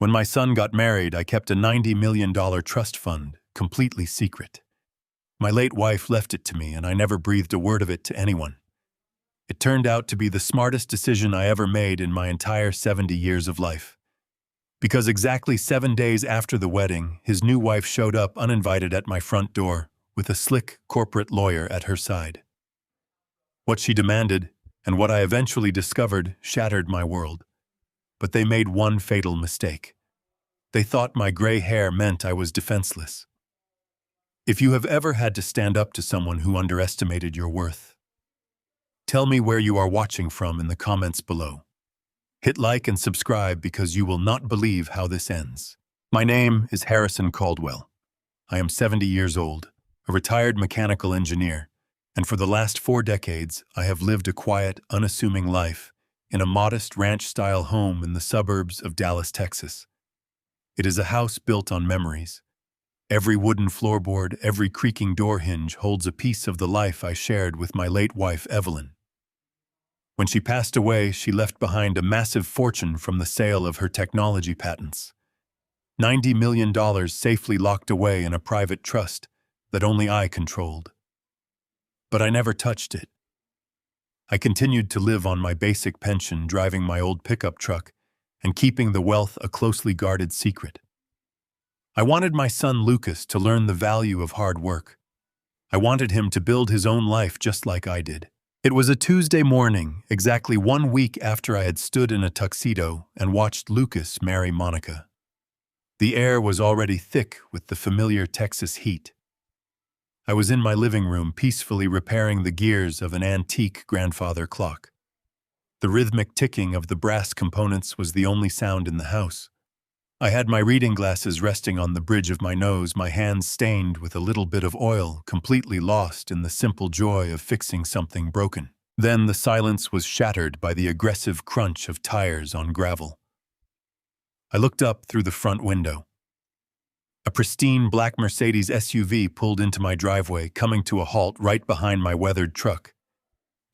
When my son got married, I kept a $90 million trust fund, completely secret. My late wife left it to me, and I never breathed a word of it to anyone. It turned out to be the smartest decision I ever made in my entire 70 years of life. Because exactly 7 days after the wedding, his new wife showed up uninvited at my front door, with a slick corporate lawyer at her side. What she demanded, and what I eventually discovered, shattered my world. But they made one fatal mistake. They thought my gray hair meant I was defenseless. If you have ever had to stand up to someone who underestimated your worth, tell me where you are watching from in the comments below. Hit like and subscribe because you will not believe how this ends. My name is Harrison Caldwell. I am 70 years old, a retired mechanical engineer, and for the last 4 decades, I have lived a quiet, unassuming life in a modest ranch-style home in the suburbs of Dallas, Texas. It is a house built on memories. Every wooden floorboard, every creaking door hinge holds a piece of the life I shared with my late wife, Evelyn. When she passed away, she left behind a massive fortune from the sale of her technology patents. $90 million safely locked away in a private trust that only I controlled. But I never touched it. I continued to live on my basic pension, driving my old pickup truck and keeping the wealth a closely guarded secret. I wanted my son Lucas to learn the value of hard work. I wanted him to build his own life just like I did. It was a Tuesday morning, exactly 1 week after I had stood in a tuxedo and watched Lucas marry Monica. The air was already thick with the familiar Texas heat. I was in my living room peacefully repairing the gears of an antique grandfather clock. The rhythmic ticking of the brass components was the only sound in the house. I had my reading glasses resting on the bridge of my nose, my hands stained with a little bit of oil, completely lost in the simple joy of fixing something broken. Then the silence was shattered by the aggressive crunch of tires on gravel. I looked up through the front window. A pristine black Mercedes SUV pulled into my driveway, coming to a halt right behind my weathered truck.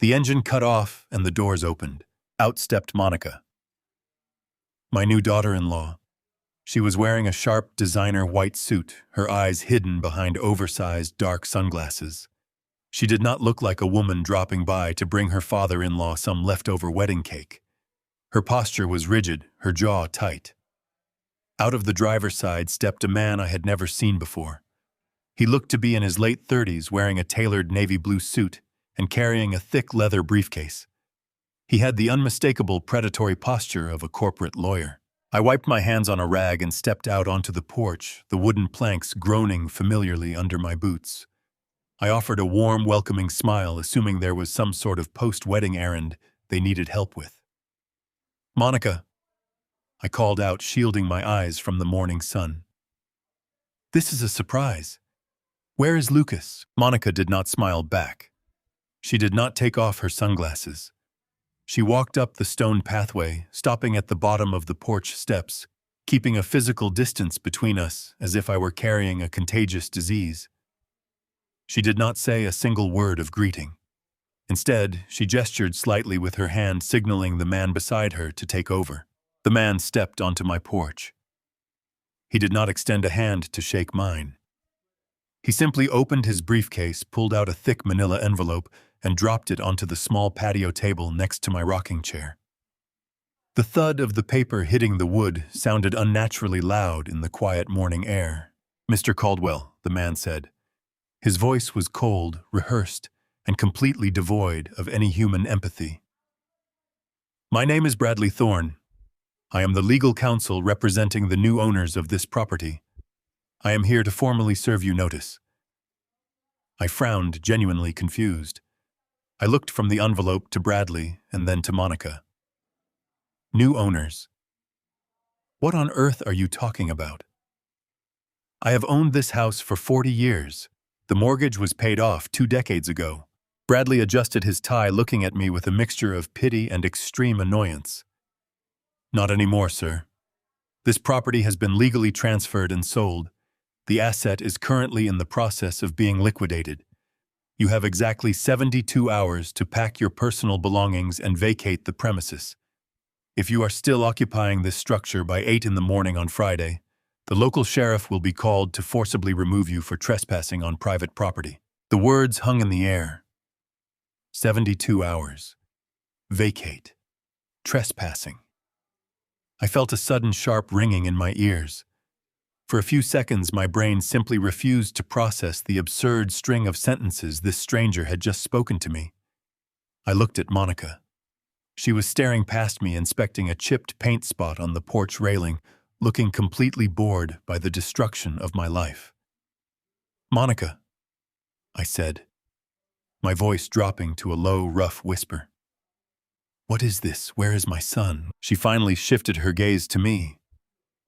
The engine cut off and the doors opened. Out stepped Monica, my new daughter-in-law. She was wearing a sharp designer white suit, her eyes hidden behind oversized dark sunglasses. She did not look like a woman dropping by to bring her father-in-law some leftover wedding cake. Her posture was rigid, her jaw tight. Out of the driver's side stepped a man I had never seen before. He looked to be in his late 30s, wearing a tailored navy blue suit and carrying a thick leather briefcase. He had the unmistakable predatory posture of a corporate lawyer. I wiped my hands on a rag and stepped out onto the porch, the wooden planks groaning familiarly under my boots. I offered a warm, welcoming smile, assuming there was some sort of post-wedding errand they needed help with. "Monica," I called out, shielding my eyes from the morning sun. "This is a surprise. Where is Lucas?" Monica did not smile back. She did not take off her sunglasses. She walked up the stone pathway, stopping at the bottom of the porch steps, keeping a physical distance between us as if I were carrying a contagious disease. She did not say a single word of greeting. Instead, she gestured slightly with her hand, signaling the man beside her to take over. The man stepped onto my porch. He did not extend a hand to shake mine. He simply opened his briefcase, pulled out a thick manila envelope, and dropped it onto the small patio table next to my rocking chair. The thud of the paper hitting the wood sounded unnaturally loud in the quiet morning air. "Mr. Caldwell," the man said. His voice was cold, rehearsed, and completely devoid of any human empathy. "My name is Bradley Thorne. I am the legal counsel representing the new owners of this property. I am here to formally serve you notice." I frowned, genuinely confused. I looked from the envelope to Bradley and then to Monica. "New owners? What on earth are you talking about?" "I have owned this house for 40 years. The mortgage was paid off 2 decades ago." Bradley adjusted his tie, looking at me with a mixture of pity and extreme annoyance. "Not anymore, sir. This property has been legally transferred and sold. The asset is currently in the process of being liquidated. You have exactly 72 hours to pack your personal belongings and vacate the premises. If you are still occupying this structure by 8 in the morning on Friday, the local sheriff will be called to forcibly remove you for trespassing on private property. The words hung in the air. 72 hours. Vacate. Trespassing. I felt a sudden sharp ringing in my ears. For a few seconds, my brain simply refused to process the absurd string of sentences this stranger had just spoken to me. I looked at Monica. She was staring past me, inspecting a chipped paint spot on the porch railing, looking completely bored by the destruction of my life. "Monica," I said, my voice dropping to a low, rough whisper. "What is this? Where is my son?" She finally shifted her gaze to me.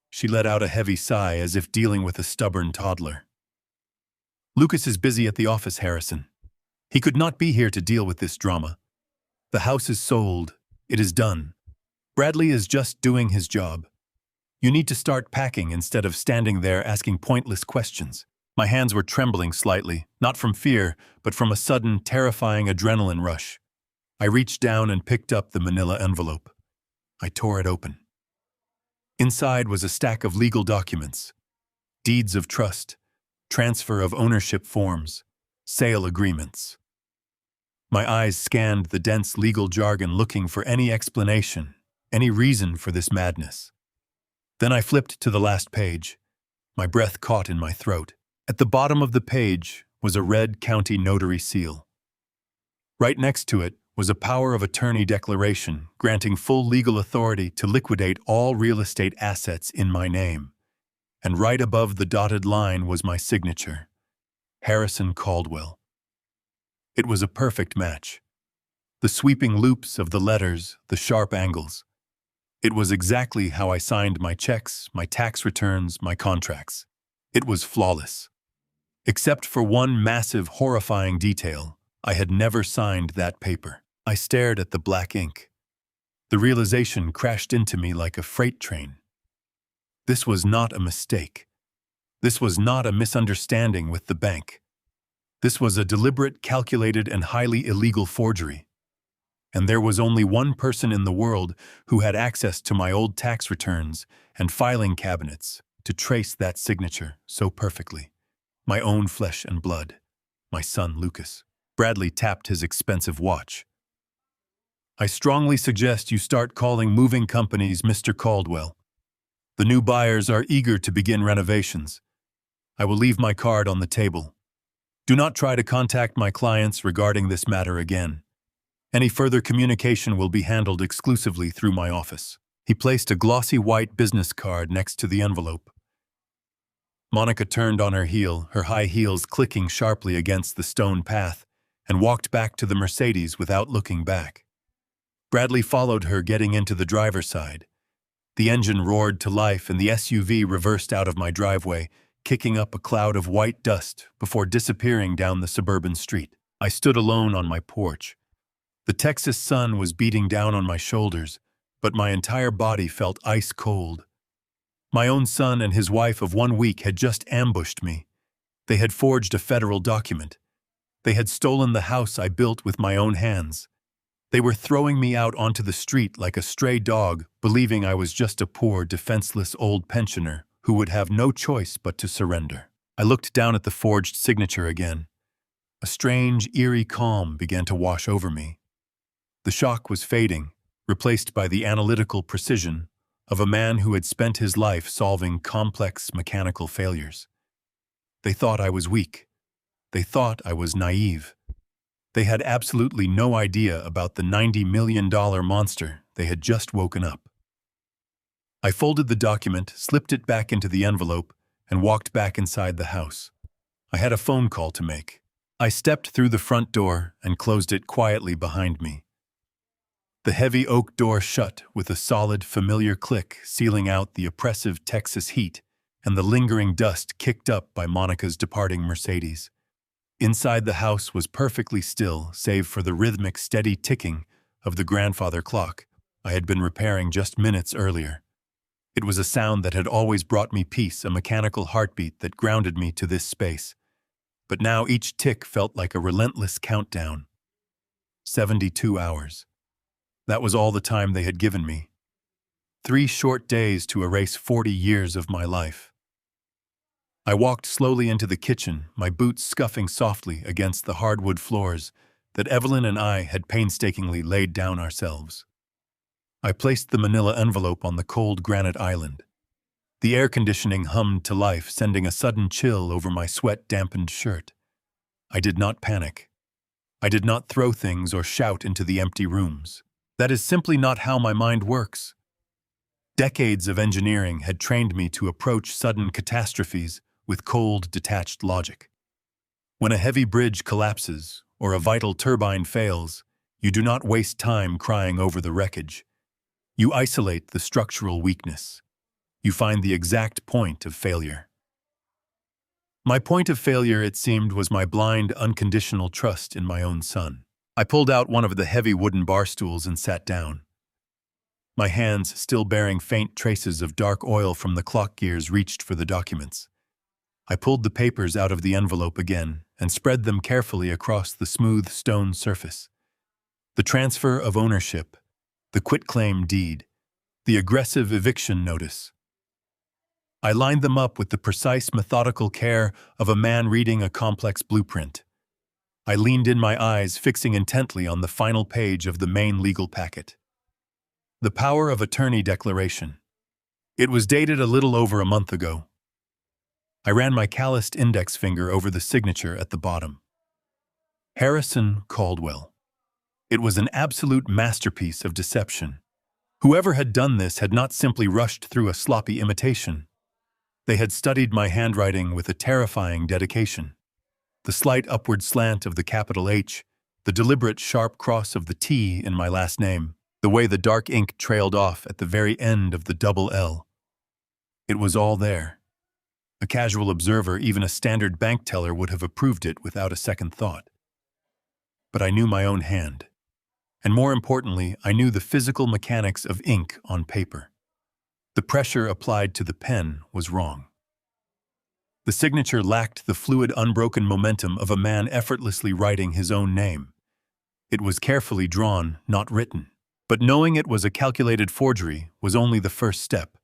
She let out a heavy sigh as if dealing with a stubborn toddler. "Lucas is busy at the office, Harrison. He could not be here to deal with this drama. The house is sold. It is done. Bradley is just doing his job. You need to start packing instead of standing there asking pointless questions." My hands were trembling slightly, not from fear, but from a sudden, terrifying adrenaline rush. I reached down and picked up the manila envelope. I tore it open. Inside was a stack of legal documents: deeds of trust, transfer of ownership forms, sale agreements. My eyes scanned the dense legal jargon, looking for any explanation, any reason for this madness. Then I flipped to the last page. My breath caught in my throat. At the bottom of the page was a red county notary seal. Right next to it was a power of attorney declaration granting full legal authority to liquidate all real estate assets in my name. And right above the dotted line was my signature, Harrison Caldwell. It was a perfect match. The sweeping loops of the letters, the sharp angles. It was exactly how I signed my checks, my tax returns, my contracts. It was flawless. Except for one massive, horrifying detail, I had never signed that paper. I stared at the black ink. The realization crashed into me like a freight train. This was not a mistake. This was not a misunderstanding with the bank. This was a deliberate, calculated, and highly illegal forgery. And there was only one person in the world who had access to my old tax returns and filing cabinets to trace that signature so perfectly. My own flesh and blood. My son, Lucas. Bradley tapped his expensive watch. "I strongly suggest you start calling moving companies Mr. Caldwell. The new buyers are eager to begin renovations. I will leave my card on the table. Do not try to contact my clients regarding this matter again. Any further communication will be handled exclusively through my office." He placed a glossy white business card next to the envelope. Monica turned on her heel, her high heels clicking sharply against the stone path, and walked back to the Mercedes without looking back. Bradley followed her, getting into the driver's side. The engine roared to life and the SUV reversed out of my driveway, kicking up a cloud of white dust before disappearing down the suburban street. I stood alone on my porch. The Texas sun was beating down on my shoulders, but my entire body felt ice cold. My own son and his wife of 1 week had just ambushed me. They had forged a federal document. They had stolen the house I built with my own hands. They were throwing me out onto the street like a stray dog, believing I was just a poor, defenseless old pensioner who would have no choice but to surrender. I looked down at the forged signature again. A strange, eerie calm began to wash over me. The shock was fading, replaced by the analytical precision of a man who had spent his life solving complex mechanical failures. They thought I was weak. They thought I was naive. They had absolutely no idea about the $90 million monster they had just woken up. I folded the document, slipped it back into the envelope, and walked back inside the house. I had a phone call to make. I stepped through the front door and closed it quietly behind me. The heavy oak door shut with a solid, familiar click, sealing out the oppressive Texas heat and the lingering dust kicked up by Monica's departing Mercedes. Inside the house was perfectly still, save for the rhythmic, steady ticking of the grandfather clock I had been repairing just minutes earlier. It was a sound that had always brought me peace, a mechanical heartbeat that grounded me to this space. But now each tick felt like a relentless countdown. 72 hours. That was all the time they had given me. 3 short days to erase 40 years of my life. I walked slowly into the kitchen, my boots scuffing softly against the hardwood floors that Evelyn and I had painstakingly laid down ourselves. I placed the manila envelope on the cold granite island. The air conditioning hummed to life, sending a sudden chill over my sweat-dampened shirt. I did not panic. I did not throw things or shout into the empty rooms. That is simply not how my mind works. Decades of engineering had trained me to approach sudden catastrophes with cold, detached logic. When a heavy bridge collapses or a vital turbine fails, you do not waste time crying over the wreckage. You isolate the structural weakness. You find the exact point of failure. My point of failure, it seemed, was my blind, unconditional trust in my own son. I pulled out one of the heavy wooden bar stools and sat down. My hands, still bearing faint traces of dark oil from the clock gears, reached for the documents. I pulled the papers out of the envelope again and spread them carefully across the smooth stone surface. The transfer of ownership, the quitclaim deed, the aggressive eviction notice. I lined them up with the precise, methodical care of a man reading a complex blueprint. I leaned in, my eyes fixing intently on the final page of the main legal packet. The power of attorney declaration. It was dated a little over a month ago. I ran my calloused index finger over the signature at the bottom. Harrison Caldwell. It was an absolute masterpiece of deception. Whoever had done this had not simply rushed through a sloppy imitation. They had studied my handwriting with a terrifying dedication. The slight upward slant of the capital H, the deliberate sharp cross of the T in my last name, the way the dark ink trailed off at the very end of the double L. It was all there. A casual observer, even a standard bank teller, would have approved it without a second thought. But I knew my own hand. And more importantly, I knew the physical mechanics of ink on paper. The pressure applied to the pen was wrong. The signature lacked the fluid, unbroken momentum of a man effortlessly writing his own name. It was carefully drawn, not written. But knowing it was a calculated forgery was only the first step.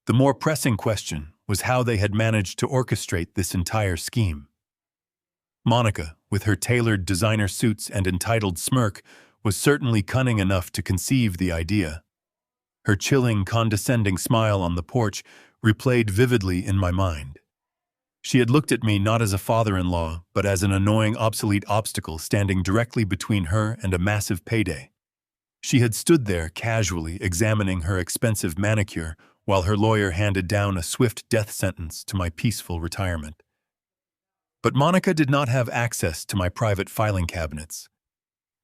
The more pressing question was how they had managed to orchestrate this entire scheme. Monica, with her tailored designer suits and entitled smirk, was certainly cunning enough to conceive the idea. Her chilling, condescending smile on the porch replayed vividly in my mind. She had looked at me not as a father-in-law, but as an annoying, obsolete obstacle standing directly between her and a massive payday. She had stood there casually examining her expensive manicure while her lawyer handed down a swift death sentence to my peaceful retirement. But Monica did not have access to my private filing cabinets.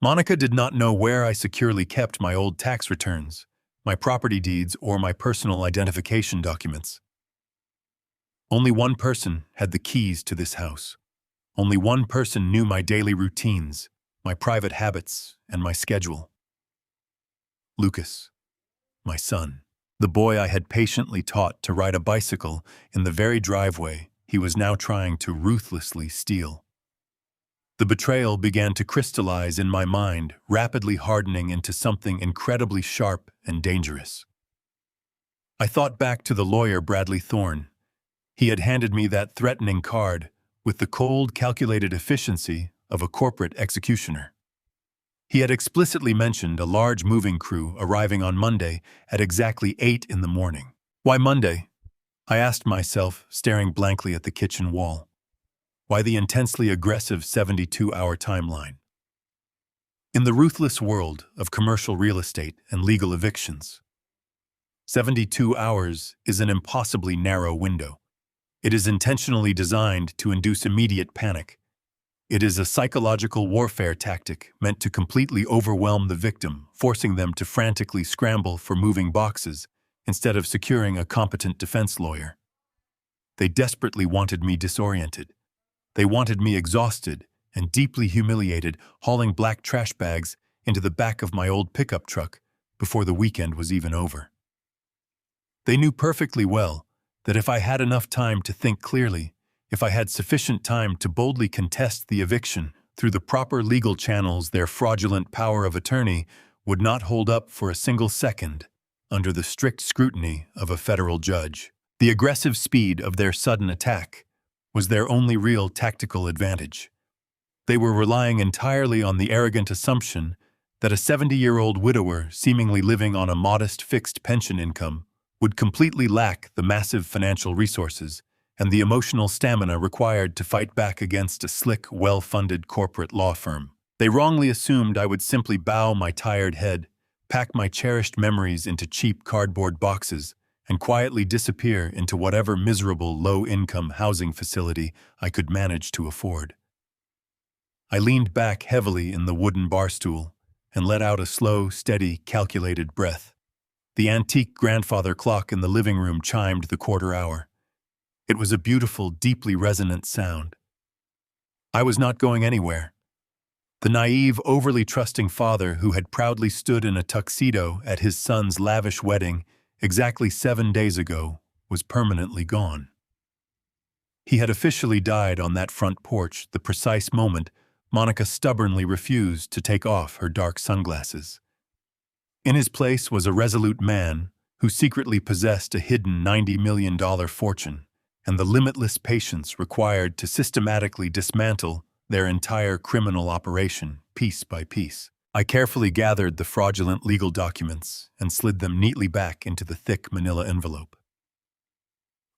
Monica did not know where I securely kept my old tax returns, my property deeds, or my personal identification documents. Only one person had the keys to this house. Only one person knew my daily routines, my private habits, and my schedule. Lucas, my son, the boy I had patiently taught to ride a bicycle in the very driveway he was now trying to ruthlessly steal. The betrayal began to crystallize in my mind, rapidly hardening into something incredibly sharp and dangerous. I thought back to the lawyer Bradley Thorne. He had handed me that threatening card with the cold, calculated efficiency of a corporate executioner. He had explicitly mentioned a large moving crew arriving on Monday at exactly 8 in the morning. Why Monday? I asked myself, staring blankly at the kitchen wall. Why the intensely aggressive 72-hour timeline? In the ruthless world of commercial real estate and legal evictions, 72 hours is an impossibly narrow window. It is intentionally designed to induce immediate panic. It is a psychological warfare tactic meant to completely overwhelm the victim, forcing them to frantically scramble for moving boxes instead of securing a competent defense lawyer. They desperately wanted me disoriented. They wanted me exhausted and deeply humiliated, hauling black trash bags into the back of my old pickup truck before the weekend was even over. They knew perfectly well that if I had enough time to think clearly, if I had sufficient time to boldly contest the eviction through the proper legal channels, their fraudulent power of attorney would not hold up for a single second. under the strict scrutiny of a federal judge. The aggressive speed of their sudden attack was their only real tactical advantage. They were relying entirely on the arrogant assumption that a 70-year-old widower seemingly living on a modest fixed pension income would completely lack the massive financial resources and the emotional stamina required to fight back against a slick, well-funded corporate law firm. They wrongly assumed I would simply bow my tired head, pack my cherished memories into cheap cardboard boxes, and quietly disappear into whatever miserable low-income housing facility I could manage to afford. I leaned back heavily in the wooden bar stool and let out a slow, steady, calculated breath. The antique grandfather clock in the living room chimed the quarter hour. It was a beautiful, deeply resonant sound. I was not going anywhere. The naive, overly trusting father who had proudly stood in a tuxedo at his son's lavish wedding exactly 7 days ago was permanently gone. He had officially died on that front porch the precise moment Monica stubbornly refused to take off her dark sunglasses. In his place was a resolute man who secretly possessed a hidden $90 million fortune and the limitless patience required to systematically dismantle their entire criminal operation piece by piece. I carefully gathered the fraudulent legal documents and slid them neatly back into the thick manila envelope.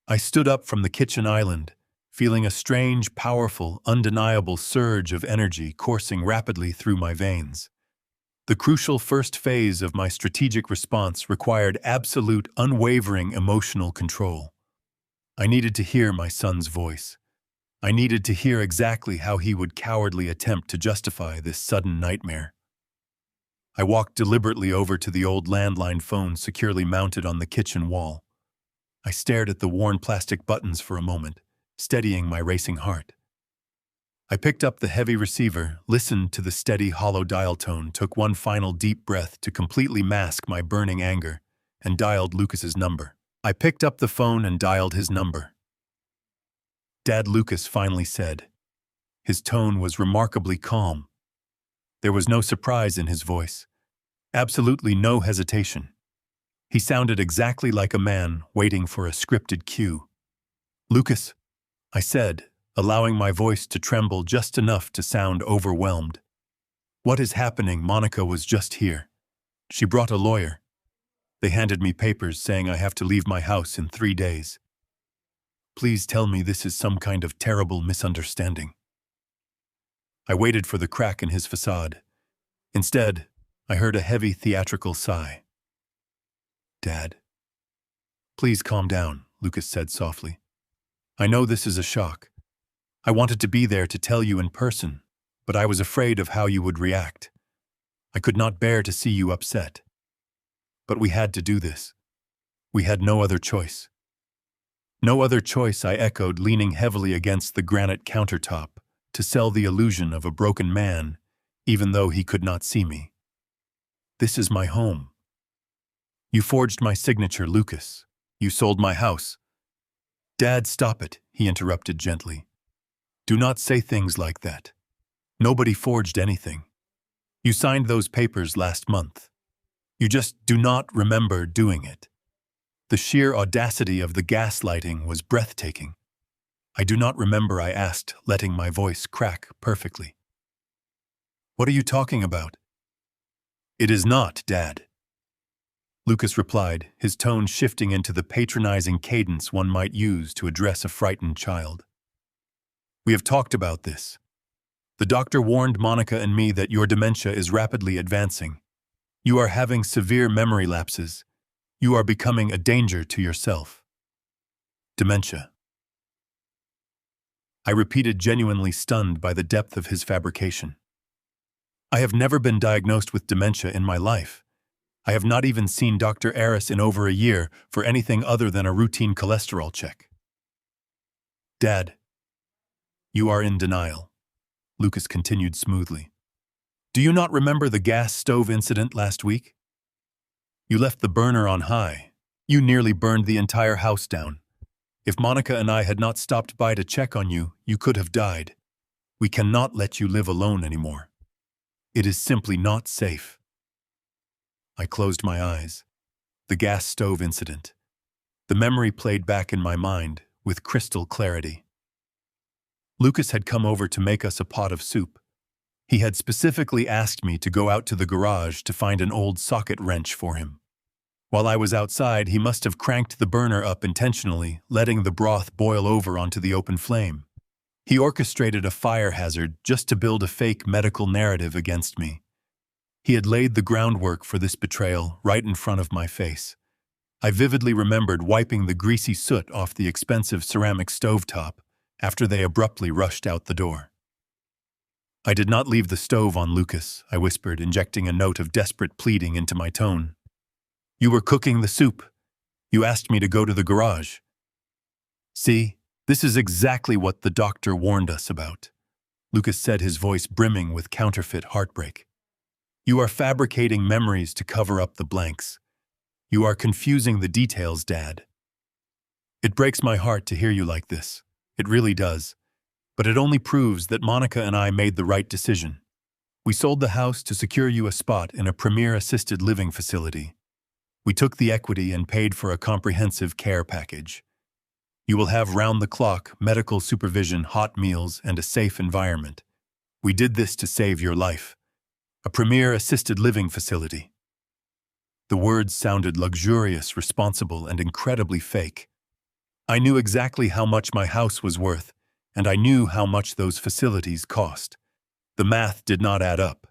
I stood up from the kitchen island, feeling a strange, powerful, undeniable surge of energy coursing rapidly through my veins. The crucial first phase of my strategic response required absolute, unwavering emotional control. I needed to hear my son's voice. I needed to hear exactly how he would cowardly attempt to justify this sudden nightmare. I walked deliberately over to the old landline phone securely mounted on the kitchen wall. I stared at the worn plastic buttons for a moment, steadying my racing heart. I picked up the heavy receiver, listened to the steady, hollow dial tone, took one final deep breath to completely mask my burning anger, and dialed Lucas's number. I picked up the phone and dialed his number. Dad, Lucas finally said. His tone was remarkably calm. There was no surprise in his voice. Absolutely no hesitation. He sounded exactly like a man waiting for a scripted cue. Lucas, I said, allowing my voice to tremble just enough to sound overwhelmed. What is happening? Monica was just here. She brought a lawyer. They handed me papers saying I have to leave my house in 3 days. Please tell me this is some kind of terrible misunderstanding. I waited for the crack in his facade. Instead, I heard a heavy theatrical sigh. Dad. Please calm down, Lucas said softly. I know this is a shock. I wanted to be there to tell you in person, but I was afraid of how you would react. I could not bear to see you upset. But we had to do this. We had no other choice. No other choice, I echoed, leaning heavily against the granite countertop to sell the illusion of a broken man, even though he could not see me. This is my home. You forged my signature, Lucas. You sold my house. Dad, stop it, he interrupted gently. Do not say things like that. Nobody forged anything. You signed those papers last month. You just do not remember doing it. The sheer audacity of the gaslighting was breathtaking. I do not remember, I asked, letting my voice crack perfectly. What are you talking about? It is not, Dad. Lucas replied, his tone shifting into the patronizing cadence one might use to address a frightened child. We have talked about this. The doctor warned Monica and me that your dementia is rapidly advancing. You are having severe memory lapses. You are becoming a danger to yourself. Dementia. I repeated, genuinely stunned by the depth of his fabrication. I have never been diagnosed with dementia in my life. I have not even seen Dr. Aris in over a year for anything other than a routine cholesterol check. Dad, you are in denial, Lucas continued smoothly. Do you not remember the gas stove incident last week? You left the burner on high. You nearly burned the entire house down. If Monica and I had not stopped by to check on you, you could have died. We cannot let you live alone anymore. It is simply not safe. I closed my eyes. The gas stove incident. The memory played back in my mind with crystal clarity. Lucas had come over to make us a pot of soup. He had specifically asked me to go out to the garage to find an old socket wrench for him. While I was outside, he must have cranked the burner up intentionally, letting the broth boil over onto the open flame. He orchestrated a fire hazard just to build a fake medical narrative against me. He had laid the groundwork for this betrayal right in front of my face. I vividly remembered wiping the greasy soot off the expensive ceramic stovetop after they abruptly rushed out the door. "I did not leave the stove on, Lucas," I whispered, injecting a note of desperate pleading into my tone. "You were cooking the soup. You asked me to go to the garage." "See, this is exactly what the doctor warned us about," Lucas said, his voice brimming with counterfeit heartbreak. "You are fabricating memories to cover up the blanks. You are confusing the details, Dad." It breaks my heart to hear you like this. It really does. But it only proves that Monica and I made the right decision. We sold the house to secure you a spot in a premier assisted living facility. We took the equity and paid for a comprehensive care package. You will have round-the-clock medical supervision, hot meals, and a safe environment. We did this to save your life. A premier assisted living facility. The words sounded luxurious, responsible, and incredibly fake. I knew exactly how much my house was worth, and I knew how much those facilities cost. The math did not add up.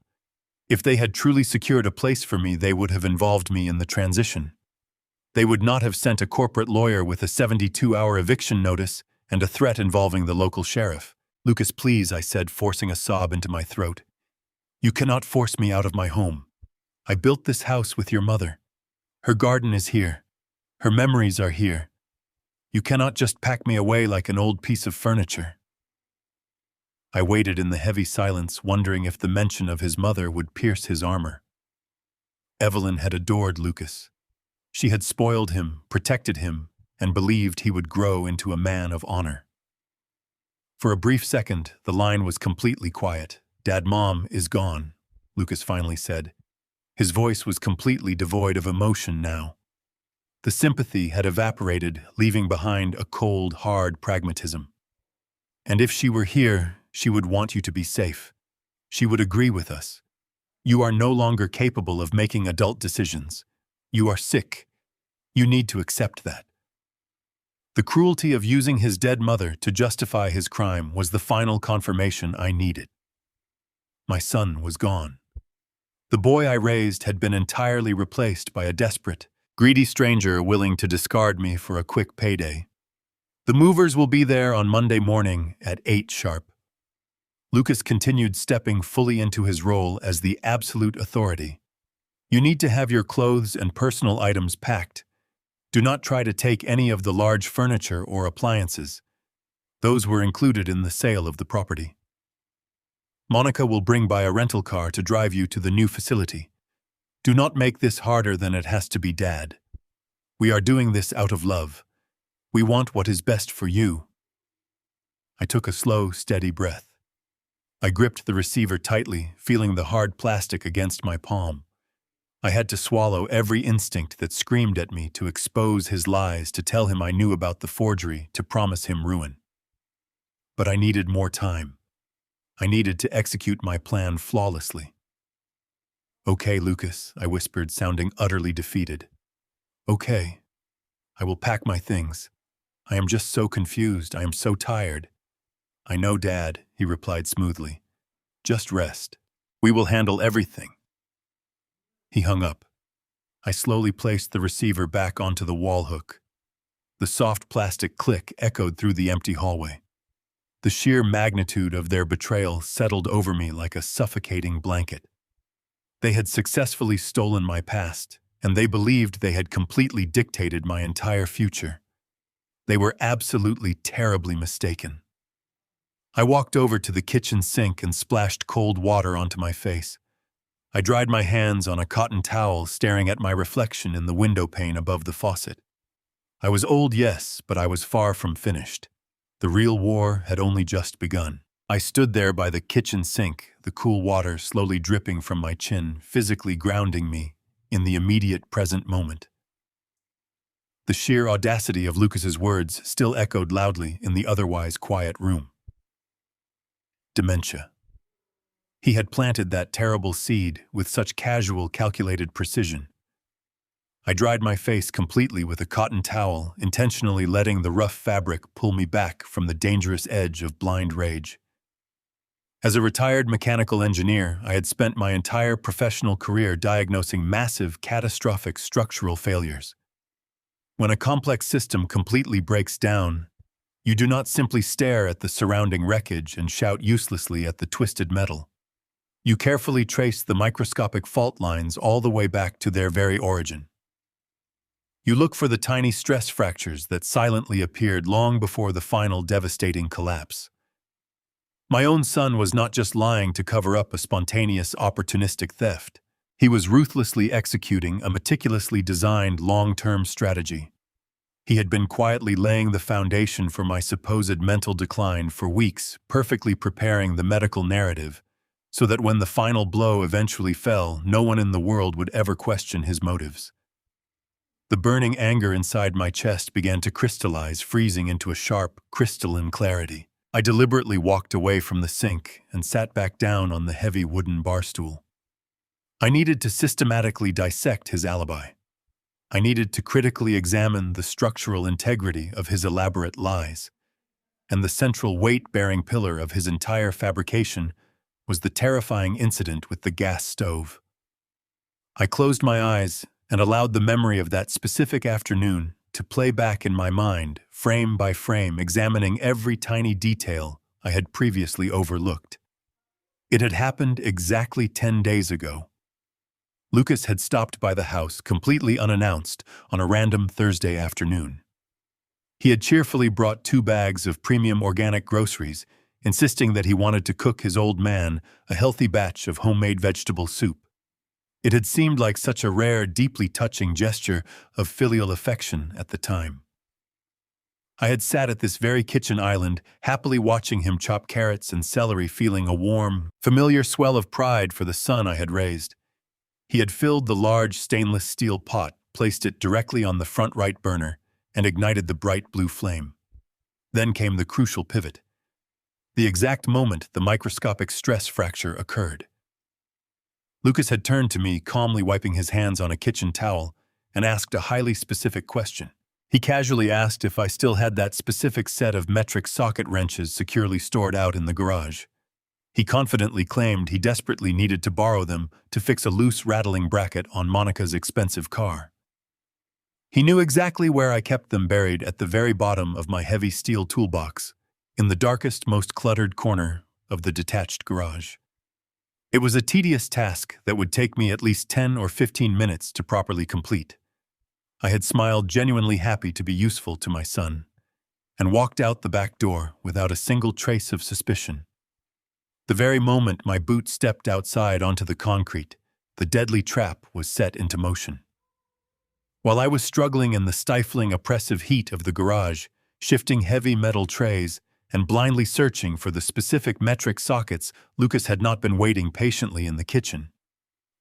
If they had truly secured a place for me, they would have involved me in the transition. They would not have sent a corporate lawyer with a 72-hour eviction notice and a threat involving the local sheriff. "Lucas, please," I said, forcing a sob into my throat. "You cannot force me out of my home. I built this house with your mother. Her garden is here. Her memories are here. You cannot just pack me away like an old piece of furniture." I waited in the heavy silence, wondering if the mention of his mother would pierce his armor. Evelyn had adored Lucas. She had spoiled him, protected him, and believed he would grow into a man of honor. For a brief second, the line was completely quiet. "Dad, Mom is gone," Lucas finally said. His voice was completely devoid of emotion now. The sympathy had evaporated, leaving behind a cold, hard pragmatism. "And if she were here, she would want you to be safe. She would agree with us. You are no longer capable of making adult decisions. You are sick. You need to accept that." The cruelty of using his dead mother to justify his crime was the final confirmation I needed. My son was gone. The boy I raised had been entirely replaced by a desperate, greedy stranger willing to discard me for a quick payday. "The movers will be there on Monday morning at 8 sharp. Lucas continued, stepping fully into his role as the absolute authority. "You need to have your clothes and personal items packed. Do not try to take any of the large furniture or appliances. Those were included in the sale of the property. Monica will bring by a rental car to drive you to the new facility. Do not make this harder than it has to be, Dad. We are doing this out of love. We want what is best for you." I took a slow, steady breath. I gripped the receiver tightly, feeling the hard plastic against my palm. I had to swallow every instinct that screamed at me to expose his lies, to tell him I knew about the forgery, to promise him ruin. But I needed more time. I needed to execute my plan flawlessly. "Okay, Lucas," I whispered, sounding utterly defeated. "Okay. I will pack my things. I am just so confused. I am so tired." "I know, Dad," he replied smoothly. "Just rest. We will handle everything." He hung up. I slowly placed the receiver back onto the wall hook. The soft plastic click echoed through the empty hallway. The sheer magnitude of their betrayal settled over me like a suffocating blanket. They had successfully stolen my past, and they believed they had completely dictated my entire future. They were absolutely terribly mistaken. I walked over to the kitchen sink and splashed cold water onto my face. I dried my hands on a cotton towel, staring at my reflection in the window pane above the faucet. I was old, yes, but I was far from finished. The real war had only just begun. I stood there by the kitchen sink, the cool water slowly dripping from my chin, physically grounding me in the immediate present moment. The sheer audacity of Lucas's words still echoed loudly in the otherwise quiet room. Dementia. He had planted that terrible seed with such casual, calculated precision. I dried my face completely with a cotton towel, intentionally letting the rough fabric pull me back from the dangerous edge of blind rage. As a retired mechanical engineer, I had spent my entire professional career diagnosing massive, catastrophic structural failures. When a complex system completely breaks down, you do not simply stare at the surrounding wreckage and shout uselessly at the twisted metal. You carefully trace the microscopic fault lines all the way back to their very origin. You look for the tiny stress fractures that silently appeared long before the final devastating collapse. My own son was not just lying to cover up a spontaneous, opportunistic theft. He was ruthlessly executing a meticulously designed long-term strategy. He had been quietly laying the foundation for my supposed mental decline for weeks, perfectly preparing the medical narrative, so that when the final blow eventually fell, no one in the world would ever question his motives. The burning anger inside my chest began to crystallize, freezing into a sharp, crystalline clarity. I deliberately walked away from the sink and sat back down on the heavy wooden bar stool. I needed to systematically dissect his alibi. I needed to critically examine the structural integrity of his elaborate lies. And the central weight-bearing pillar of his entire fabrication was the terrifying incident with the gas stove. I closed my eyes and allowed the memory of that specific afternoon to play back in my mind, frame by frame, examining every tiny detail I had previously overlooked. It had happened exactly 10 days ago. Lucas had stopped by the house completely unannounced on a random Thursday afternoon. He had cheerfully brought 2 bags of premium organic groceries, insisting that he wanted to cook his old man a healthy batch of homemade vegetable soup. It had seemed like such a rare, deeply touching gesture of filial affection at the time. I had sat at this very kitchen island, happily watching him chop carrots and celery, feeling a warm, familiar swell of pride for the son I had raised. He had filled the large stainless steel pot, placed it directly on the front right burner, and ignited the bright blue flame. Then came the crucial pivot. The exact moment the microscopic stress fracture occurred. Lucas had turned to me, calmly wiping his hands on a kitchen towel, and asked a highly specific question. He casually asked if I still had that specific set of metric socket wrenches securely stored out in the garage. He confidently claimed he desperately needed to borrow them to fix a loose rattling bracket on Monica's expensive car. He knew exactly where I kept them, buried at the very bottom of my heavy steel toolbox, in the darkest, most cluttered corner of the detached garage. It was a tedious task that would take me at least 10 or 15 minutes to properly complete. I had smiled, genuinely happy to be useful to my son, and walked out the back door without a single trace of suspicion. The very moment my boot stepped outside onto the concrete, the deadly trap was set into motion. While I was struggling in the stifling, oppressive heat of the garage, shifting heavy metal trays, and blindly searching for the specific metric sockets, Lucas had not been waiting patiently in the kitchen.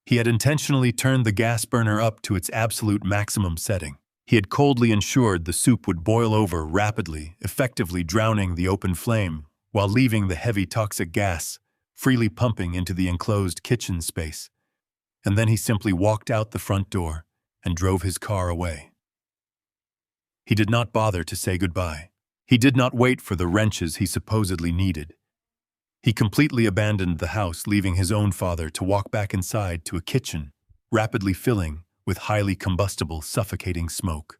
He had intentionally turned the gas burner up to its absolute maximum setting. He had coldly ensured the soup would boil over rapidly, effectively drowning the open flame, while leaving the heavy toxic gas freely pumping into the enclosed kitchen space. And then he simply walked out the front door and drove his car away. He did not bother to say goodbye. He did not wait for the wrenches he supposedly needed. He completely abandoned the house, leaving his own father to walk back inside to a kitchen, rapidly filling with highly combustible, suffocating smoke.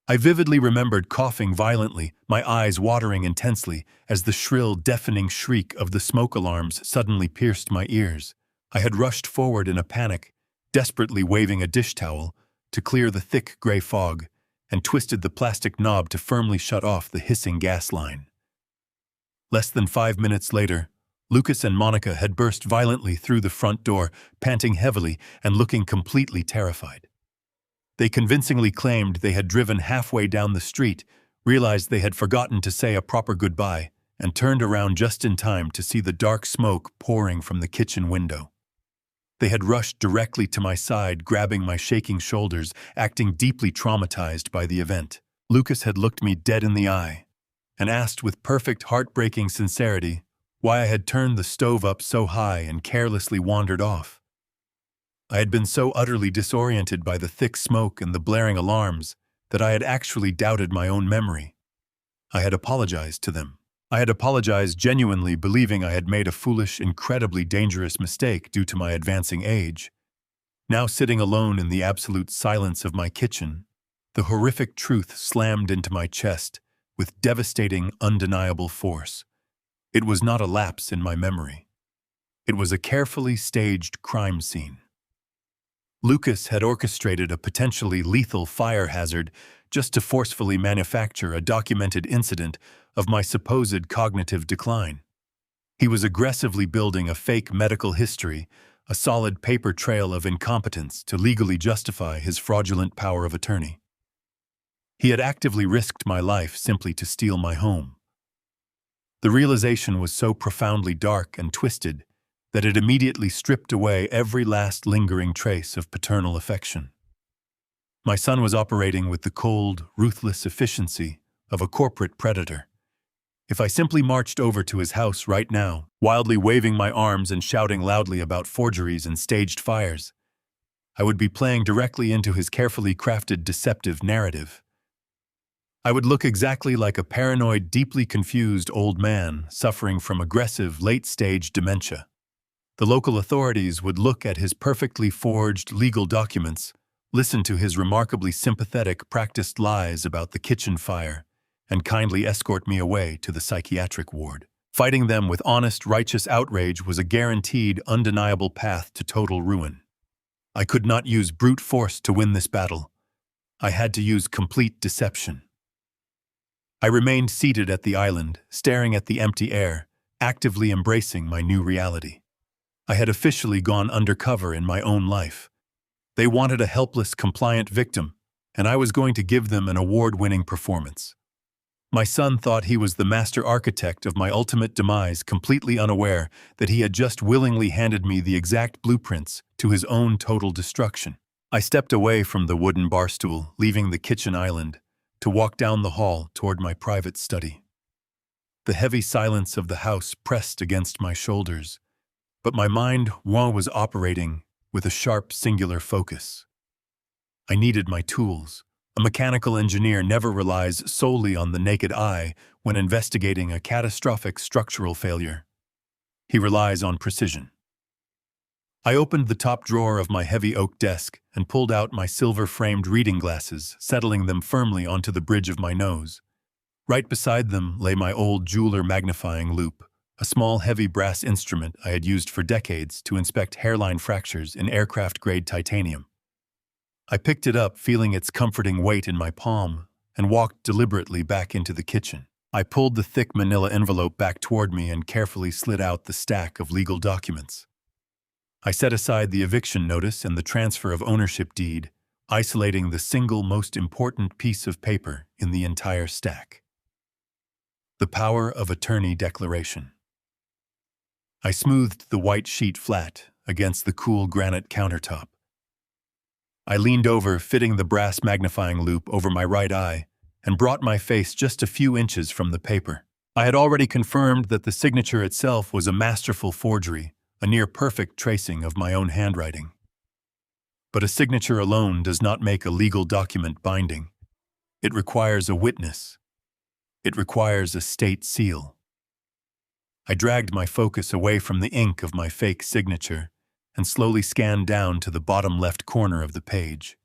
I vividly remembered coughing violently, my eyes watering intensely, as the shrill, deafening shriek of the smoke alarms suddenly pierced my ears. I had rushed forward in a panic, desperately waving a dish towel to clear the thick gray fog, and twisted the plastic knob to firmly shut off the hissing gas line. Less than 5 minutes later, Lucas and Monica had burst violently through the front door, panting heavily and looking completely terrified. They convincingly claimed they had driven halfway down the street, realized they had forgotten to say a proper goodbye, and turned around just in time to see the dark smoke pouring from the kitchen window. They had rushed directly to my side, grabbing my shaking shoulders, acting deeply traumatized by the event. Lucas had looked me dead in the eye and asked with perfect, heartbreaking sincerity why I had turned the stove up so high and carelessly wandered off. I had been so utterly disoriented by the thick smoke and the blaring alarms that I had actually doubted my own memory. I had apologized to them. I had apologized genuinely, believing I had made a foolish, incredibly dangerous mistake due to my advancing age. Now sitting alone in the absolute silence of my kitchen, the horrific truth slammed into my chest with devastating, undeniable force. It was not a lapse in my memory. It was a carefully staged crime scene. Lucas had orchestrated a potentially lethal fire hazard just to forcefully manufacture a documented incident of my supposed cognitive decline. He was aggressively building a fake medical history, a solid paper trail of incompetence to legally justify his fraudulent power of attorney. He had actively risked my life simply to steal my home. The realization was so profoundly dark and twisted that it immediately stripped away every last lingering trace of paternal affection. My son was operating with the cold, ruthless efficiency of a corporate predator. If I simply marched over to his house right now, wildly waving my arms and shouting loudly about forgeries and staged fires, I would be playing directly into his carefully crafted deceptive narrative. I would look exactly like a paranoid, deeply confused old man suffering from aggressive, late-stage dementia. The local authorities would look at his perfectly forged legal documents, listen to his remarkably sympathetic, practiced lies about the kitchen fire, and kindly escort me away to the psychiatric ward. Fighting them with honest, righteous outrage was a guaranteed, undeniable path to total ruin. I could not use brute force to win this battle. I had to use complete deception. I remained seated at the island, staring at the empty air, actively embracing my new reality. I had officially gone undercover in my own life. They wanted a helpless, compliant victim, and I was going to give them an award-winning performance. My son thought he was the master architect of my ultimate demise, completely unaware that he had just willingly handed me the exact blueprints to his own total destruction. I stepped away from the wooden barstool, leaving the kitchen island, to walk down the hall toward my private study. The heavy silence of the house pressed against my shoulders, but my mind was operating with a sharp, singular focus. I needed my tools. A mechanical engineer never relies solely on the naked eye when investigating a catastrophic structural failure. He relies on precision. I opened the top drawer of my heavy oak desk and pulled out my silver-framed reading glasses, settling them firmly onto the bridge of my nose. Right beside them lay my old jeweler magnifying loupe, a small, heavy brass instrument I had used for decades to inspect hairline fractures in aircraft-grade titanium. I picked it up, feeling its comforting weight in my palm, and walked deliberately back into the kitchen. I pulled the thick manila envelope back toward me and carefully slid out the stack of legal documents. I set aside the eviction notice and the transfer of ownership deed, isolating the single most important piece of paper in the entire stack. The power of attorney declaration. I smoothed the white sheet flat against the cool granite countertop. I leaned over, fitting the brass magnifying loupe over my right eye, and brought my face just a few inches from the paper. I had already confirmed that the signature itself was a masterful forgery, a near-perfect tracing of my own handwriting. But a signature alone does not make a legal document binding. It requires a witness. It requires a state seal. I dragged my focus away from the ink of my fake signature and slowly scanned down to the bottom left corner of the page.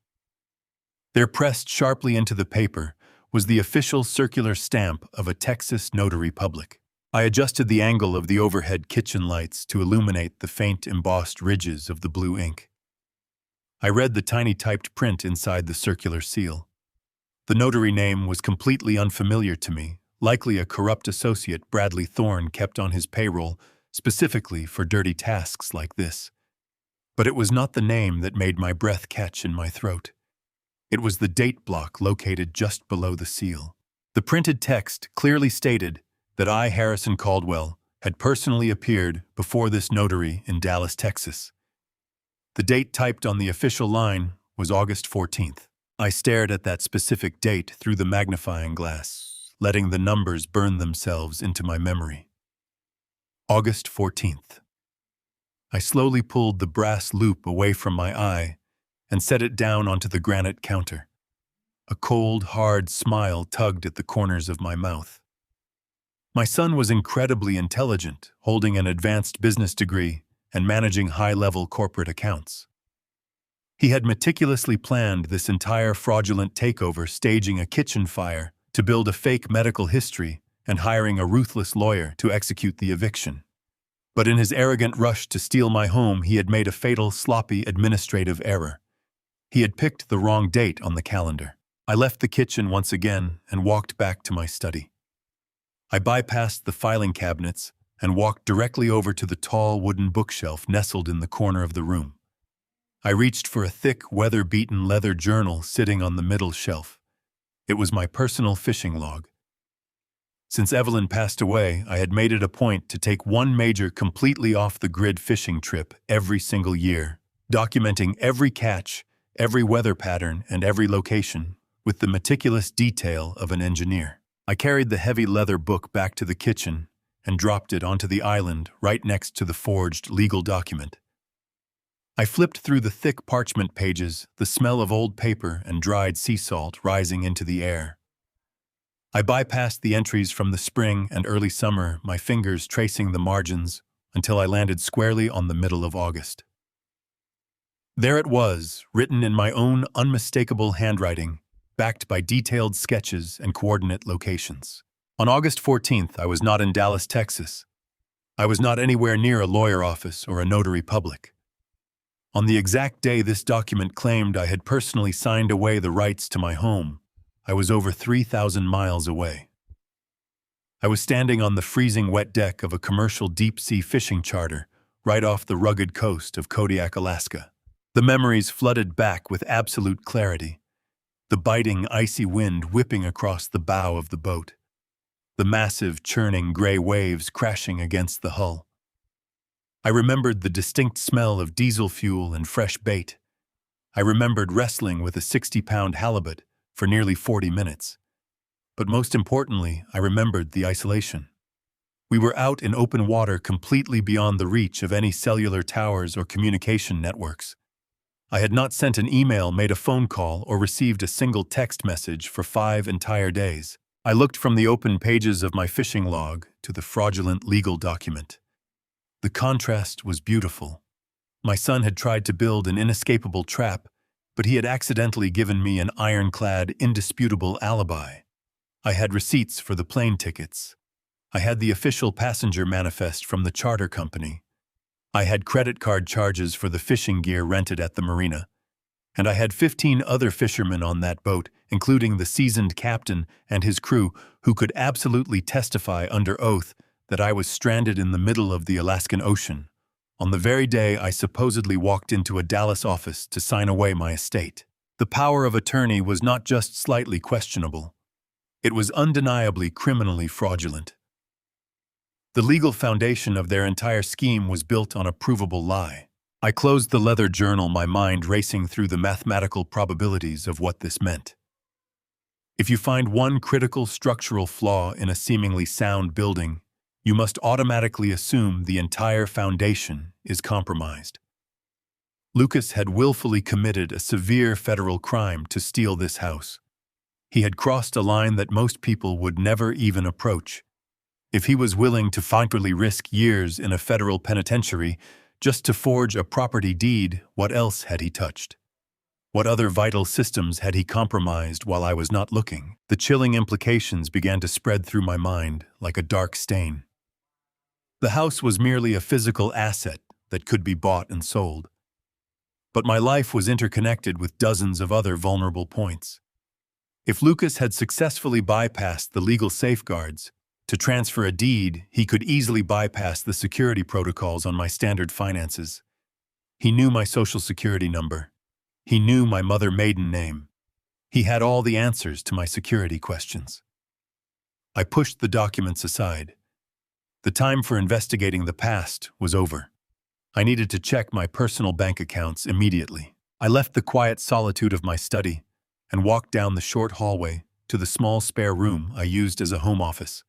There, pressed sharply into the paper, was the official circular stamp of a Texas notary public. I adjusted the angle of the overhead kitchen lights to illuminate the faint embossed ridges of the blue ink. I read the tiny typed print inside the circular seal. The notary name was completely unfamiliar to me, likely a corrupt associate Bradley Thorne kept on his payroll specifically for dirty tasks like this. But it was not the name that made my breath catch in my throat. It was the date block located just below the seal. The printed text clearly stated that I, Harrison Caldwell, had personally appeared before this notary in Dallas, Texas. The date typed on the official line was August 14th. I stared at that specific date through the magnifying glass, letting the numbers burn themselves into my memory. August 14th. I slowly pulled the brass loop away from my eye and set it down onto the granite counter. A cold, hard smile tugged at the corners of my mouth. My son was incredibly intelligent, holding an advanced business degree and managing high-level corporate accounts. He had meticulously planned this entire fraudulent takeover, staging a kitchen fire to build a fake medical history and hiring a ruthless lawyer to execute the eviction. But in his arrogant rush to steal my home, he had made a fatal, sloppy administrative error. He had picked the wrong date on the calendar. I left the kitchen once again and walked back to my study. I bypassed the filing cabinets and walked directly over to the tall wooden bookshelf nestled in the corner of the room. I reached for a thick, weather-beaten leather journal sitting on the middle shelf. It was my personal fishing log. Since Evelyn passed away, I had made it a point to take one major, completely off-the-grid fishing trip every single year, documenting every catch, every weather pattern, and every location, with the meticulous detail of an engineer. I carried the heavy leather book back to the kitchen and dropped it onto the island right next to the forged legal document. I flipped through the thick parchment pages, the smell of old paper and dried sea salt rising into the air. I bypassed the entries from the spring and early summer, my fingers tracing the margins until I landed squarely on the middle of August. There it was, written in my own unmistakable handwriting, backed by detailed sketches and coordinate locations. On August 14th, I was not in Dallas, Texas. I was not anywhere near a lawyer office or a notary public. On the exact day this document claimed I had personally signed away the rights to my home, I was over 3,000 miles away. I was standing on the freezing wet deck of a commercial deep-sea fishing charter right off the rugged coast of Kodiak, Alaska. The memories flooded back with absolute clarity. The biting, icy wind whipping across the bow of the boat. The massive, churning gray waves crashing against the hull. I remembered the distinct smell of diesel fuel and fresh bait. I remembered wrestling with a 60-pound halibut for nearly 40 minutes. But most importantly, I remembered the isolation. We were out in open water completely beyond the reach of any cellular towers or communication networks. I had not sent an email, made a phone call, or received a single text message for 5 entire days. I looked from the open pages of my fishing log to the fraudulent legal document. The contrast was beautiful. My son had tried to build an inescapable trap, but he had accidentally given me an ironclad, indisputable alibi. I had receipts for the plane tickets. I had the official passenger manifest from the charter company. I had credit card charges for the fishing gear rented at the marina. And I had 15 other fishermen on that boat, including the seasoned captain and his crew, who could absolutely testify under oath that I was stranded in the middle of the Alaskan Ocean, on the very day I supposedly walked into a Dallas office to sign away my estate. The power of attorney was not just slightly questionable. It was undeniably criminally fraudulent. The legal foundation of their entire scheme was built on a provable lie. I closed the leather journal, my mind racing through the mathematical probabilities of what this meant. If you find one critical structural flaw in a seemingly sound building, you must automatically assume the entire foundation is compromised. Lucas had willfully committed a severe federal crime to steal this house. He had crossed a line that most people would never even approach. If he was willing to finally risk years in a federal penitentiary just to forge a property deed, what else had he touched? What other vital systems had he compromised while I was not looking? The chilling implications began to spread through my mind like a dark stain. The house was merely a physical asset that could be bought and sold. But my life was interconnected with dozens of other vulnerable points. If Lucas had successfully bypassed the legal safeguards to transfer a deed, he could easily bypass the security protocols on my standard finances. He knew my social security number. He knew my maiden name. He had all the answers to my security questions. I pushed the documents aside. The time for investigating the past was over. I needed to check my personal bank accounts immediately. I left the quiet solitude of my study and walked down the short hallway to the small spare room I used as a home office.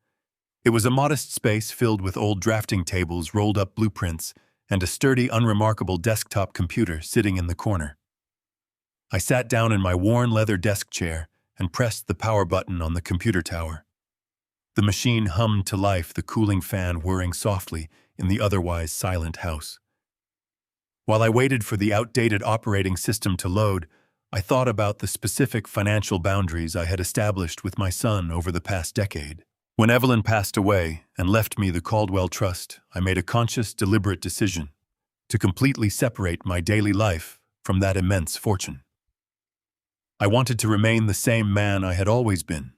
It was a modest space filled with old drafting tables, rolled-up blueprints, and a sturdy, unremarkable desktop computer sitting in the corner. I sat down in my worn leather desk chair and pressed the power button on the computer tower. The machine hummed to life, the cooling fan whirring softly in the otherwise silent house. While I waited for the outdated operating system to load, I thought about the specific financial boundaries I had established with my son over the past decade. When Evelyn passed away and left me the Caldwell Trust, I made a conscious, deliberate decision to completely separate my daily life from that immense fortune. I wanted to remain the same man I had always been.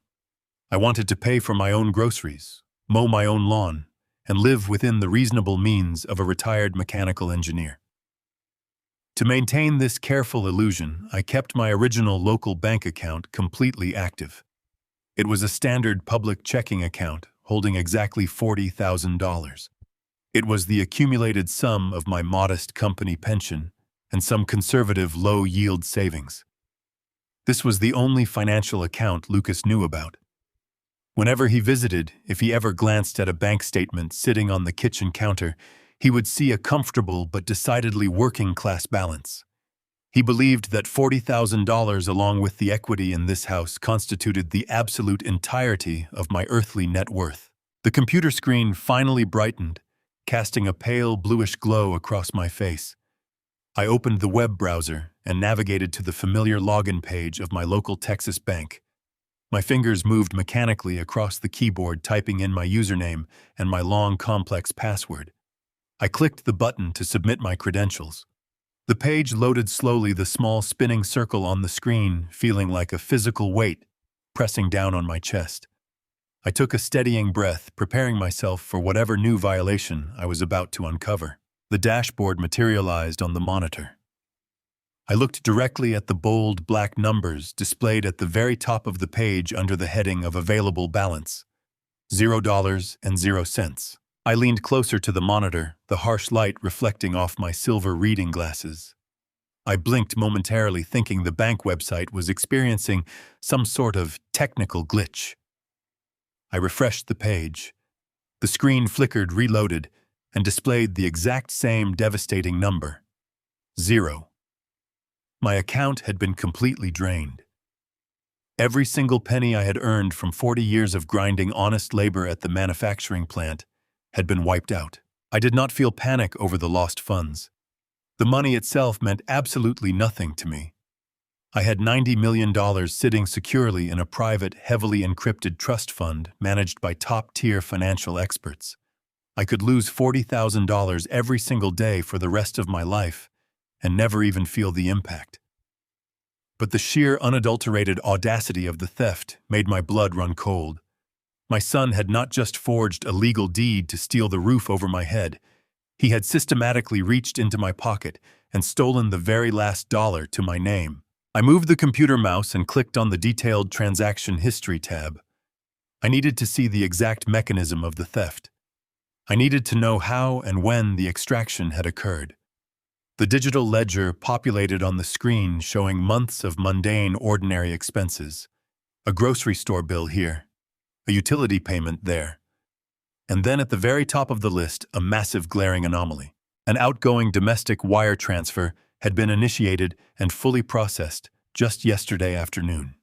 I wanted to pay for my own groceries, mow my own lawn, and live within the reasonable means of a retired mechanical engineer. To maintain this careful illusion, I kept my original local bank account completely active. It was a standard public checking account holding exactly $40,000. It was the accumulated sum of my modest company pension and some conservative low-yield savings. This was the only financial account Lucas knew about. Whenever he visited, if he ever glanced at a bank statement sitting on the kitchen counter, he would see a comfortable but decidedly working-class balance. He believed that $40,000 along with the equity in this house constituted the absolute entirety of my earthly net worth. The computer screen finally brightened, casting a pale bluish glow across my face. I opened the web browser and navigated to the familiar login page of my local Texas bank. My fingers moved mechanically across the keyboard, typing in my username and my long, complex password. I clicked the button to submit my credentials. The page loaded slowly, the small spinning circle on the screen feeling like a physical weight pressing down on my chest. I took a steadying breath, preparing myself for whatever new violation I was about to uncover. The dashboard materialized on the monitor. I looked directly at the bold black numbers displayed at the very top of the page under the heading of available balance, $0.00. I leaned closer to the monitor, the harsh light reflecting off my silver reading glasses. I blinked momentarily, thinking the bank website was experiencing some sort of technical glitch. I refreshed the page. The screen flickered, reloaded, and displayed the exact same devastating number, 0. My account had been completely drained. Every single penny I had earned from 40 years of grinding honest labor at the manufacturing plant had been wiped out. I did not feel panic over the lost funds. The money itself meant absolutely nothing to me. I had $90 million sitting securely in a private, heavily encrypted trust fund managed by top-tier financial experts. I could lose $40,000 every single day for the rest of my life and never even feel the impact. But the sheer, unadulterated audacity of the theft made my blood run cold. My son had not just forged a legal deed to steal the roof over my head. He had systematically reached into my pocket and stolen the very last dollar to my name. I moved the computer mouse and clicked on the detailed transaction history tab. I needed to see the exact mechanism of the theft. I needed to know how and when the extraction had occurred. The digital ledger populated on the screen, showing months of mundane, ordinary expenses. A grocery store bill here, a utility payment there. And then at the very top of the list, a massive glaring anomaly. An outgoing domestic wire transfer had been initiated and fully processed just yesterday afternoon.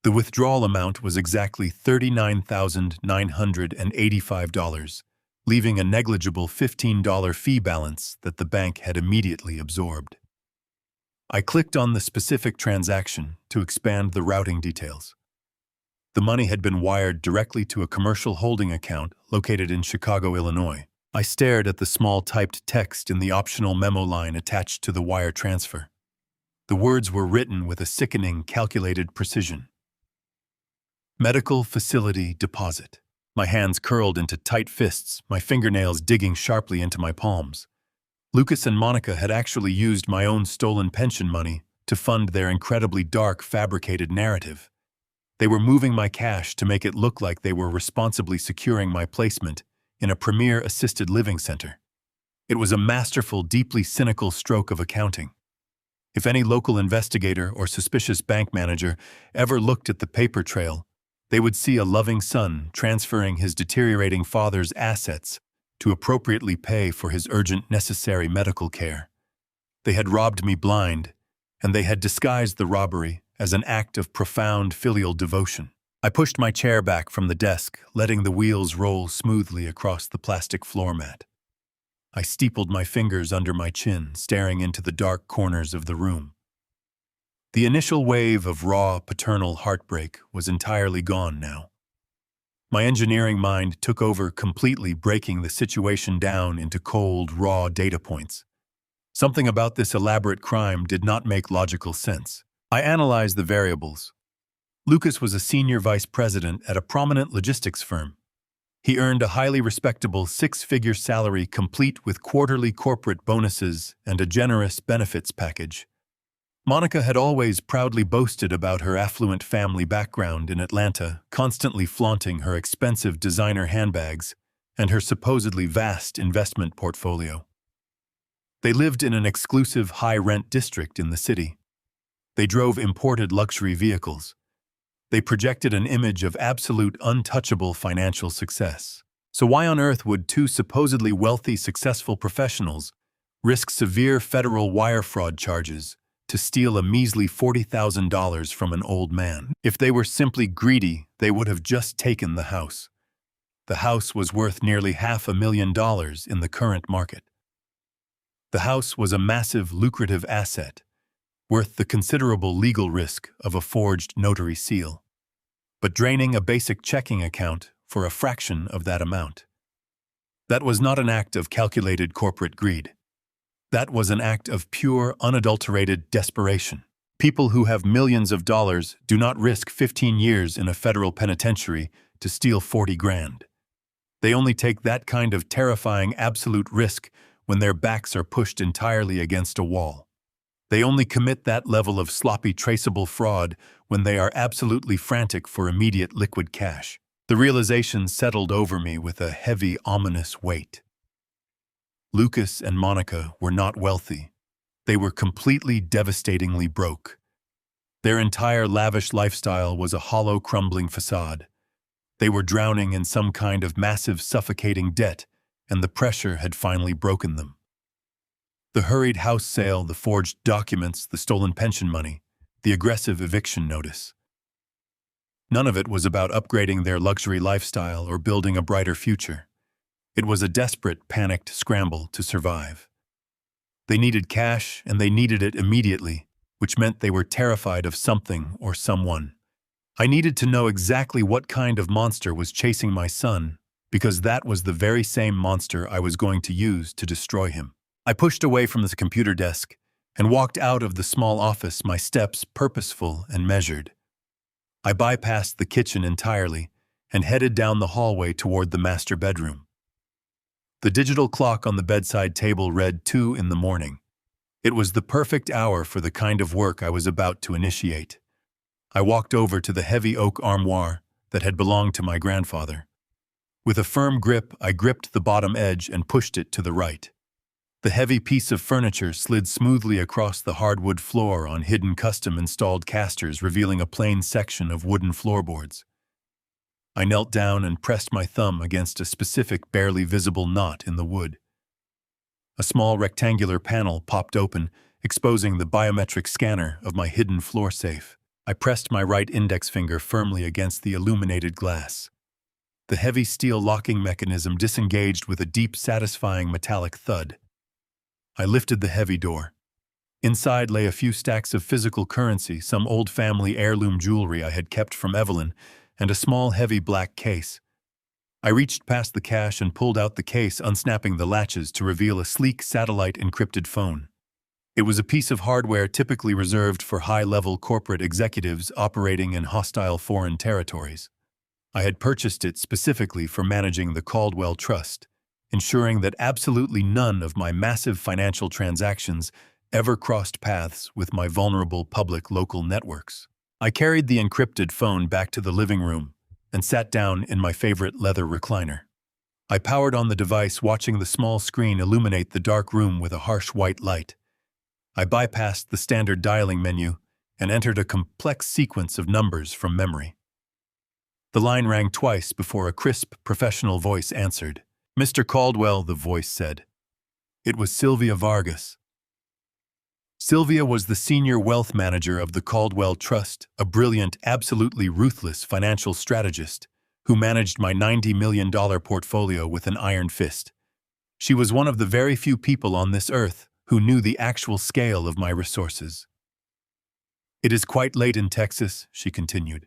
The withdrawal amount was exactly $39,985, leaving a negligible $15 fee balance that the bank had immediately absorbed. I clicked on the specific transaction to expand the routing details. The money had been wired directly to a commercial holding account located in Chicago, Illinois. I stared at the small typed text in the optional memo line attached to the wire transfer. The words were written with a sickening, calculated precision. Medical facility deposit. My hands curled into tight fists, my fingernails digging sharply into my palms. Lucas and Monica had actually used my own stolen pension money to fund their incredibly dark, fabricated narrative. They were moving my cash to make it look like they were responsibly securing my placement in a premier assisted living center. It was a masterful, deeply cynical stroke of accounting. If any local investigator or suspicious bank manager ever looked at the paper trail, they would see a loving son transferring his deteriorating father's assets to appropriately pay for his urgent necessary medical care. They had robbed me blind, and they had disguised the robbery as an act of profound filial devotion. I pushed my chair back from the desk, letting the wheels roll smoothly across the plastic floor mat. I steepled my fingers under my chin, staring into the dark corners of the room. The initial wave of raw, paternal heartbreak was entirely gone now. My engineering mind took over completely, breaking the situation down into cold, raw data points. Something about this elaborate crime did not make logical sense. I analyzed the variables. Lucas was a senior vice president at a prominent logistics firm. He earned a highly respectable six-figure salary complete with quarterly corporate bonuses and a generous benefits package. Monica had always proudly boasted about her affluent family background in Atlanta, constantly flaunting her expensive designer handbags and her supposedly vast investment portfolio. They lived in an exclusive high-rent district in the city. They drove imported luxury vehicles. They projected an image of absolute untouchable financial success. So why on earth would two supposedly wealthy, successful professionals risk severe federal wire fraud charges to steal a measly $40,000 from an old man? If they were simply greedy, they would have just taken the house. The house was worth nearly $500,000 in the current market. The house was a massive, lucrative asset, worth the considerable legal risk of a forged notary seal, but draining a basic checking account for a fraction of that amount. That was not an act of calculated corporate greed. That was an act of pure, unadulterated desperation. People who have millions of dollars do not risk 15 years in a federal penitentiary to steal 40 grand. They only take that kind of terrifying absolute risk when their backs are pushed entirely against a wall. They only commit that level of sloppy, traceable fraud when they are absolutely frantic for immediate liquid cash. The realization settled over me with a heavy, ominous weight. Lucas and Monica were not wealthy. They were completely, devastatingly broke. Their entire lavish lifestyle was a hollow, crumbling facade. They were drowning in some kind of massive, suffocating debt, and the pressure had finally broken them. The hurried house sale, the forged documents, the stolen pension money, the aggressive eviction notice. None of it was about upgrading their luxury lifestyle or building a brighter future. It was a desperate, panicked scramble to survive. They needed cash, and they needed it immediately, which meant they were terrified of something or someone. I needed to know exactly what kind of monster was chasing my son, because that was the very same monster I was going to use to destroy him. I pushed away from the computer desk and walked out of the small office, my steps purposeful and measured. I bypassed the kitchen entirely and headed down the hallway toward the master bedroom. The digital clock on the bedside table read 2 in the morning. It was the perfect hour for the kind of work I was about to initiate. I walked over to the heavy oak armoire that had belonged to my grandfather. With a firm grip, I gripped the bottom edge and pushed it to the right. The heavy piece of furniture slid smoothly across the hardwood floor on hidden custom-installed casters, revealing a plain section of wooden floorboards. I knelt down and pressed my thumb against a specific, barely visible knot in the wood. A small rectangular panel popped open, exposing the biometric scanner of my hidden floor safe. I pressed my right index finger firmly against the illuminated glass. The heavy steel locking mechanism disengaged with a deep, satisfying metallic thud. I lifted the heavy door. Inside lay a few stacks of physical currency, some old family heirloom jewelry I had kept from Evelyn, and a small, heavy black case. I reached past the cash and pulled out the case, unsnapping the latches to reveal a sleek satellite-encrypted phone. It was a piece of hardware typically reserved for high-level corporate executives operating in hostile foreign territories. I had purchased it specifically for managing the Caldwell Trust, ensuring that absolutely none of my massive financial transactions ever crossed paths with my vulnerable public local networks. I carried the encrypted phone back to the living room and sat down in my favorite leather recliner. I powered on the device, watching the small screen illuminate the dark room with a harsh white light. I bypassed the standard dialing menu and entered a complex sequence of numbers from memory. The line rang twice before a crisp, professional voice answered. "Mr. Caldwell," the voice said. It was Sylvia Vargas. Sylvia was the senior wealth manager of the Caldwell Trust, a brilliant, absolutely ruthless financial strategist who managed my $90 million portfolio with an iron fist. She was one of the very few people on this earth who knew the actual scale of my resources. "It is quite late in Texas," she continued.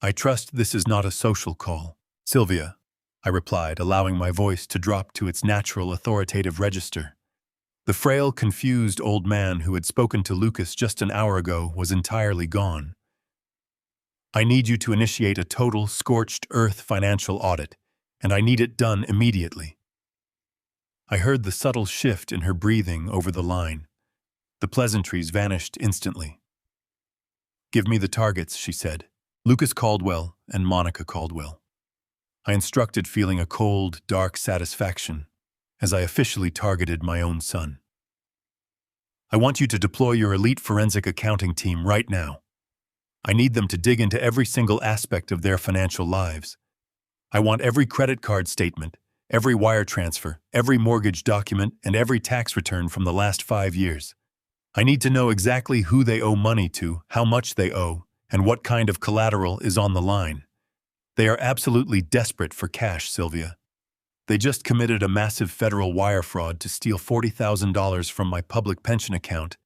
"I trust this is not a social call." "Sylvia," I replied, allowing my voice to drop to its natural authoritative register. The frail, confused old man who had spoken to Lucas just an hour ago was entirely gone. "I need you to initiate a total, scorched earth financial audit, and I need it done immediately." I heard the subtle shift in her breathing over the line. The pleasantries vanished instantly. "Give me the targets," she said. "Lucas Caldwell and Monica Caldwell." I instructed, feeling a cold, dark satisfaction as I officially targeted my own son. "I want you to deploy your elite forensic accounting team right now. I need them to dig into every single aspect of their financial lives. I want every credit card statement, every wire transfer, every mortgage document, and every tax return from the last 5 years. I need to know exactly who they owe money to, how much they owe, and what kind of collateral is on the line. They are absolutely desperate for cash, Sylvia. They just committed a massive federal wire fraud to steal $40,000 from my public pension account,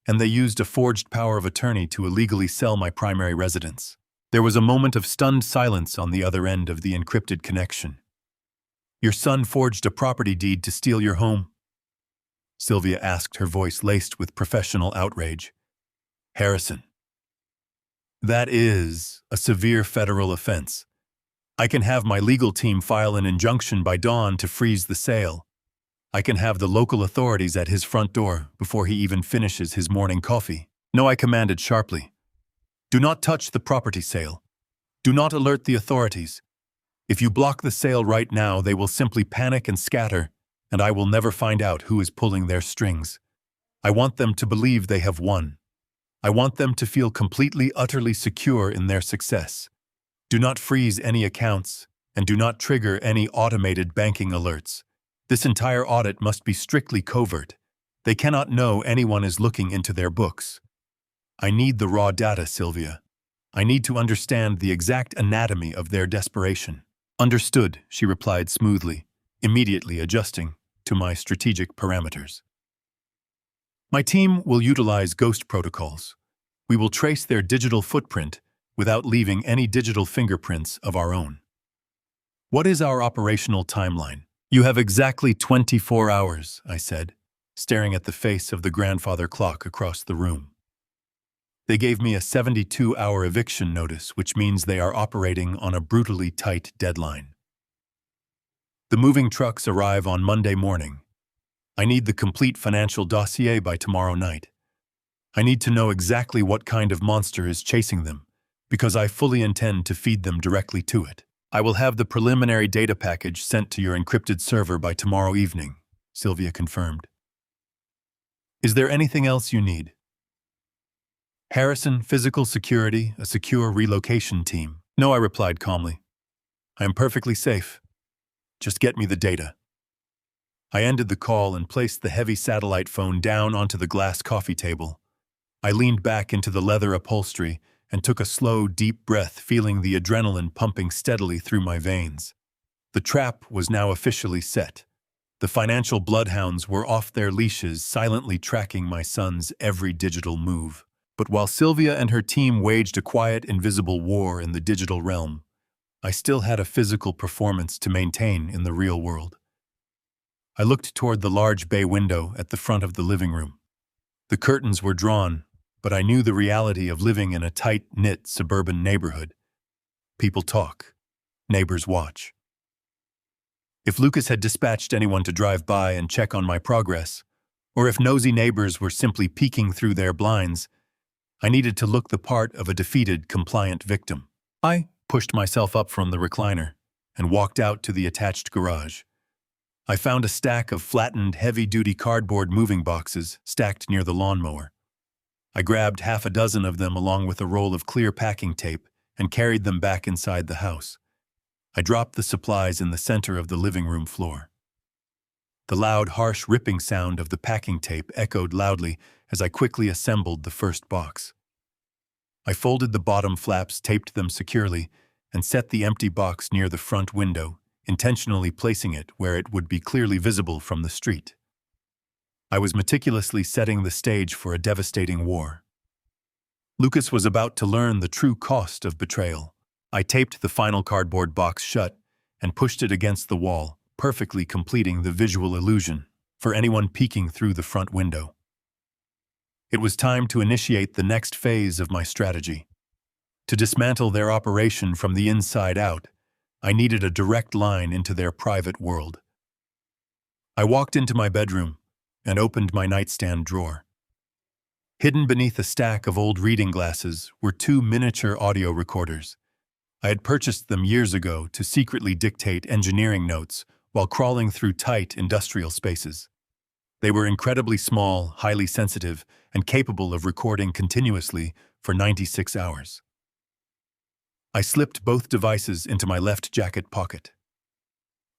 and they used a forged power of attorney to illegally sell my primary residence." There was a moment of stunned silence on the other end of the encrypted connection. "Your son forged a property deed to steal your home?" Sylvia asked, her voice laced with professional outrage. "Harrison, that is a severe federal offense. I can have my legal team file an injunction by dawn to freeze the sale. I can have the local authorities at his front door before he even finishes his morning coffee." "No," I commanded sharply. "Do not touch the property sale. Do not alert the authorities. If you block the sale right now, they will simply panic and scatter, and I will never find out who is pulling their strings. I want them to believe they have won. I want them to feel completely, utterly secure in their success. Do not freeze any accounts, and do not trigger any automated banking alerts. This entire audit must be strictly covert. They cannot know anyone is looking into their books. I need the raw data, Sylvia. I need to understand the exact anatomy of their desperation." "Understood," she replied smoothly, immediately adjusting to my strategic parameters. "My team will utilize ghost protocols. We will trace their digital footprint without leaving any digital fingerprints of our own." "What is our operational timeline?" "You have exactly 24 hours, I said, staring at the face of the grandfather clock across the room. They gave me a 72-hour eviction notice, which means they are operating on a brutally tight deadline. The moving trucks arrive on Monday morning. I need the complete financial dossier by tomorrow night. I need to know exactly what kind of monster is chasing them, because I fully intend to feed them directly to it. I will have the preliminary data package sent to your encrypted server by tomorrow evening," Sylvia confirmed. "Is there anything else you need?" "Harrison, physical security, a secure relocation team." "No," I replied calmly. "I am perfectly safe. Just get me the data." I ended the call and placed the heavy satellite phone down onto the glass coffee table. I leaned back into the leather upholstery and took a slow, deep breath, feeling the adrenaline pumping steadily through my veins. The trap was now officially set. The financial bloodhounds were off their leashes, silently tracking my son's every digital move. But while Sylvia and her team waged a quiet, invisible war in the digital realm, I still had a physical performance to maintain in the real world. I looked toward the large bay window at the front of the living room. The curtains were drawn, but I knew the reality of living in a tight-knit suburban neighborhood. People talk. Neighbors watch. If Lucas had dispatched anyone to drive by and check on my progress, or if nosy neighbors were simply peeking through their blinds, I needed to look the part of a defeated, compliant victim. I pushed myself up from the recliner and walked out to the attached garage. I found a stack of flattened, heavy-duty cardboard moving boxes stacked near the lawnmower. I grabbed half a dozen of them along with a roll of clear packing tape and carried them back inside the house. I dropped the supplies in the center of the living room floor. The loud, harsh ripping sound of the packing tape echoed loudly as I quickly assembled the first box. I folded the bottom flaps, taped them securely, and set the empty box near the front window, intentionally placing it where it would be clearly visible from the street. I was meticulously setting the stage for a devastating war. Lucas was about to learn the true cost of betrayal. I taped the final cardboard box shut and pushed it against the wall, perfectly completing the visual illusion for anyone peeking through the front window. It was time to initiate the next phase of my strategy. To dismantle their operation from the inside out, I needed a direct line into their private world. I walked into my bedroom and opened my nightstand drawer. Hidden beneath a stack of old reading glasses were two miniature audio recorders. I had purchased them years ago to secretly dictate engineering notes while crawling through tight industrial spaces. They were incredibly small, highly sensitive, and capable of recording continuously for 96 hours. I slipped both devices into my left jacket pocket.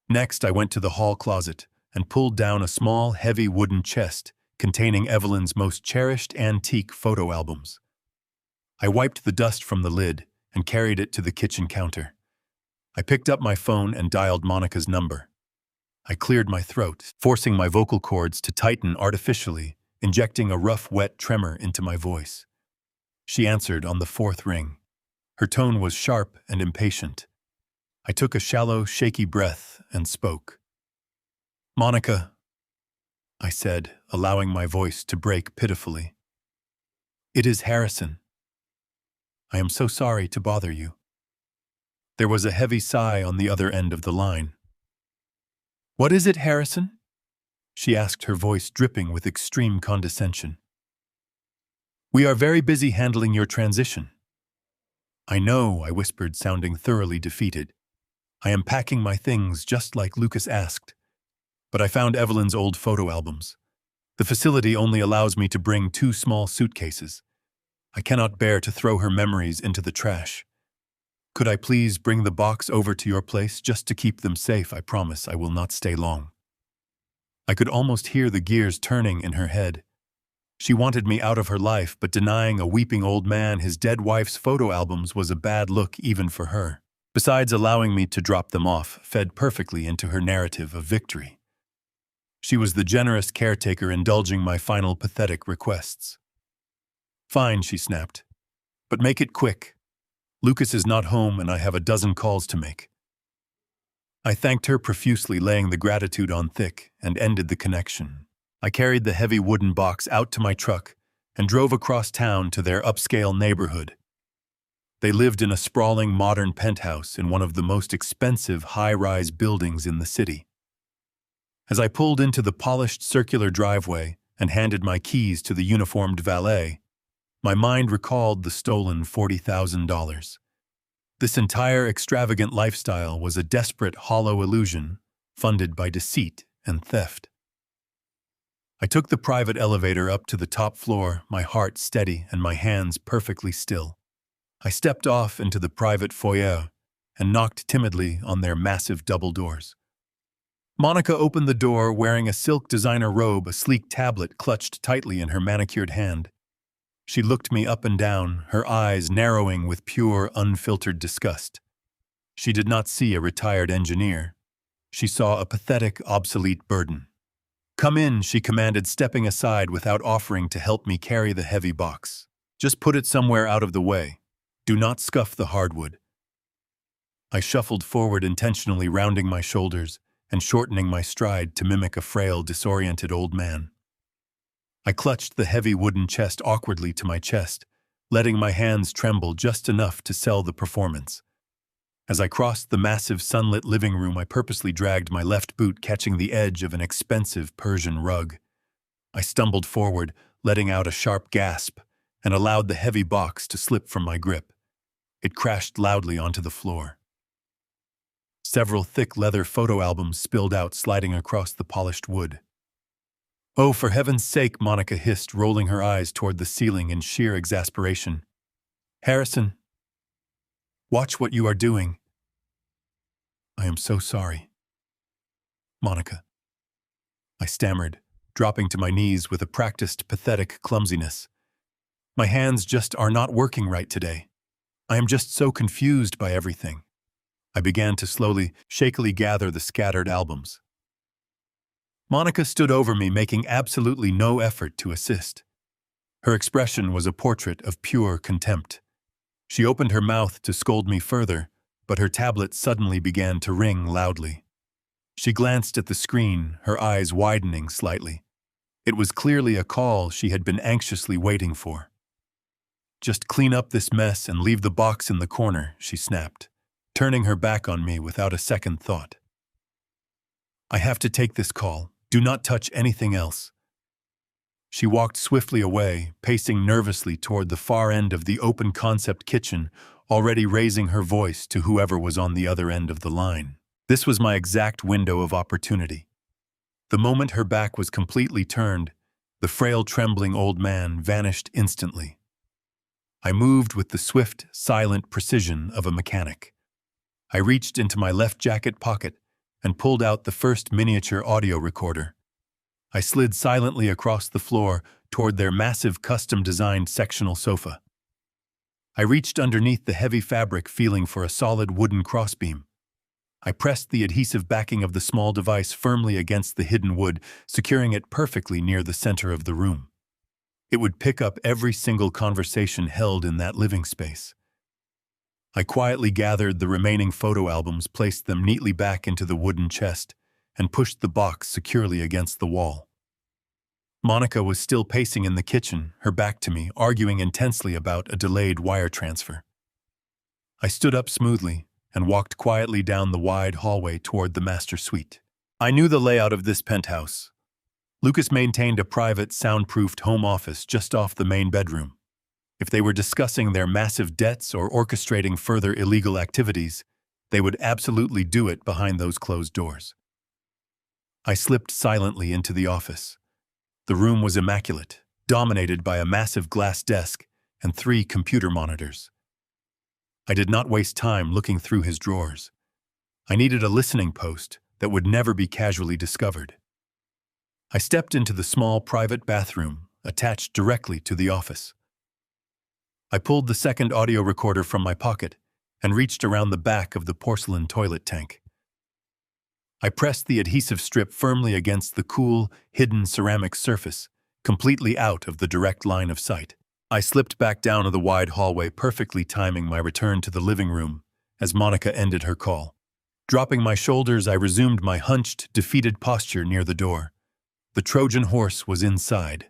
Next, I went to the hall closet and pulled down a small, heavy wooden chest containing Evelyn's most cherished antique photo albums. I wiped the dust from the lid and carried it to the kitchen counter. I picked up my phone and dialed Monica's number. I cleared my throat, forcing my vocal cords to tighten artificially, injecting a rough, wet tremor into my voice. She answered on the fourth ring. Her tone was sharp and impatient. I took a shallow, shaky breath and spoke. "Monica," I said, allowing my voice to break pitifully. "It is Harrison. I am so sorry to bother you." There was a heavy sigh on the other end of the line. "What is it, Harrison?" she asked, her voice dripping with extreme condescension. "We are very busy handling your transition." "I know," I whispered, sounding thoroughly defeated. "I am packing my things just like Lucas asked. But I found Evelyn's old photo albums. The facility only allows me to bring 2 small suitcases. I cannot bear to throw her memories into the trash. Could I please bring the box over to your place just to keep them safe? I promise I will not stay long." I could almost hear the gears turning in her head. She wanted me out of her life, but denying a weeping old man his dead wife's photo albums was a bad look even for her. Besides, allowing me to drop them off fed perfectly into her narrative of victory. She was the generous caretaker indulging my final pathetic requests. "Fine," she snapped. "But make it quick. Lucas is not home and I have a dozen calls to make." I thanked her profusely, laying the gratitude on thick, and ended the connection. I carried the heavy wooden box out to my truck and drove across town to their upscale neighborhood. They lived in a sprawling modern penthouse in one of the most expensive high-rise buildings in the city. As I pulled into the polished circular driveway and handed my keys to the uniformed valet, my mind recalled the stolen $40,000. This entire extravagant lifestyle was a desperate, hollow illusion, funded by deceit and theft. I took the private elevator up to the top floor, my heart steady and my hands perfectly still. I stepped off into the private foyer and knocked timidly on their massive double doors. Monica opened the door wearing a silk designer robe, a sleek tablet clutched tightly in her manicured hand. She looked me up and down, her eyes narrowing with pure, unfiltered disgust. She did not see a retired engineer. She saw a pathetic, obsolete burden. "Come in," she commanded, stepping aside without offering to help me carry the heavy box. "Just put it somewhere out of the way. Do not scuff the hardwood." I shuffled forward, intentionally rounding my shoulders and shortening my stride to mimic a frail, disoriented old man. I clutched the heavy wooden chest awkwardly to my chest, letting my hands tremble just enough to sell the performance. As I crossed the massive sunlit living room, I purposely dragged my left boot, catching the edge of an expensive Persian rug. I stumbled forward, letting out a sharp gasp, and allowed the heavy box to slip from my grip. It crashed loudly onto the floor. Several thick leather photo albums spilled out, sliding across the polished wood. "Oh, for heaven's sake," Monica hissed, rolling her eyes toward the ceiling in sheer exasperation. "Harrison, watch what you are doing." "I am so sorry, Monica," I stammered, dropping to my knees with a practiced, pathetic clumsiness. "My hands just are not working right today. I am just so confused by everything." I began to slowly, shakily gather the scattered albums. Monica stood over me, making absolutely no effort to assist. Her expression was a portrait of pure contempt. She opened her mouth to scold me further, but her tablet suddenly began to ring loudly. She glanced at the screen, her eyes widening slightly. It was clearly a call she had been anxiously waiting for. "Just clean up this mess and leave the box in the corner," she snapped, turning her back on me without a second thought. "I have to take this call. Do not touch anything else." She walked swiftly away, pacing nervously toward the far end of the open-concept kitchen, already raising her voice to whoever was on the other end of the line. This was my exact window of opportunity. The moment her back was completely turned, the frail, trembling old man vanished instantly. I moved with the swift, silent precision of a mechanic. I reached into my left jacket pocket and pulled out the first miniature audio recorder. I slid silently across the floor toward their massive custom-designed sectional sofa. I reached underneath the heavy fabric, feeling for a solid wooden crossbeam. I pressed the adhesive backing of the small device firmly against the hidden wood, securing it perfectly near the center of the room. It would pick up every single conversation held in that living space. I quietly gathered the remaining photo albums, placed them neatly back into the wooden chest, and pushed the box securely against the wall. Monica was still pacing in the kitchen, her back to me, arguing intensely about a delayed wire transfer. I stood up smoothly and walked quietly down the wide hallway toward the master suite. I knew the layout of this penthouse. Lucas maintained a private, soundproofed home office just off the main bedroom. If they were discussing their massive debts or orchestrating further illegal activities, they would absolutely do it behind those closed doors. I slipped silently into the office. The room was immaculate, dominated by a massive glass desk and 3 computer monitors. I did not waste time looking through his drawers. I needed a listening post that would never be casually discovered. I stepped into the small private bathroom attached directly to the office. I pulled the second audio recorder from my pocket and reached around the back of the porcelain toilet tank. I pressed the adhesive strip firmly against the cool, hidden ceramic surface, completely out of the direct line of sight. I slipped back down the wide hallway, perfectly timing my return to the living room as Monica ended her call. Dropping my shoulders, I resumed my hunched, defeated posture near the door. The Trojan horse was inside.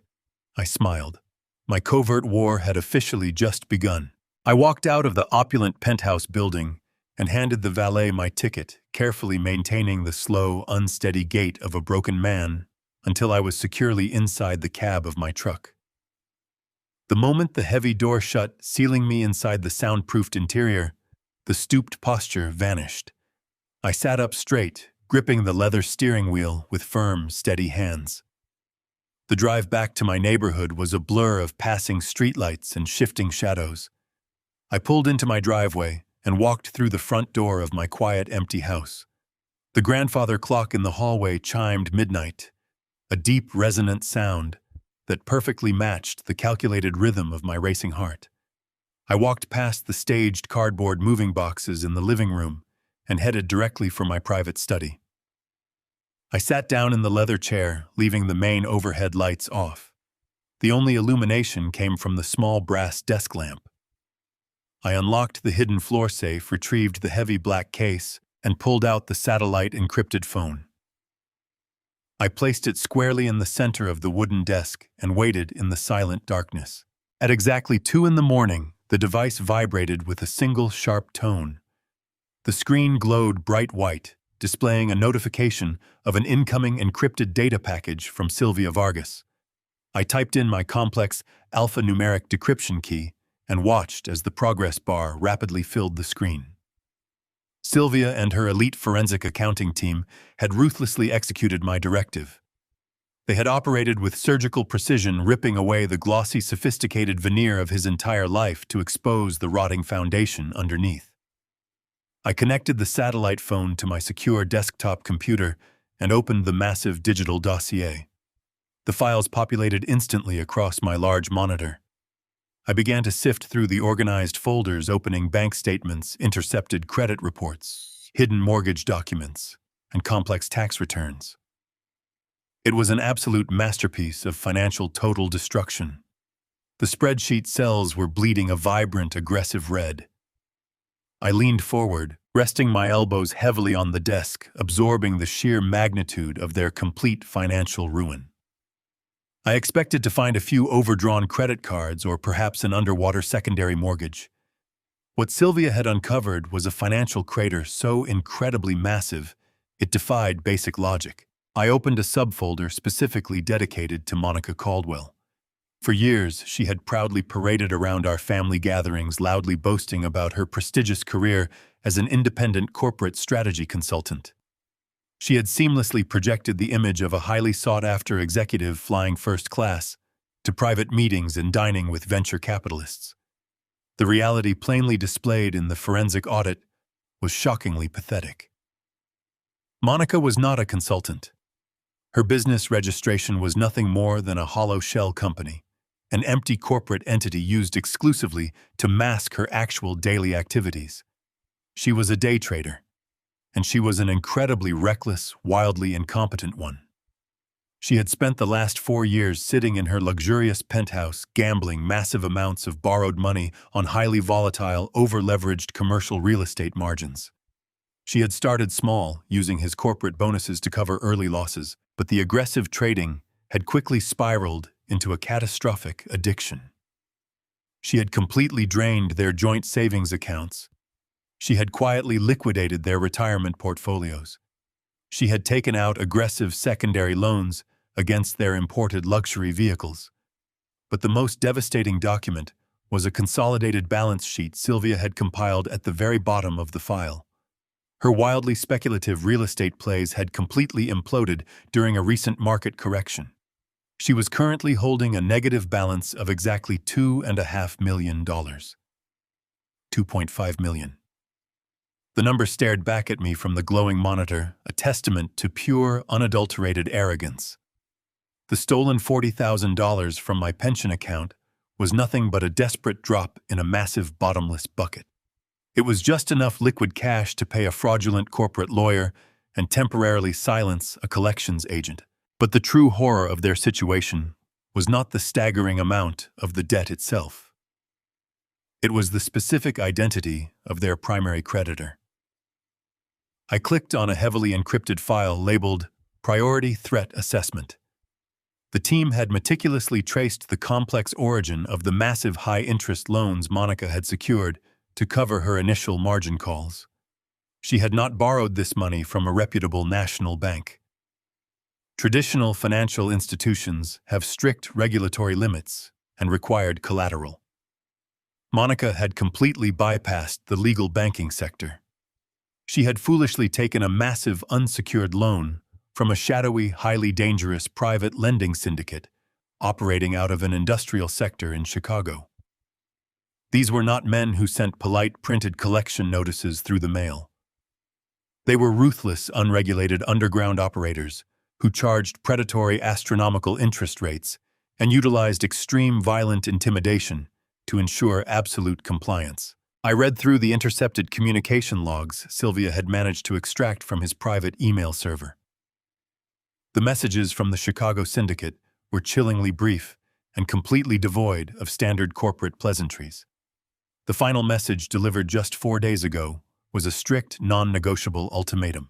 I smiled. My covert war had officially just begun. I walked out of the opulent penthouse building and handed the valet my ticket, carefully maintaining the slow, unsteady gait of a broken man until I was securely inside the cab of my truck. The moment the heavy door shut, sealing me inside the soundproofed interior, the stooped posture vanished. I sat up straight, gripping the leather steering wheel with firm, steady hands. The drive back to my neighborhood was a blur of passing streetlights and shifting shadows. I pulled into my driveway and walked through the front door of my quiet, empty house. The grandfather clock in the hallway chimed midnight, a deep, resonant sound that perfectly matched the calculated rhythm of my racing heart. I walked past the staged cardboard moving boxes in the living room and headed directly for my private study. I sat down in the leather chair, leaving the main overhead lights off. The only illumination came from the small brass desk lamp. I unlocked the hidden floor safe, retrieved the heavy black case, and pulled out the satellite-encrypted phone. I placed it squarely in the center of the wooden desk and waited in the silent darkness. At exactly 2 a.m, the device vibrated with a single sharp tone. The screen glowed bright white, displaying a notification of an incoming encrypted data package from Sylvia Vargas. I typed in my complex alphanumeric decryption key and watched as the progress bar rapidly filled the screen. Sylvia and her elite forensic accounting team had ruthlessly executed my directive. They had operated with surgical precision, ripping away the glossy, sophisticated veneer of his entire life to expose the rotting foundation underneath. I connected the satellite phone to my secure desktop computer and opened the massive digital dossier. The files populated instantly across my large monitor. I began to sift through the organized folders, opening bank statements, intercepted credit reports, hidden mortgage documents, and complex tax returns. It was an absolute masterpiece of financial total destruction. The spreadsheet cells were bleeding a vibrant, aggressive red. I leaned forward, resting my elbows heavily on the desk, absorbing the sheer magnitude of their complete financial ruin. I expected to find a few overdrawn credit cards or perhaps an underwater secondary mortgage. What Sylvia had uncovered was a financial crater so incredibly massive, it defied basic logic. I opened a subfolder specifically dedicated to Monica Caldwell. For years, she had proudly paraded around our family gatherings, loudly boasting about her prestigious career as an independent corporate strategy consultant. She had seamlessly projected the image of a highly sought-after executive flying first class to private meetings and dining with venture capitalists. The reality plainly displayed in the forensic audit was shockingly pathetic. Monica was not a consultant. Her business registration was nothing more than a hollow shell company, an empty corporate entity used exclusively to mask her actual daily activities. She was a day trader, and she was an incredibly reckless, wildly incompetent one. She had spent the last 4 years sitting in her luxurious penthouse, gambling massive amounts of borrowed money on highly volatile, over-leveraged commercial real estate margins. She had started small, using his corporate bonuses to cover early losses, but the aggressive trading had quickly spiraled into a catastrophic addiction. She had completely drained their joint savings accounts. She had quietly liquidated their retirement portfolios. She had taken out aggressive secondary loans against their imported luxury vehicles. But the most devastating document was a consolidated balance sheet Sylvia had compiled at the very bottom of the file. Her wildly speculative real estate plays had completely imploded during a recent market correction. She was currently holding a negative balance of exactly $2.5 million. $2.5 million. The number stared back at me from the glowing monitor, a testament to pure, unadulterated arrogance. The stolen $40,000 from my pension account was nothing but a desperate drop in a massive bottomless bucket. It was just enough liquid cash to pay a fraudulent corporate lawyer and temporarily silence a collections agent. But the true horror of their situation was not the staggering amount of the debt itself. It was the specific identity of their primary creditor. I clicked on a heavily encrypted file labeled Priority Threat Assessment. The team had meticulously traced the complex origin of the massive high-interest loans Monica had secured to cover her initial margin calls. She had not borrowed this money from a reputable national bank. Traditional financial institutions have strict regulatory limits and required collateral. Monica had completely bypassed the legal banking sector. She had foolishly taken a massive unsecured loan from a shadowy, highly dangerous private lending syndicate operating out of an industrial sector in Chicago. These were not men who sent polite printed collection notices through the mail. They were ruthless, unregulated underground operators who charged predatory astronomical interest rates and utilized extreme violent intimidation to ensure absolute compliance. I read through the intercepted communication logs Sylvia had managed to extract from his private email server. The messages from the Chicago syndicate were chillingly brief and completely devoid of standard corporate pleasantries. The final message, delivered just 4 days ago, was a strict, non-negotiable ultimatum.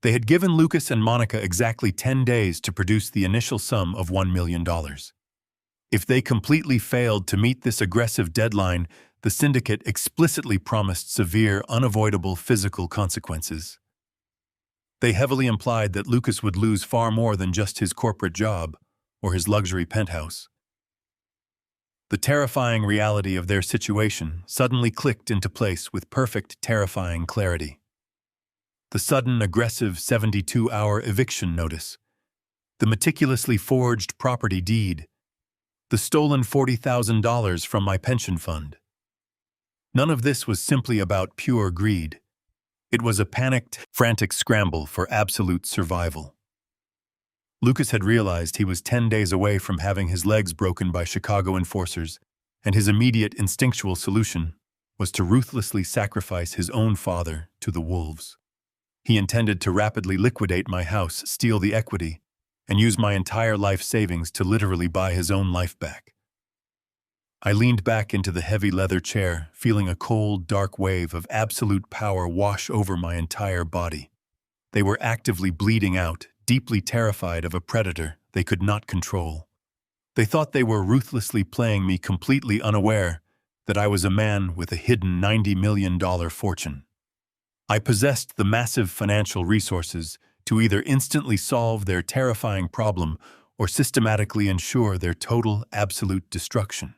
They had given Lucas and Monica exactly 10 days to produce the initial sum of $1 million. If they completely failed to meet this aggressive deadline, the syndicate explicitly promised severe, unavoidable physical consequences. They heavily implied that Lucas would lose far more than just his corporate job or his luxury penthouse. The terrifying reality of their situation suddenly clicked into place with perfect, terrifying clarity. The sudden, aggressive 72-hour eviction notice, the meticulously forged property deed, the stolen $40,000 from my pension fund. None of this was simply about pure greed. It was a panicked, frantic scramble for absolute survival. Lucas had realized he was 10 days away from having his legs broken by Chicago enforcers, and his immediate instinctual solution was to ruthlessly sacrifice his own father to the wolves. He intended to rapidly liquidate my house, steal the equity, and use my entire life savings to literally buy his own life back. I leaned back into the heavy leather chair, feeling a cold, dark wave of absolute power wash over my entire body. They were actively bleeding out, deeply terrified of a predator they could not control. They thought they were ruthlessly playing me, completely unaware that I was a man with a hidden $90 million fortune. I possessed the massive financial resources to either instantly solve their terrifying problem or systematically ensure their total, absolute destruction.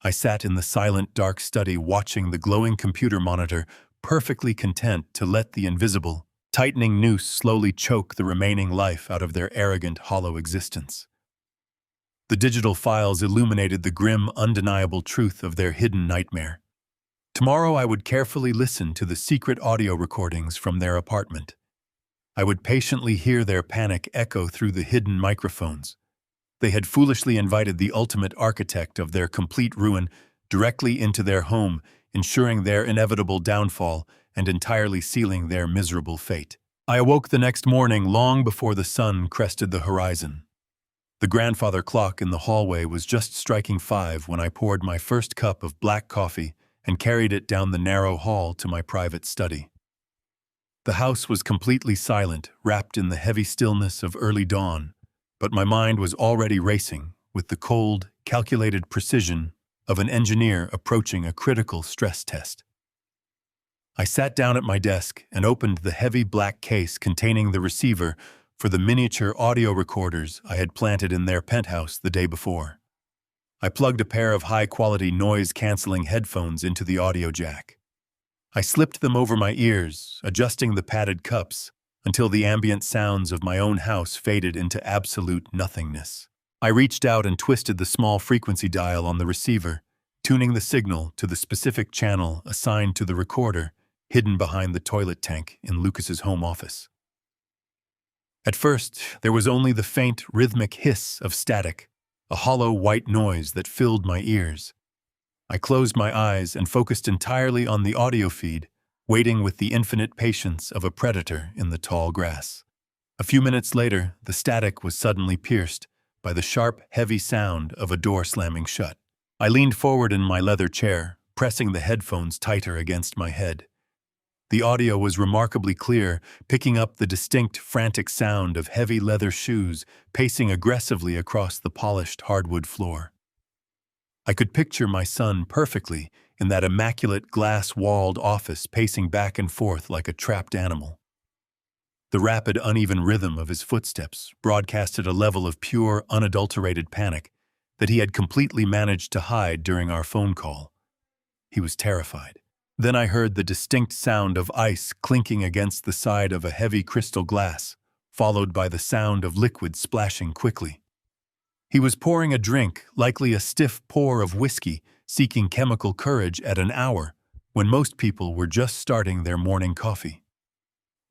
I sat in the silent, dark study watching the glowing computer monitor, perfectly content to let the invisible, tightening noose slowly choke the remaining life out of their arrogant, hollow existence. The digital files illuminated the grim, undeniable truth of their hidden nightmare. Tomorrow I would carefully listen to the secret audio recordings from their apartment. I would patiently hear their panic echo through the hidden microphones. They had foolishly invited the ultimate architect of their complete ruin directly into their home, ensuring their inevitable downfall and entirely sealing their miserable fate. I awoke the next morning long before the sun crested the horizon. The grandfather clock in the hallway was just striking 5 when I poured my first cup of black coffee and carried it down the narrow hall to my private study. The house was completely silent, wrapped in the heavy stillness of early dawn, but my mind was already racing with the cold, calculated precision of an engineer approaching a critical stress test. I sat down at my desk and opened the heavy black case containing the receiver for the miniature audio recorders I had planted in their penthouse the day before. I plugged a pair of high-quality noise-canceling headphones into the audio jack. I slipped them over my ears, adjusting the padded cups until the ambient sounds of my own house faded into absolute nothingness. I reached out and twisted the small frequency dial on the receiver, tuning the signal to the specific channel assigned to the recorder hidden behind the toilet tank in Lucas's home office. At first, there was only the faint, rhythmic hiss of static, a hollow white noise that filled my ears. I closed my eyes and focused entirely on the audio feed, waiting with the infinite patience of a predator in the tall grass. A few minutes later, the static was suddenly pierced by the sharp, heavy sound of a door slamming shut. I leaned forward in my leather chair, pressing the headphones tighter against my head. The audio was remarkably clear, picking up the distinct, frantic sound of heavy leather shoes pacing aggressively across the polished hardwood floor. I could picture my son perfectly in that immaculate glass-walled office pacing back and forth like a trapped animal. The rapid, uneven rhythm of his footsteps broadcasted a level of pure, unadulterated panic that he had completely managed to hide during our phone call. He was terrified. Then I heard the distinct sound of ice clinking against the side of a heavy crystal glass, followed by the sound of liquid splashing quickly. He was pouring a drink, likely a stiff pour of whiskey, seeking chemical courage at an hour when most people were just starting their morning coffee.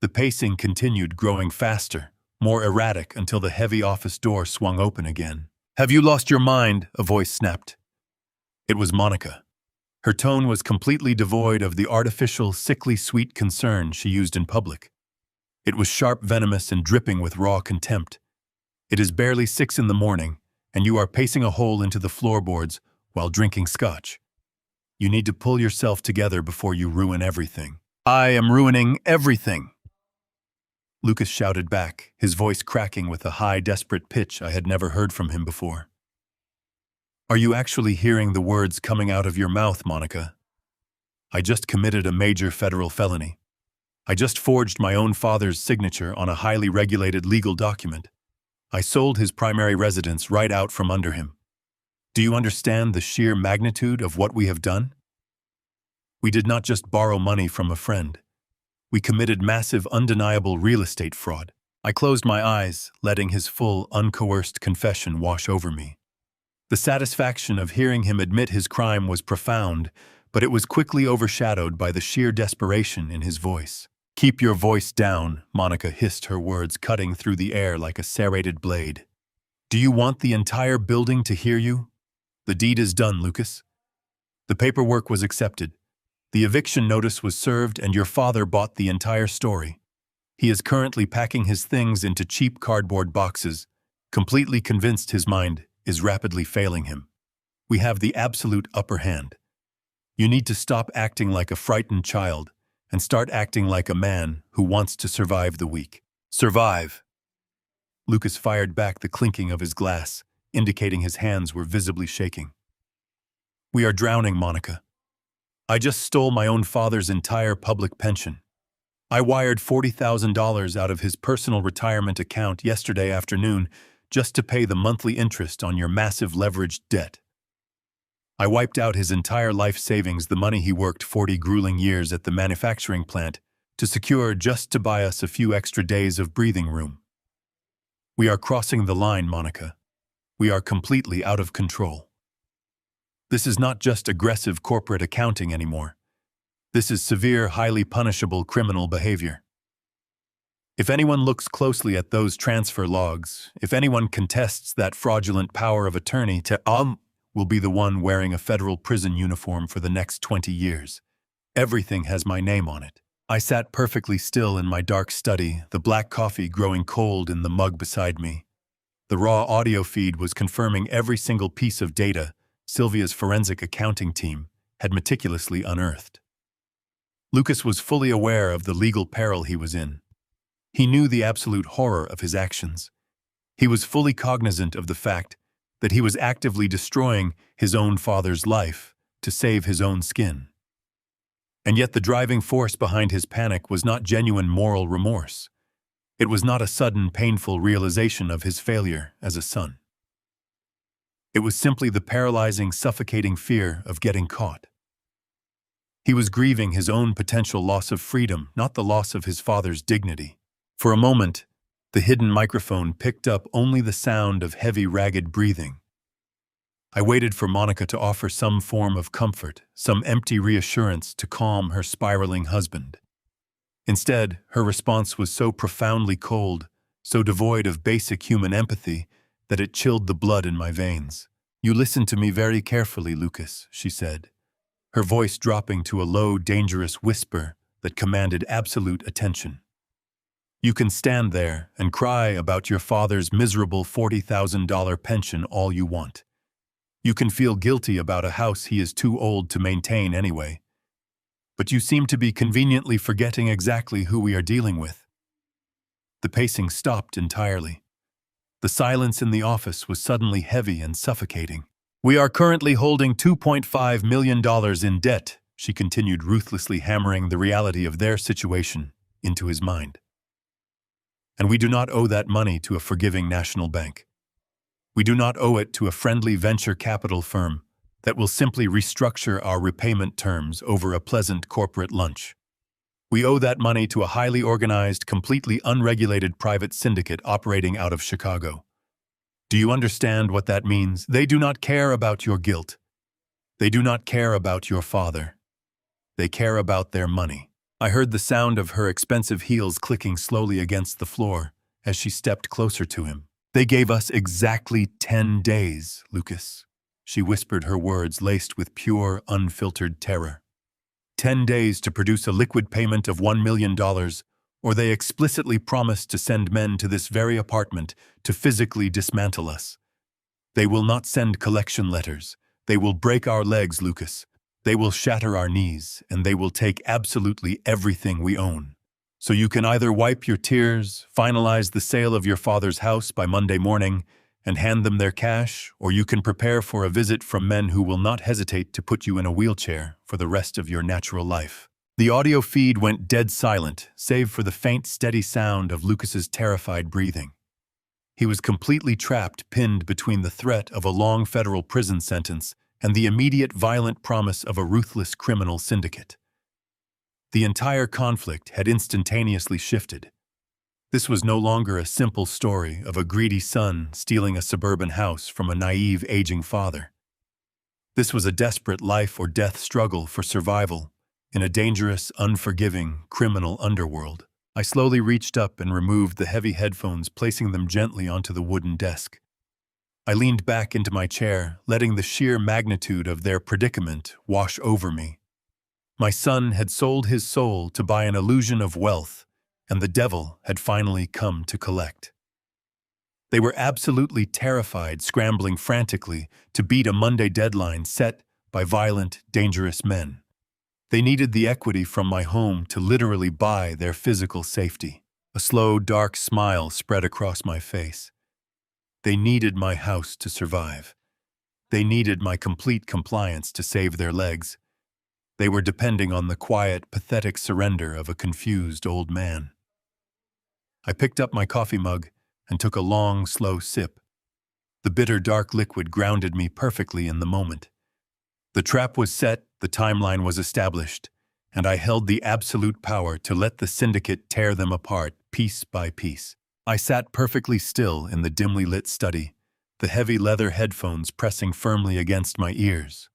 The pacing continued, growing faster, more erratic until the heavy office door swung open again. "Have you lost your mind?" a voice snapped. It was Monica. Her tone was completely devoid of the artificial, sickly sweet concern she used in public. It was sharp, venomous, and dripping with raw contempt. "It is barely 6 in the morning, and you are pacing a hole into the floorboards while drinking scotch. You need to pull yourself together before you ruin everything." "I am ruining everything!" Lucas shouted back, his voice cracking with a high, desperate pitch I had never heard from him before. "Are you actually hearing the words coming out of your mouth, Monica? I just committed a major federal felony. I just forged my own father's signature on a highly regulated legal document. I sold his primary residence right out from under him. Do you understand the sheer magnitude of what we have done? We did not just borrow money from a friend. We committed massive, undeniable real estate fraud. I closed my eyes, letting his full, uncoerced confession wash over me. The satisfaction of hearing him admit his crime was profound, but it was quickly overshadowed by the sheer desperation in his voice. "Keep your voice down," Monica hissed, her words cutting through the air like a serrated blade. "Do you want the entire building to hear you? The deed is done, Lucas. The paperwork was accepted. The eviction notice was served, and your father bought the entire story. He is currently packing his things into cheap cardboard boxes, completely convinced his mind is rapidly failing him. We have the absolute upper hand. You need to stop acting like a frightened child and start acting like a man who wants to survive the week." "Survive!" Lucas fired back, the clinking of his glass, indicating his hands were visibly shaking. "We are drowning, Monica. I just stole my own father's entire public pension. I wired $40,000 out of his personal retirement account yesterday afternoon just to pay the monthly interest on your massive leveraged debt. I wiped out his entire life savings, the money he worked 40 grueling years at the manufacturing plant to secure just to buy us a few extra days of breathing room. We are crossing the line, Monica. We are completely out of control. This is not just aggressive corporate accounting anymore. This is severe, highly punishable criminal behavior. If anyone looks closely at those transfer logs, if anyone contests that fraudulent power of attorney will be the one wearing a federal prison uniform for the next 20 years. Everything has my name on it." I sat perfectly still in my dark study, the black coffee growing cold in the mug beside me. The raw audio feed was confirming every single piece of data Sylvia's forensic accounting team had meticulously unearthed. Lucas was fully aware of the legal peril he was in. He knew the absolute horror of his actions. He was fully cognizant of the fact that he was actively destroying his own father's life to save his own skin. And yet the driving force behind his panic was not genuine moral remorse. It was not a sudden, painful realization of his failure as a son. It was simply the paralyzing, suffocating fear of getting caught. He was grieving his own potential loss of freedom, not the loss of his father's dignity. For a moment, the hidden microphone picked up only the sound of heavy, ragged breathing. I waited for Monica to offer some form of comfort, some empty reassurance to calm her spiraling husband. Instead, her response was so profoundly cold, so devoid of basic human empathy, that it chilled the blood in my veins. "You listened to me very carefully, Lucas," she said, her voice dropping to a low, dangerous whisper that commanded absolute attention. "You can stand there and cry about your father's miserable $40,000 pension all you want. You can feel guilty about a house he is too old to maintain anyway. But you seem to be conveniently forgetting exactly who we are dealing with." The pacing stopped entirely. The silence in the office was suddenly heavy and suffocating. "We are currently holding $2.5 million in debt," she continued, ruthlessly hammering the reality of their situation into his mind. "And we do not owe that money to a forgiving national bank. We do not owe it to a friendly venture capital firm that will simply restructure our repayment terms over a pleasant corporate lunch. We owe that money to a highly organized, completely unregulated private syndicate operating out of Chicago. Do you understand what that means? They do not care about your guilt. They do not care about your father. They care about their money." I heard the sound of her expensive heels clicking slowly against the floor as she stepped closer to him. "They gave us exactly 10 days, Lucas," she whispered, her words laced with pure, unfiltered terror. 10 days to produce a liquid payment of $1 million, or they explicitly promised to send men to this very apartment to physically dismantle us. They will not send collection letters. They will break our legs, Lucas. They will shatter our knees, and they will take absolutely everything we own. So you can either wipe your tears, finalize the sale of your father's house by Monday morning, and hand them their cash, or you can prepare for a visit from men who will not hesitate to put you in a wheelchair for the rest of your natural life." The audio feed went dead silent, save for the faint, steady sound of Lucas's terrified breathing. He was completely trapped, pinned between the threat of a long federal prison sentence and the immediate violent promise of a ruthless criminal syndicate. The entire conflict had instantaneously shifted. This was no longer a simple story of a greedy son stealing a suburban house from a naive, aging father. This was a desperate life-or-death struggle for survival in a dangerous, unforgiving, criminal underworld. I slowly reached up and removed the heavy headphones, placing them gently onto the wooden desk. I leaned back into my chair, letting the sheer magnitude of their predicament wash over me. My son had sold his soul to buy an illusion of wealth, and the devil had finally come to collect. They were absolutely terrified, scrambling frantically to beat a Monday deadline set by violent, dangerous men. They needed the equity from my home to literally buy their physical safety. A slow, dark smile spread across my face. They needed my house to survive. They needed my complete compliance to save their legs. They were depending on the quiet, pathetic surrender of a confused old man. I picked up my coffee mug and took a long, slow sip. The bitter, dark liquid grounded me perfectly in the moment. The trap was set, the timeline was established, and I held the absolute power to let the syndicate tear them apart piece by piece. I sat perfectly still in the dimly lit study, the heavy leather headphones pressing firmly against my ears.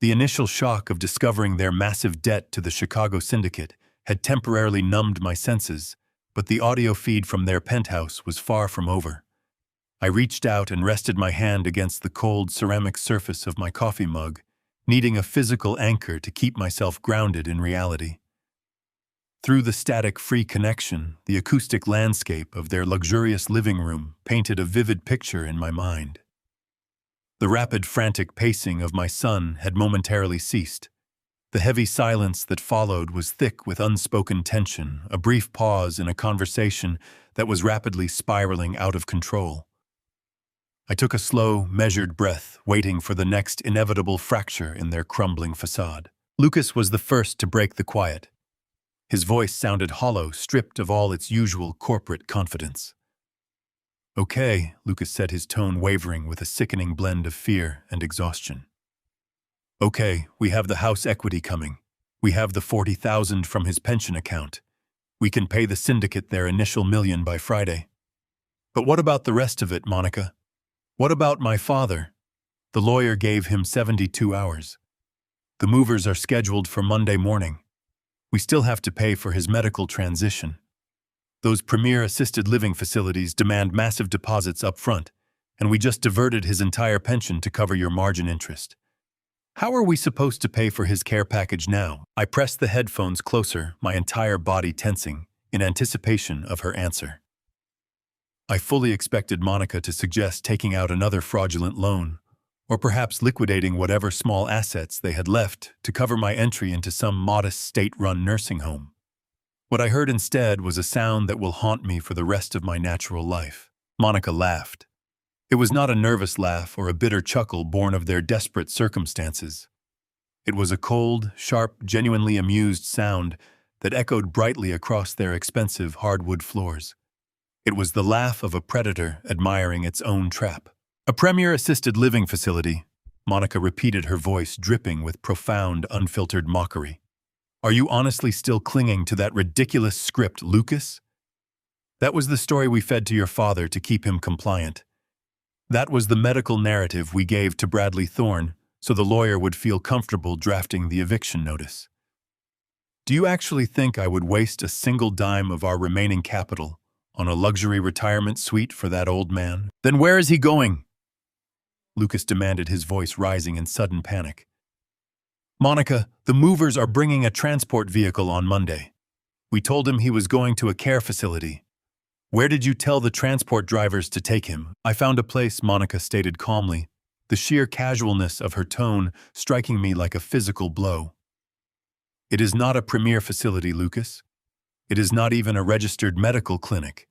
The initial shock of discovering their massive debt to the Chicago syndicate had temporarily numbed my senses, but the audio feed from their penthouse was far from over. I reached out and rested my hand against the cold ceramic surface of my coffee mug, needing a physical anchor to keep myself grounded in reality. Through the static-free connection, the acoustic landscape of their luxurious living room painted a vivid picture in my mind. The rapid, frantic pacing of my son had momentarily ceased. The heavy silence that followed was thick with unspoken tension, a brief pause in a conversation that was rapidly spiraling out of control. I took a slow, measured breath, waiting for the next inevitable fracture in their crumbling facade. Lucas was the first to break the quiet. His voice sounded hollow, stripped of all its usual corporate confidence. "Okay," Lucas said, his tone wavering with a sickening blend of fear and exhaustion. "Okay, we have the house equity coming. We have the $40,000 from his pension account. We can pay the syndicate their initial $1 million by Friday. But what about the rest of it, Monica? What about my father?" The lawyer gave him 72 hours. "The movers are scheduled for Monday morning. We still have to pay for his medical transition. Those premier assisted living facilities demand massive deposits up front, and we just diverted his entire pension to cover your margin interest. How are we supposed to pay for his care package now?" I pressed the headphones closer, my entire body tensing, in anticipation of her answer. I fully expected Monica to suggest taking out another fraudulent loan, or perhaps liquidating whatever small assets they had left to cover my entry into some modest state-run nursing home. What I heard instead was a sound that will haunt me for the rest of my natural life. Monica laughed. It was not a nervous laugh or a bitter chuckle born of their desperate circumstances. It was a cold, sharp, genuinely amused sound that echoed brightly across their expensive hardwood floors. It was the laugh of a predator admiring its own trap. "A premier assisted living facility," Monica repeated, her voice dripping with profound, unfiltered mockery. "Are you honestly still clinging to that ridiculous script, Lucas? That was the story we fed to your father to keep him compliant. That was the medical narrative we gave to Bradley Thorne so the lawyer would feel comfortable drafting the eviction notice. Do you actually think I would waste a single dime of our remaining capital on a luxury retirement suite for that old man? Then where is he going?" Lucas demanded, his voice rising in sudden panic. "Monica, the movers are bringing a transport vehicle on Monday. We told him he was going to a care facility. Where did you tell the transport drivers to take him?" "I found a place," Monica stated calmly, the sheer casualness of her tone striking me like a physical blow. "It is not a premier facility, Lucas. It is not even a registered medical clinic.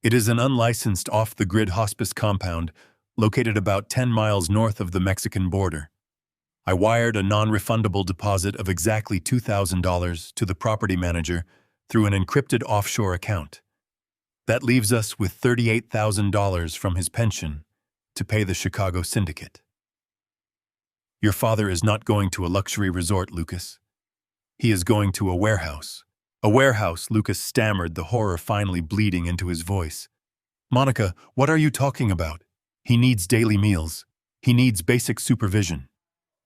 It is an unlicensed off-the-grid hospice compound located about 10 miles north of the Mexican border. I wired a non-refundable deposit of exactly $2,000 to the property manager through an encrypted offshore account. That leaves us with $38,000 from his pension to pay the Chicago syndicate. Your father is not going to a luxury resort, Lucas. He is going to a warehouse. A warehouse, Lucas stammered, the horror finally bleeding into his voice. Monica, what are you talking about? He needs daily meals. He needs basic supervision.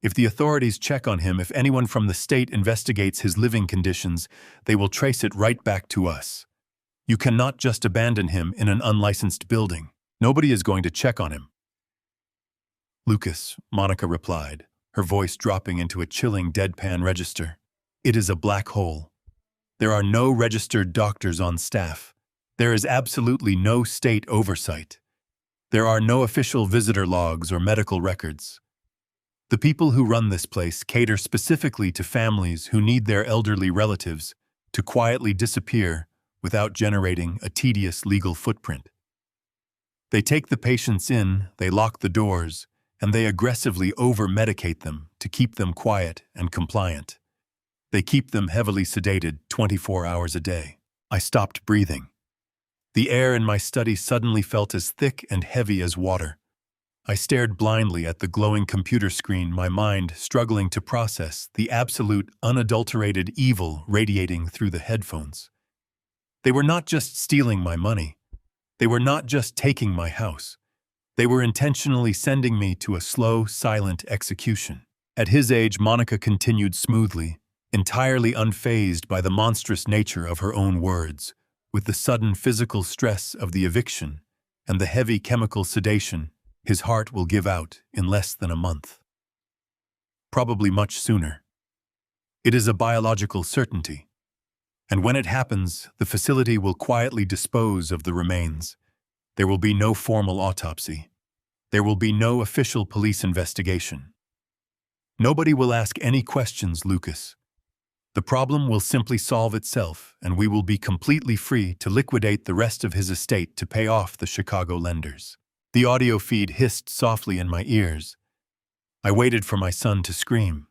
If the authorities check on him, if anyone from the state investigates his living conditions, they will trace it right back to us. You cannot just abandon him in an unlicensed building. Nobody is going to check on him. Lucas, Monica replied, her voice dropping into a chilling deadpan register. It is a black hole. There are no registered doctors on staff. There is absolutely no state oversight. There are no official visitor logs or medical records. The people who run this place cater specifically to families who need their elderly relatives to quietly disappear without generating a tedious legal footprint. They take the patients in, they lock the doors, and they aggressively over-medicate them to keep them quiet and compliant. They keep them heavily sedated 24 hours a day. I stopped breathing. The air in my study suddenly felt as thick and heavy as water. I stared blindly at the glowing computer screen, my mind struggling to process the absolute, unadulterated evil radiating through the headphones. They were not just stealing my money. They were not just taking my house. They were intentionally sending me to a slow, silent execution. At his age, Monica continued smoothly, entirely unfazed by the monstrous nature of her own words, with the sudden physical stress of the eviction and the heavy chemical sedation. His heart will give out in less than a month. Probably much sooner. It is a biological certainty. And when it happens, the facility will quietly dispose of the remains. There will be no formal autopsy. There will be no official police investigation. Nobody will ask any questions, Lucas. The problem will simply solve itself, and we will be completely free to liquidate the rest of his estate to pay off the Chicago lenders. The audio feed hissed softly in my ears. I waited for my son to scream.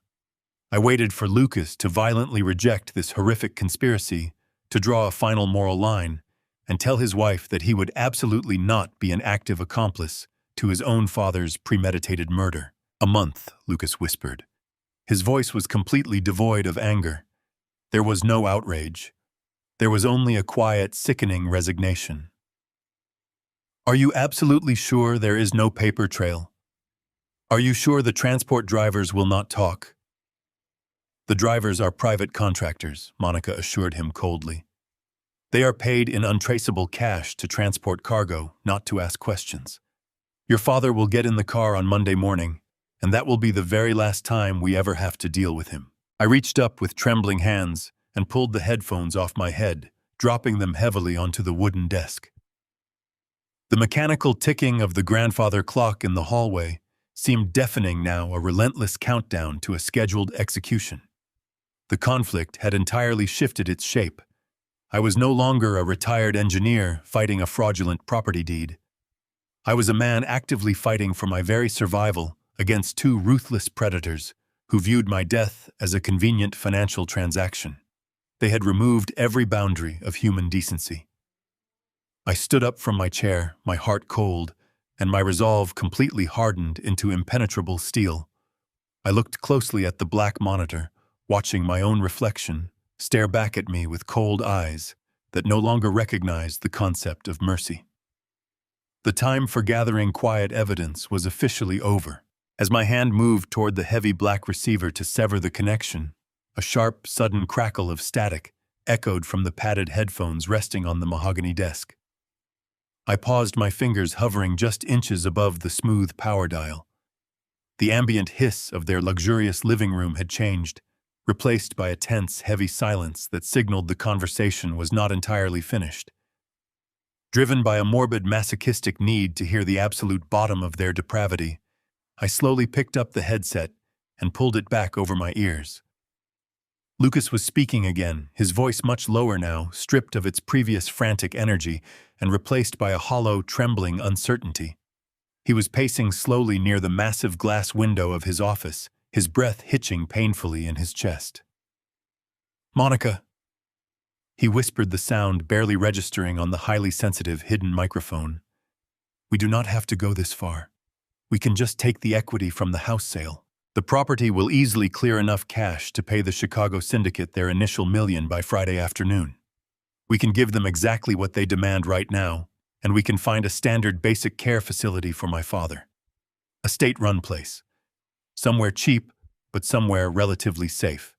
I waited for Lucas to violently reject this horrific conspiracy, to draw a final moral line, and tell his wife that he would absolutely not be an active accomplice to his own father's premeditated murder. A month, Lucas whispered. His voice was completely devoid of anger. There was no outrage. There was only a quiet, sickening resignation. Are you absolutely sure there is no paper trail? Are you sure the transport drivers will not talk? The drivers are private contractors, Monica assured him coldly. They are paid in untraceable cash to transport cargo, not to ask questions. Your father will get in the car on Monday morning, and that will be the very last time we ever have to deal with him. I reached up with trembling hands and pulled the headphones off my head, dropping them heavily onto the wooden desk. The mechanical ticking of the grandfather clock in the hallway seemed deafening now, a relentless countdown to a scheduled execution. The conflict had entirely shifted its shape. I was no longer a retired engineer fighting a fraudulent property deed. I was a man actively fighting for my very survival against two ruthless predators who viewed my death as a convenient financial transaction. They had removed every boundary of human decency. I stood up from my chair, my heart cold, and my resolve completely hardened into impenetrable steel. I looked closely at the black monitor, watching my own reflection stare back at me with cold eyes that no longer recognized the concept of mercy. The time for gathering quiet evidence was officially over. As my hand moved toward the heavy black receiver to sever the connection, a sharp, sudden crackle of static echoed from the padded headphones resting on the mahogany desk. I paused, my fingers hovering just inches above the smooth power dial. The ambient hiss of their luxurious living room had changed, replaced by a tense, heavy silence that signaled the conversation was not entirely finished. Driven by a morbid, masochistic need to hear the absolute bottom of their depravity, I slowly picked up the headset and pulled it back over my ears. Lucas was speaking again, his voice much lower now, stripped of its previous frantic energy and replaced by a hollow, trembling uncertainty. He was pacing slowly near the massive glass window of his office, his breath hitching painfully in his chest. "Monica," He whispered, the sound barely registering on the highly sensitive hidden microphone. We do not have to go this far. We can just take the equity from the house sale. The property will easily clear enough cash to pay the Chicago syndicate their initial $1 million by Friday afternoon. We can give them exactly what they demand right now, and we can find a standard basic care facility for my father. A state-run place. Somewhere cheap, but somewhere relatively safe.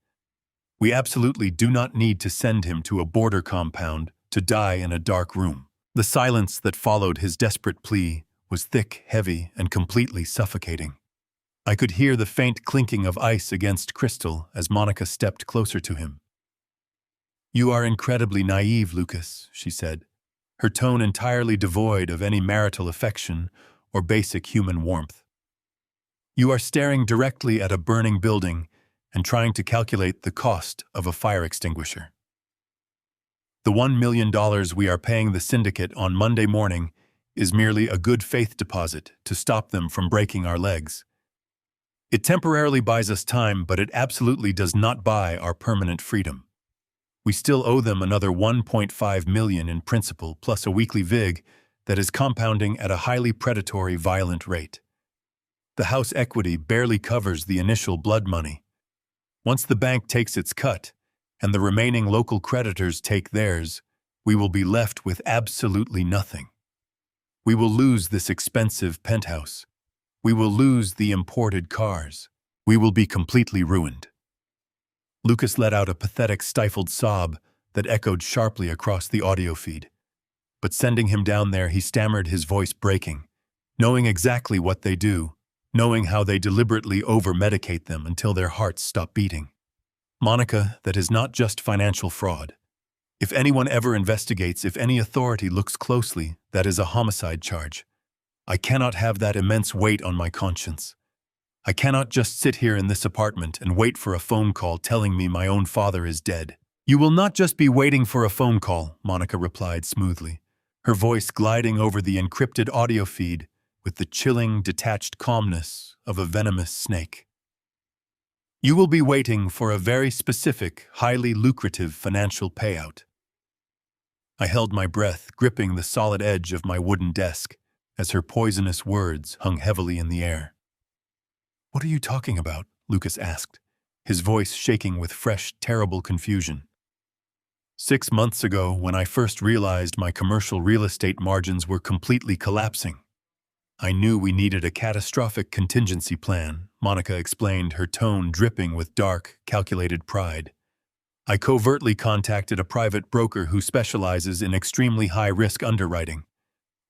We absolutely do not need to send him to a border compound to die in a dark room. The silence that followed his desperate plea was thick, heavy, and completely suffocating. I could hear the faint clinking of ice against crystal as Monica stepped closer to him. You are incredibly naive, Lucas, she said, her tone entirely devoid of any marital affection or basic human warmth. You are staring directly at a burning building and trying to calculate the cost of a fire extinguisher. The $1 million we are paying the syndicate on Monday morning is merely a good faith deposit to stop them from breaking our legs. It temporarily buys us time, but it absolutely does not buy our permanent freedom. We still owe them another $1.5 million in principal plus a weekly VIG that is compounding at a highly predatory, violent rate. The house equity barely covers the initial blood money. Once the bank takes its cut and the remaining local creditors take theirs, we will be left with absolutely nothing. We will lose this expensive penthouse. We will lose the imported cars. We will be completely ruined. Lucas let out a pathetic, stifled sob that echoed sharply across the audio feed. But sending him down there, he stammered, his voice breaking, knowing exactly what they do, knowing how they deliberately over-medicate them until their hearts stop beating. Monica, that is not just financial fraud. If anyone ever investigates, if any authority looks closely, that is a homicide charge. I cannot have that immense weight on my conscience. I cannot just sit here in this apartment and wait for a phone call telling me my own father is dead. You will not just be waiting for a phone call, Monica replied smoothly, her voice gliding over the encrypted audio feed with the chilling, detached calmness of a venomous snake. You will be waiting for a very specific, highly lucrative financial payout. I held my breath, gripping the solid edge of my wooden desk, as her poisonous words hung heavily in the air. What are you talking about? Lucas asked, his voice shaking with fresh, terrible confusion. 6 months ago, when I first realized my commercial real estate margins were completely collapsing, I knew we needed a catastrophic contingency plan, Monica explained, her tone dripping with dark, calculated pride. I covertly contacted a private broker who specializes in extremely high-risk underwriting.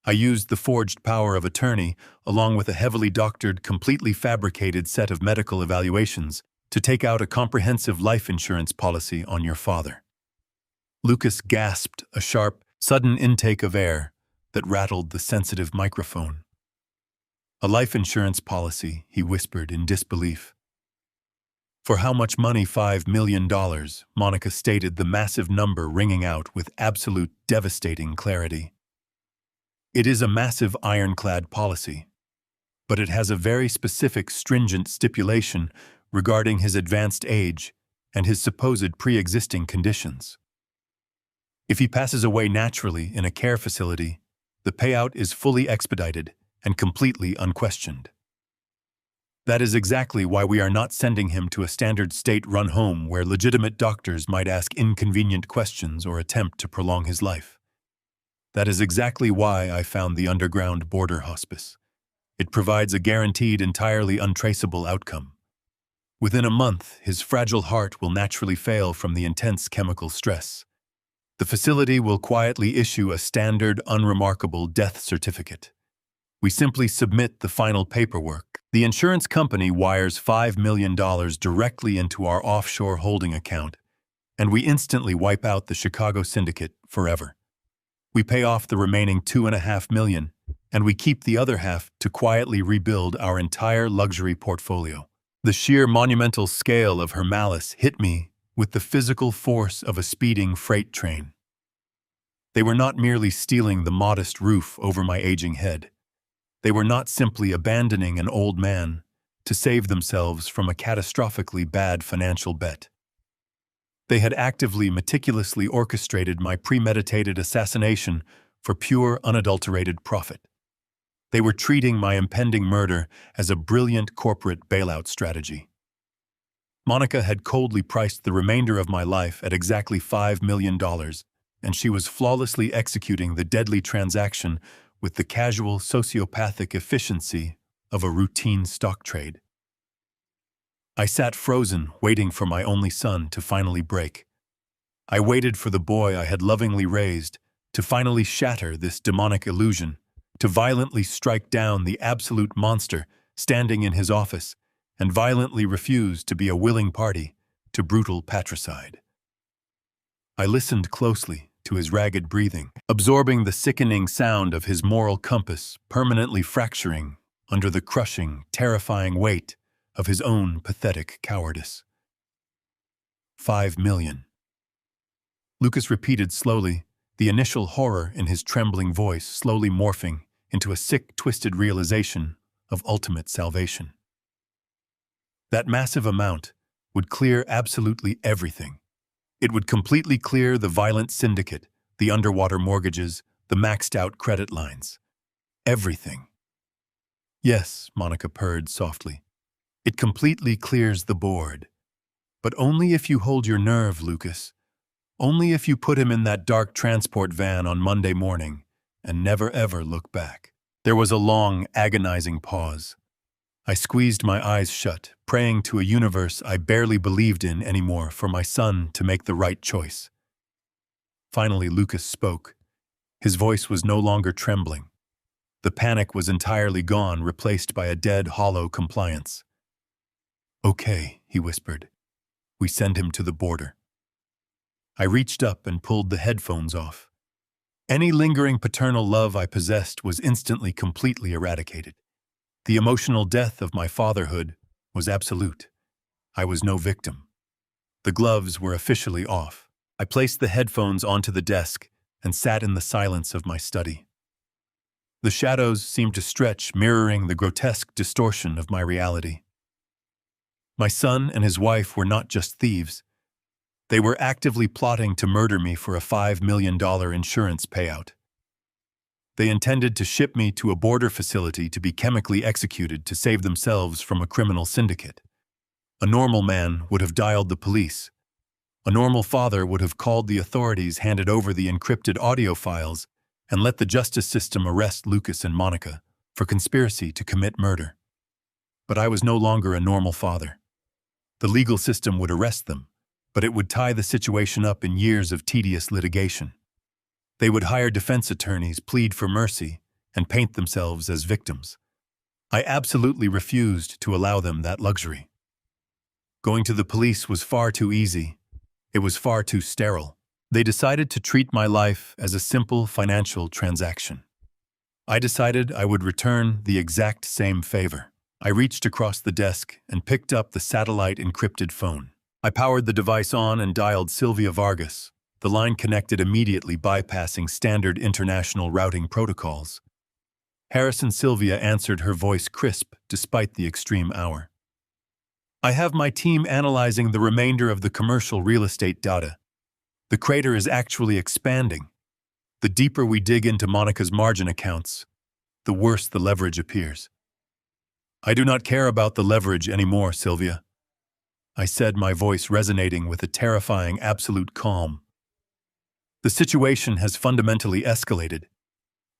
I used the forged power of attorney, along with a heavily doctored, completely fabricated set of medical evaluations, to take out a comprehensive life insurance policy on your father. Lucas gasped, a sharp, sudden intake of air that rattled the sensitive microphone. A life insurance policy, he whispered in disbelief. For how much money? $5 million, Monica stated, the massive number ringing out with absolute devastating clarity. It is a massive ironclad policy, but it has a very specific, stringent stipulation regarding his advanced age and his supposed pre-existing conditions. If he passes away naturally in a care facility, the payout is fully expedited and completely unquestioned. That is exactly why we are not sending him to a standard state-run home where legitimate doctors might ask inconvenient questions or attempt to prolong his life. That is exactly why I found the underground border hospice. It provides a guaranteed, entirely untraceable outcome. Within a month, his fragile heart will naturally fail from the intense chemical stress. The facility will quietly issue a standard, unremarkable death certificate. We simply submit the final paperwork. The insurance company wires $5 million directly into our offshore holding account, and we instantly wipe out the Chicago syndicate forever. We pay off the remaining $2.5 million, and we keep the other half to quietly rebuild our entire luxury portfolio. The sheer monumental scale of her malice hit me with the physical force of a speeding freight train. They were not merely stealing the modest roof over my aging head. They were not simply abandoning an old man to save themselves from a catastrophically bad financial bet. They had actively, meticulously orchestrated my premeditated assassination for pure, unadulterated profit. They were treating my impending murder as a brilliant corporate bailout strategy. Monica had coldly priced the remainder of my life at exactly $5 million, and she was flawlessly executing the deadly transaction with the casual, sociopathic efficiency of a routine stock trade. I sat frozen, waiting for my only son to finally break. I waited for the boy I had lovingly raised to finally shatter this demonic illusion, to violently strike down the absolute monster standing in his office and violently refuse to be a willing party to brutal patricide. I listened closely to his ragged breathing, absorbing the sickening sound of his moral compass permanently fracturing under the crushing, terrifying weight of his own pathetic cowardice. 5 million. Lucas repeated slowly, the initial horror in his trembling voice slowly morphing into a sick, twisted realization of ultimate salvation. That massive amount would clear absolutely everything. It would completely clear the violent syndicate, the underwater mortgages, the maxed-out credit lines. Everything. Yes, Monica purred softly. It completely clears the board. But only if you hold your nerve, Lucas. Only if you put him in that dark transport van on Monday morning and never ever look back. There was a long, agonizing pause. I squeezed my eyes shut, praying to a universe I barely believed in anymore for my son to make the right choice. Finally, Lucas spoke. His voice was no longer trembling. The panic was entirely gone, replaced by a dead, hollow compliance. "Okay," he whispered. "We send him to the border." I reached up and pulled the headphones off. Any lingering paternal love I possessed was instantly completely eradicated. The emotional death of my fatherhood was absolute. I was no victim. The gloves were officially off. I placed the headphones onto the desk and sat in the silence of my study. The shadows seemed to stretch, mirroring the grotesque distortion of my reality. My son and his wife were not just thieves. They were actively plotting to murder me for a $5 million insurance payout. They intended to ship me to a border facility to be chemically executed to save themselves from a criminal syndicate. A normal man would have dialed the police. A normal father would have called the authorities, handed over the encrypted audio files, and let the justice system arrest Lucas and Monica for conspiracy to commit murder. But I was no longer a normal father. The legal system would arrest them, but it would tie the situation up in years of tedious litigation. They would hire defense attorneys, plead for mercy, and paint themselves as victims. I absolutely refused to allow them that luxury. Going to the police was far too easy. It was far too sterile. They decided to treat my life as a simple financial transaction. I decided I would return the exact same favor. I reached across the desk and picked up the satellite-encrypted phone. I powered the device on and dialed Sylvia Vargas. The line connected immediately, bypassing standard international routing protocols. Harrison Sylvia answered, her voice crisp despite the extreme hour. "I have my team analyzing the remainder of the commercial real estate data. The crater is actually expanding. The deeper we dig into Monica's margin accounts, the worse the leverage appears." "I do not care about the leverage anymore, Sylvia," I said, my voice resonating with a terrifying absolute calm. "The situation has fundamentally escalated.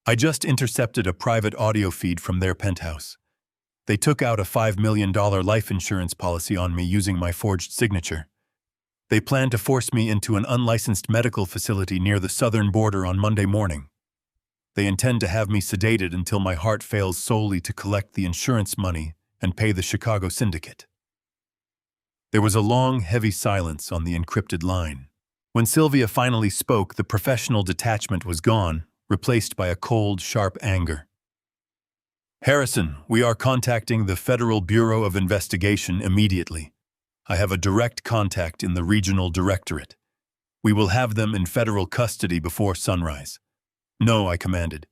I just intercepted a private audio feed from their penthouse. They took out a $5 million life insurance policy on me using my forged signature. They plan to force me into an unlicensed medical facility near the southern border on Monday morning. They intend to have me sedated until my heart fails solely to collect the insurance money and pay the Chicago syndicate." There was a long, heavy silence on the encrypted line. When Sylvia finally spoke, the professional detachment was gone, replaced by a cold, sharp anger. "Harrison, we are contacting the Federal Bureau of Investigation immediately. I have a direct contact in the regional directorate. We will have them in federal custody before sunrise." "No," I commanded.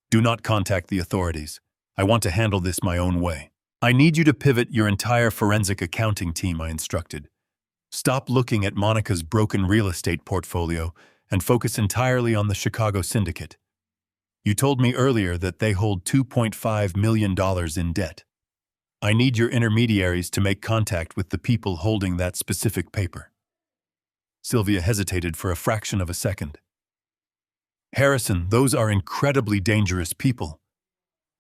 "Do not contact the authorities. I want to handle this my own way." "I need you to pivot your entire forensic accounting team," I instructed. Stop looking at Monica's broken real estate portfolio and focus entirely on the Chicago syndicate. You told me earlier that they hold $2.5 million in debt. I need your intermediaries to make contact with the people holding that specific paper. Sylvia hesitated for a fraction of a second. Harrison, those are incredibly dangerous people.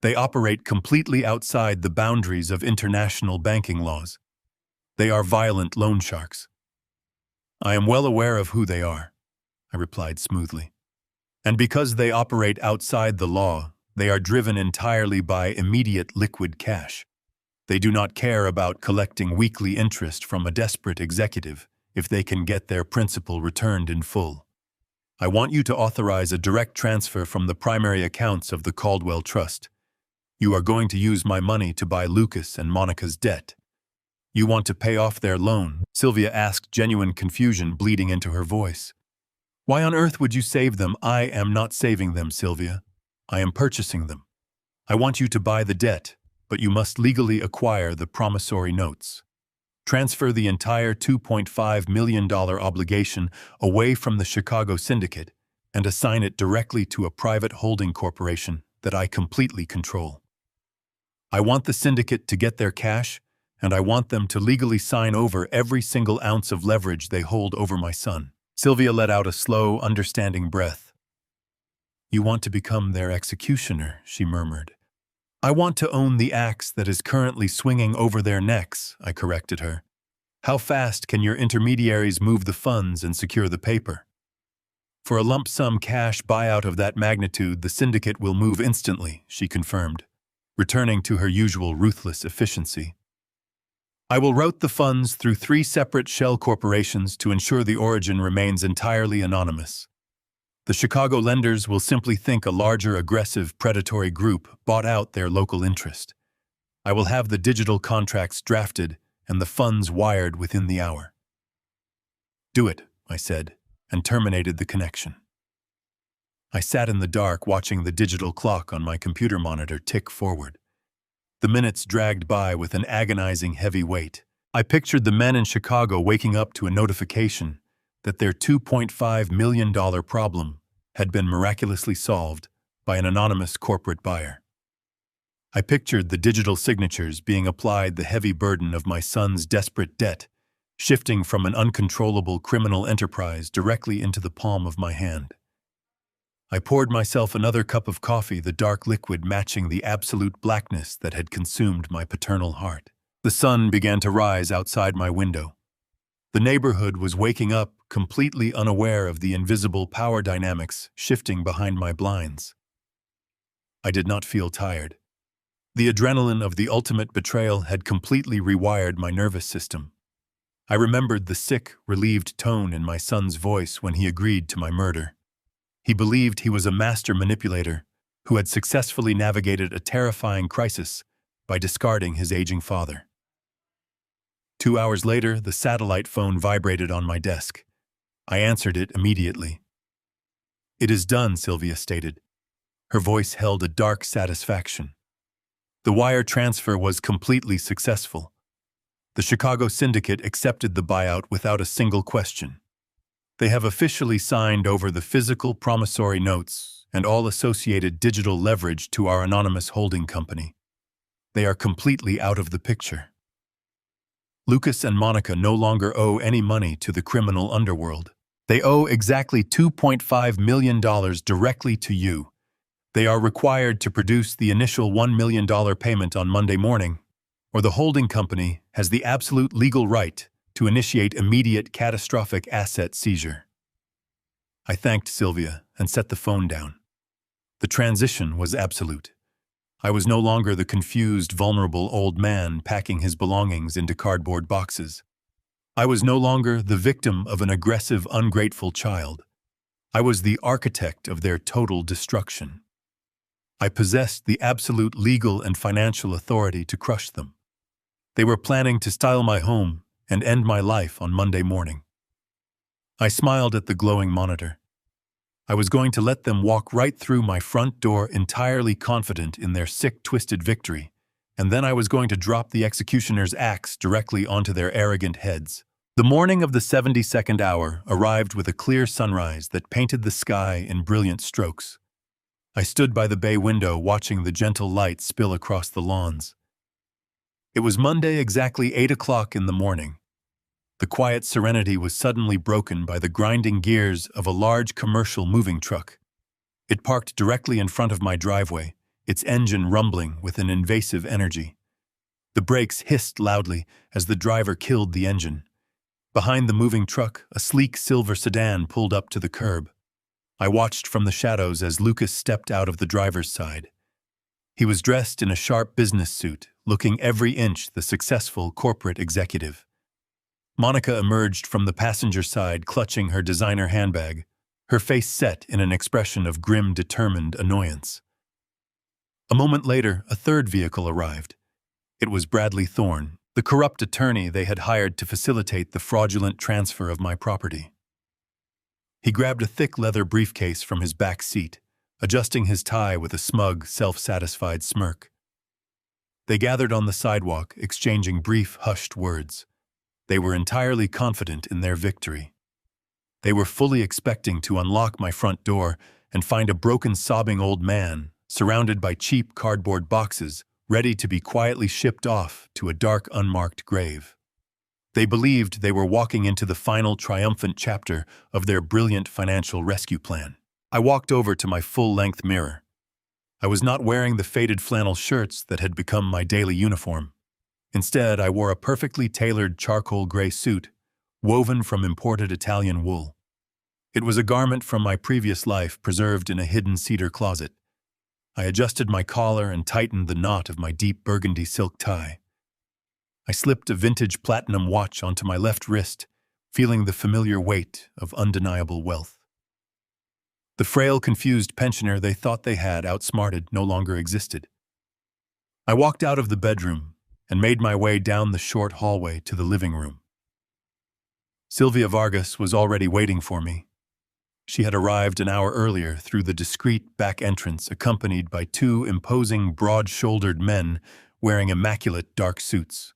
They operate completely outside the boundaries of international banking laws. They are violent loan sharks. I am well aware of who they are, I replied smoothly. And because they operate outside the law, they are driven entirely by immediate liquid cash. They do not care about collecting weekly interest from a desperate executive if they can get their principal returned in full. I want you to authorize a direct transfer from the primary accounts of the Caldwell Trust. You are going to use my money to buy Lucas and Monica's debt. You want to pay off their loan? Sylvia asked, genuine confusion bleeding into her voice. Why on earth would you save them? I am not saving them, Sylvia. I am purchasing them. I want you to buy the debt, but you must legally acquire the promissory notes. Transfer the entire $2.5 million obligation away from the Chicago syndicate and assign it directly to a private holding corporation that I completely control. I want the syndicate to get their cash, and I want them to legally sign over every single ounce of leverage they hold over my son. Sylvia let out a slow, understanding breath. You want to become their executioner, she murmured. I want to own the axe that is currently swinging over their necks, I corrected her. How fast can your intermediaries move the funds and secure the paper? For a lump sum cash buyout of that magnitude, the syndicate will move instantly, she confirmed, returning to her usual ruthless efficiency. I will route the funds through 3 separate shell corporations to ensure the origin remains entirely anonymous. The Chicago lenders will simply think a larger, aggressive, predatory group bought out their local interest. I will have the digital contracts drafted and the funds wired within the hour. Do it, I said, and terminated the connection. I sat in the dark watching the digital clock on my computer monitor tick forward. The minutes dragged by with an agonizing heavy weight. I pictured the men in Chicago waking up to a notification that their $2.5 million problem had been miraculously solved by an anonymous corporate buyer. I pictured the digital signatures being applied the heavy burden of my son's desperate debt, shifting from an uncontrollable criminal enterprise directly into the palm of my hand. I poured myself another cup of coffee, the dark liquid matching the absolute blackness that had consumed my paternal heart. The sun began to rise outside my window. The neighborhood was waking up, completely unaware of the invisible power dynamics shifting behind my blinds. I did not feel tired. The adrenaline of the ultimate betrayal had completely rewired my nervous system. I remembered the sick, relieved tone in my son's voice when he agreed to my murder. He believed he was a master manipulator who had successfully navigated a terrifying crisis by discarding his aging father. 2 hours later, the satellite phone vibrated on my desk. I answered it immediately. It is done, Sylvia stated. Her voice held a dark satisfaction. The wire transfer was completely successful. The Chicago syndicate accepted the buyout without a single question. They have officially signed over the physical promissory notes and all associated digital leverage to our anonymous holding company. They are completely out of the picture. Lucas and Monica no longer owe any money to the criminal underworld. They owe exactly $2.5 million directly to you. They are required to produce the initial $1 million payment on Monday morning, or the holding company has the absolute legal right to initiate immediate catastrophic asset seizure. I thanked Sylvia and set the phone down. The transition was absolute. I was no longer the confused, vulnerable old man packing his belongings into cardboard boxes. I was no longer the victim of an aggressive, ungrateful child. I was the architect of their total destruction. I possessed the absolute legal and financial authority to crush them. They were planning to steal my home and end my life on Monday morning. I smiled at the glowing monitor. I was going to let them walk right through my front door entirely confident in their sick, twisted victory, and then I was going to drop the executioner's axe directly onto their arrogant heads. The morning of the 72nd hour arrived with a clear sunrise that painted the sky in brilliant strokes. I stood by the bay window watching the gentle light spill across the lawns. It was Monday, exactly 8 o'clock in the morning. The quiet serenity was suddenly broken by the grinding gears of a large commercial moving truck. It parked directly in front of my driveway, its engine rumbling with an invasive energy. The brakes hissed loudly as the driver killed the engine. Behind the moving truck, a sleek silver sedan pulled up to the curb. I watched from the shadows as Lucas stepped out of the driver's side. He was dressed in a sharp business suit, looking every inch the successful corporate executive. Monica emerged from the passenger side clutching her designer handbag, her face set in an expression of grim, determined annoyance. A moment later, a third vehicle arrived. It was Bradley Thorne, the corrupt attorney they had hired to facilitate the fraudulent transfer of my property. He grabbed a thick leather briefcase from his back seat, adjusting his tie with a smug, self-satisfied smirk. They gathered on the sidewalk, exchanging brief, hushed words. They were entirely confident in their victory. They were fully expecting to unlock my front door and find a broken, sobbing old man, surrounded by cheap cardboard boxes, ready to be quietly shipped off to a dark, unmarked grave. They believed they were walking into the final triumphant chapter of their brilliant financial rescue plan. I walked over to my full-length mirror. I was not wearing the faded flannel shirts that had become my daily uniform. Instead, I wore a perfectly tailored charcoal gray suit, woven from imported Italian wool. It was a garment from my previous life preserved in a hidden cedar closet. I adjusted my collar and tightened the knot of my deep burgundy silk tie. I slipped a vintage platinum watch onto my left wrist, feeling the familiar weight of undeniable wealth. The frail, confused pensioner they thought they had outsmarted no longer existed. I walked out of the bedroom and made my way down the short hallway to the living room. Sylvia Vargas was already waiting for me. She had arrived an hour earlier through the discreet back entrance, accompanied by two imposing, broad-shouldered men wearing immaculate dark suits.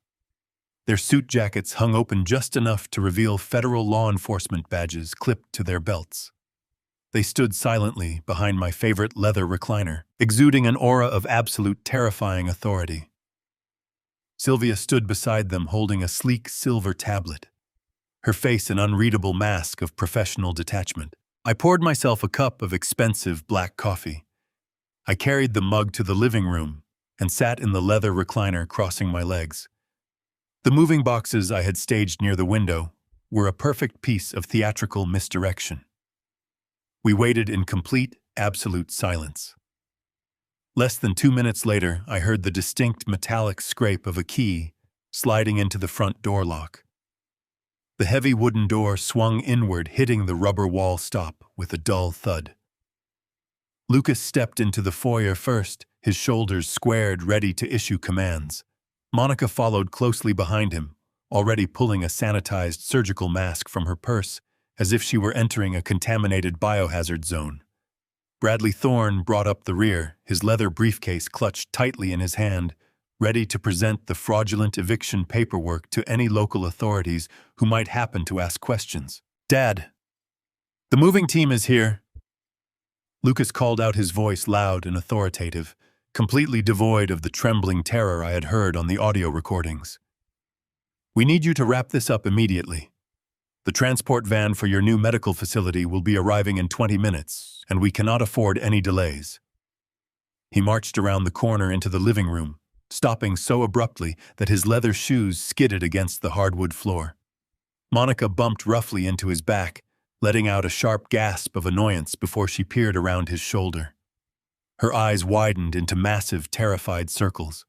Their suit jackets hung open just enough to reveal federal law enforcement badges clipped to their belts. They stood silently behind my favorite leather recliner, exuding an aura of absolute terrifying authority. Sylvia stood beside them holding a sleek silver tablet, her face an unreadable mask of professional detachment. I poured myself a cup of expensive black coffee. I carried the mug to the living room and sat in the leather recliner crossing my legs. The moving boxes I had staged near the window were a perfect piece of theatrical misdirection. We waited in complete, absolute silence. Less than 2 minutes later, I heard the distinct metallic scrape of a key sliding into the front door lock. The heavy wooden door swung inward, hitting the rubber wall stop with a dull thud. Lucas stepped into the foyer first, his shoulders squared, ready to issue commands. Monica followed closely behind him, already pulling a sanitized surgical mask from her purse, as if she were entering a contaminated biohazard zone. Bradley Thorne brought up the rear, his leather briefcase clutched tightly in his hand, ready to present the fraudulent eviction paperwork to any local authorities who might happen to ask questions. "Dad, the moving team is here." Lucas called out, his voice loud and authoritative, completely devoid of the trembling terror I had heard on the audio recordings. "We need you to wrap this up immediately. The transport van for your new medical facility will be arriving in 20 minutes, and we cannot afford any delays." He marched around the corner into the living room, stopping so abruptly that his leather shoes skidded against the hardwood floor. Monica bumped roughly into his back, letting out a sharp gasp of annoyance before she peered around his shoulder. Her eyes widened into massive, terrified circles.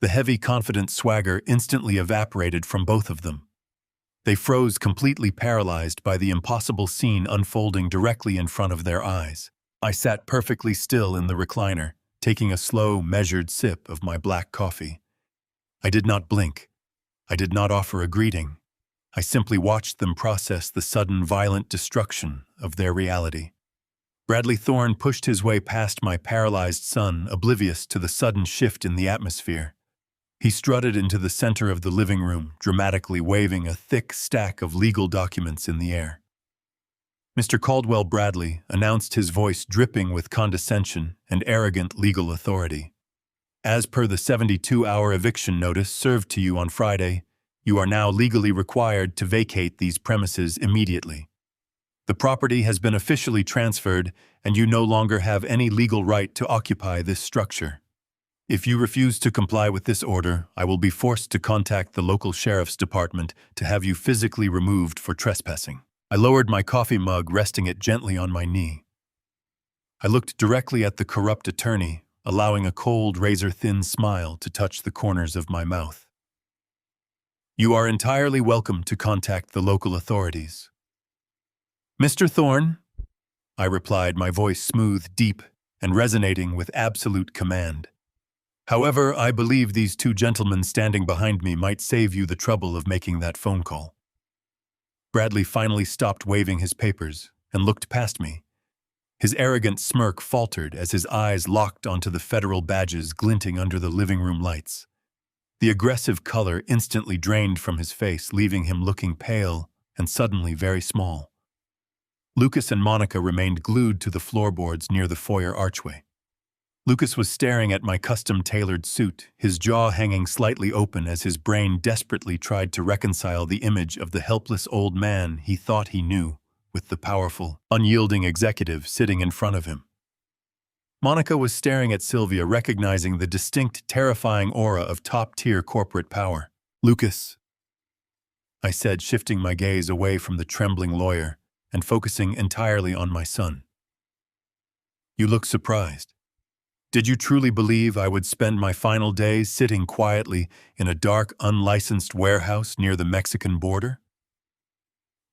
The heavy, confident swagger instantly evaporated from both of them. They froze, completely paralyzed by the impossible scene unfolding directly in front of their eyes. I sat perfectly still in the recliner, taking a slow, measured sip of my black coffee. I did not blink. I did not offer a greeting. I simply watched them process the sudden, violent destruction of their reality. Bradley Thorne pushed his way past my paralyzed son, oblivious to the sudden shift in the atmosphere. He strutted into the center of the living room, dramatically waving a thick stack of legal documents in the air. Mr. Caldwell Bradley announced, his voice dripping with condescension and arrogant legal authority. As per the 72-hour eviction notice served to you on Friday, you are now legally required to vacate these premises immediately. The property has been officially transferred, and you no longer have any legal right to occupy this structure. If you refuse to comply with this order, I will be forced to contact the local sheriff's department to have you physically removed for trespassing. I lowered my coffee mug, resting it gently on my knee. I looked directly at the corrupt attorney, allowing a cold, razor-thin smile to touch the corners of my mouth. You are entirely welcome to contact the local authorities. Mr. Thorne, I replied, my voice smooth, deep, and resonating with absolute command. However, I believe these two gentlemen standing behind me might save you the trouble of making that phone call. Bradley finally stopped waving his papers and looked past me. His arrogant smirk faltered as his eyes locked onto the federal badges glinting under the living room lights. The aggressive color instantly drained from his face, leaving him looking pale and suddenly very small. Lucas and Monica remained glued to the floorboards near the foyer archway. Lucas was staring at my custom-tailored suit, his jaw hanging slightly open as his brain desperately tried to reconcile the image of the helpless old man he thought he knew with the powerful, unyielding executive sitting in front of him. Monica was staring at Sylvia, recognizing the distinct, terrifying aura of top-tier corporate power. Lucas, I said, shifting my gaze away from the trembling lawyer and focusing entirely on my son. You look surprised. Did you truly believe I would spend my final days sitting quietly in a dark, unlicensed warehouse near the Mexican border?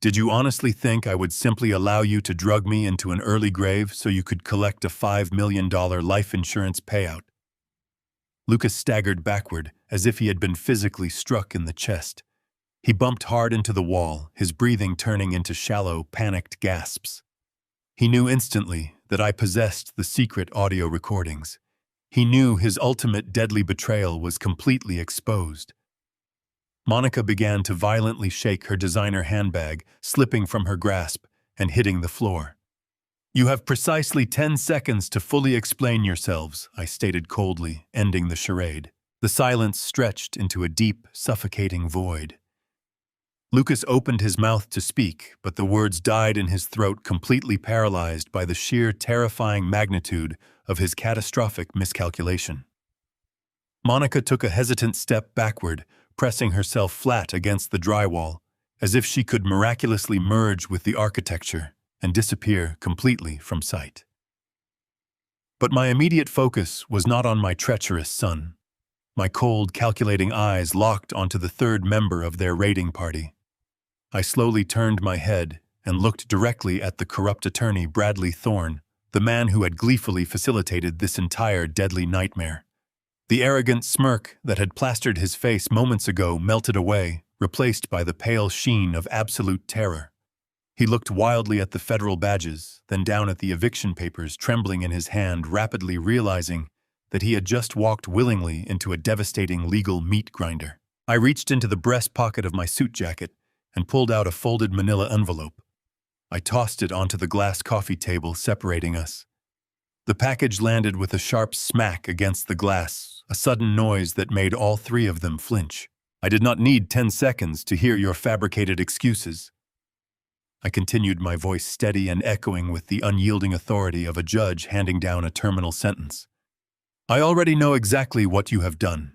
Did you honestly think I would simply allow you to drug me into an early grave so you could collect a $5 million life insurance payout? Lucas staggered backward as if he had been physically struck in the chest. He bumped hard into the wall, his breathing turning into shallow, panicked gasps. He knew instantly that I possessed the secret audio recordings. He knew his ultimate deadly betrayal was completely exposed. Monica began to violently shake her designer handbag, slipping from her grasp and hitting the floor. You have precisely 10 seconds to fully explain yourselves, I stated coldly, ending the charade. The silence stretched into a deep, suffocating void. Lucas opened his mouth to speak, but the words died in his throat, completely paralyzed by the sheer terrifying magnitude of his catastrophic miscalculation. Monica took a hesitant step backward, pressing herself flat against the drywall, as if she could miraculously merge with the architecture and disappear completely from sight. But my immediate focus was not on my treacherous son. My cold, calculating eyes locked onto the third member of their raiding party. I slowly turned my head and looked directly at the corrupt attorney Bradley Thorne, the man who had gleefully facilitated this entire deadly nightmare. The arrogant smirk that had plastered his face moments ago melted away, replaced by the pale sheen of absolute terror. He looked wildly at the federal badges, then down at the eviction papers trembling in his hand, rapidly realizing that he had just walked willingly into a devastating legal meat grinder. I reached into the breast pocket of my suit jacket and pulled out a folded manila envelope. I tossed it onto the glass coffee table separating us. The package landed with a sharp smack against the glass, a sudden noise that made all three of them flinch. I did not need 10 seconds to hear your fabricated excuses. I continued, my voice steady and echoing with the unyielding authority of a judge handing down a terminal sentence. I already know exactly what you have done.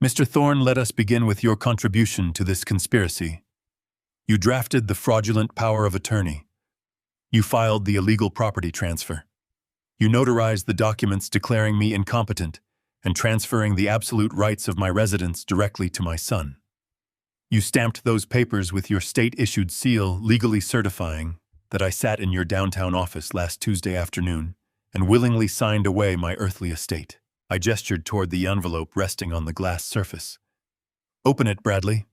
Mr. Thorne, let us begin with your contribution to this conspiracy. You drafted the fraudulent power of attorney. You filed the illegal property transfer. You notarized the documents declaring me incompetent and transferring the absolute rights of my residence directly to my son. You stamped those papers with your state-issued seal, legally certifying that I sat in your downtown office last Tuesday afternoon and willingly signed away my earthly estate. I gestured toward the envelope resting on the glass surface. Open it, Bradley.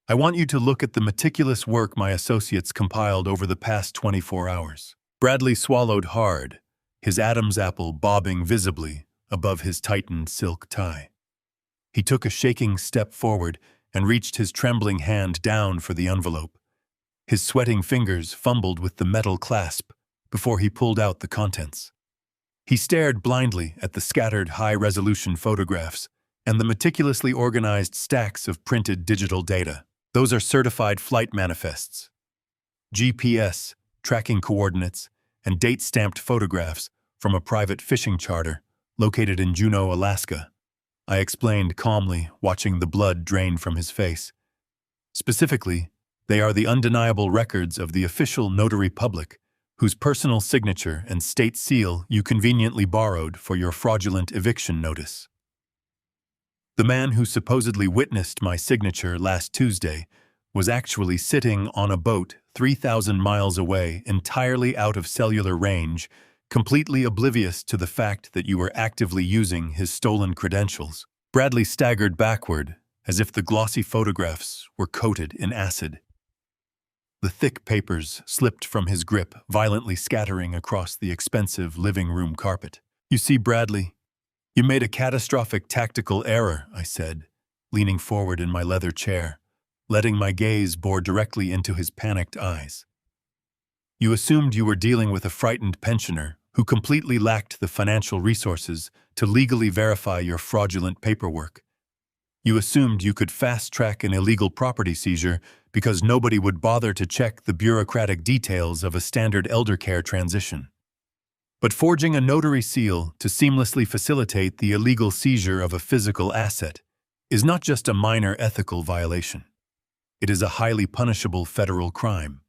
I want you to look at the meticulous work my associates compiled over the past 24 hours. Bradley swallowed hard, his Adam's apple bobbing visibly above his tightened silk tie. He took a shaking step forward and reached his trembling hand down for the envelope. His sweating fingers fumbled with the metal clasp before he pulled out the contents. He stared blindly at the scattered high-resolution photographs and the meticulously organized stacks of printed digital data. Those are certified flight manifests, GPS, tracking coordinates, and date-stamped photographs from a private fishing charter located in Juneau, Alaska. I explained calmly, watching the blood drain from his face. Specifically, they are the undeniable records of the official notary public, whose personal signature and state seal you conveniently borrowed for your fraudulent eviction notice. The man who supposedly witnessed my signature last Tuesday was actually sitting on a boat 3,000 miles away, entirely out of cellular range, completely oblivious to the fact that you were actively using his stolen credentials. Bradley staggered backward, as if the glossy photographs were coated in acid. The thick papers slipped from his grip, violently scattering across the expensive living room carpet. "You see, Bradley, you made a catastrophic tactical error," I said, leaning forward in my leather chair, letting my gaze bore directly into his panicked eyes. "You assumed you were dealing with a frightened pensioner who completely lacked the financial resources to legally verify your fraudulent paperwork. You assumed you could fast-track an illegal property seizure because nobody would bother to check the bureaucratic details of a standard elder care transition. But forging a notary seal to seamlessly facilitate the illegal seizure of a physical asset is not just a minor ethical violation. It is a highly punishable federal crime.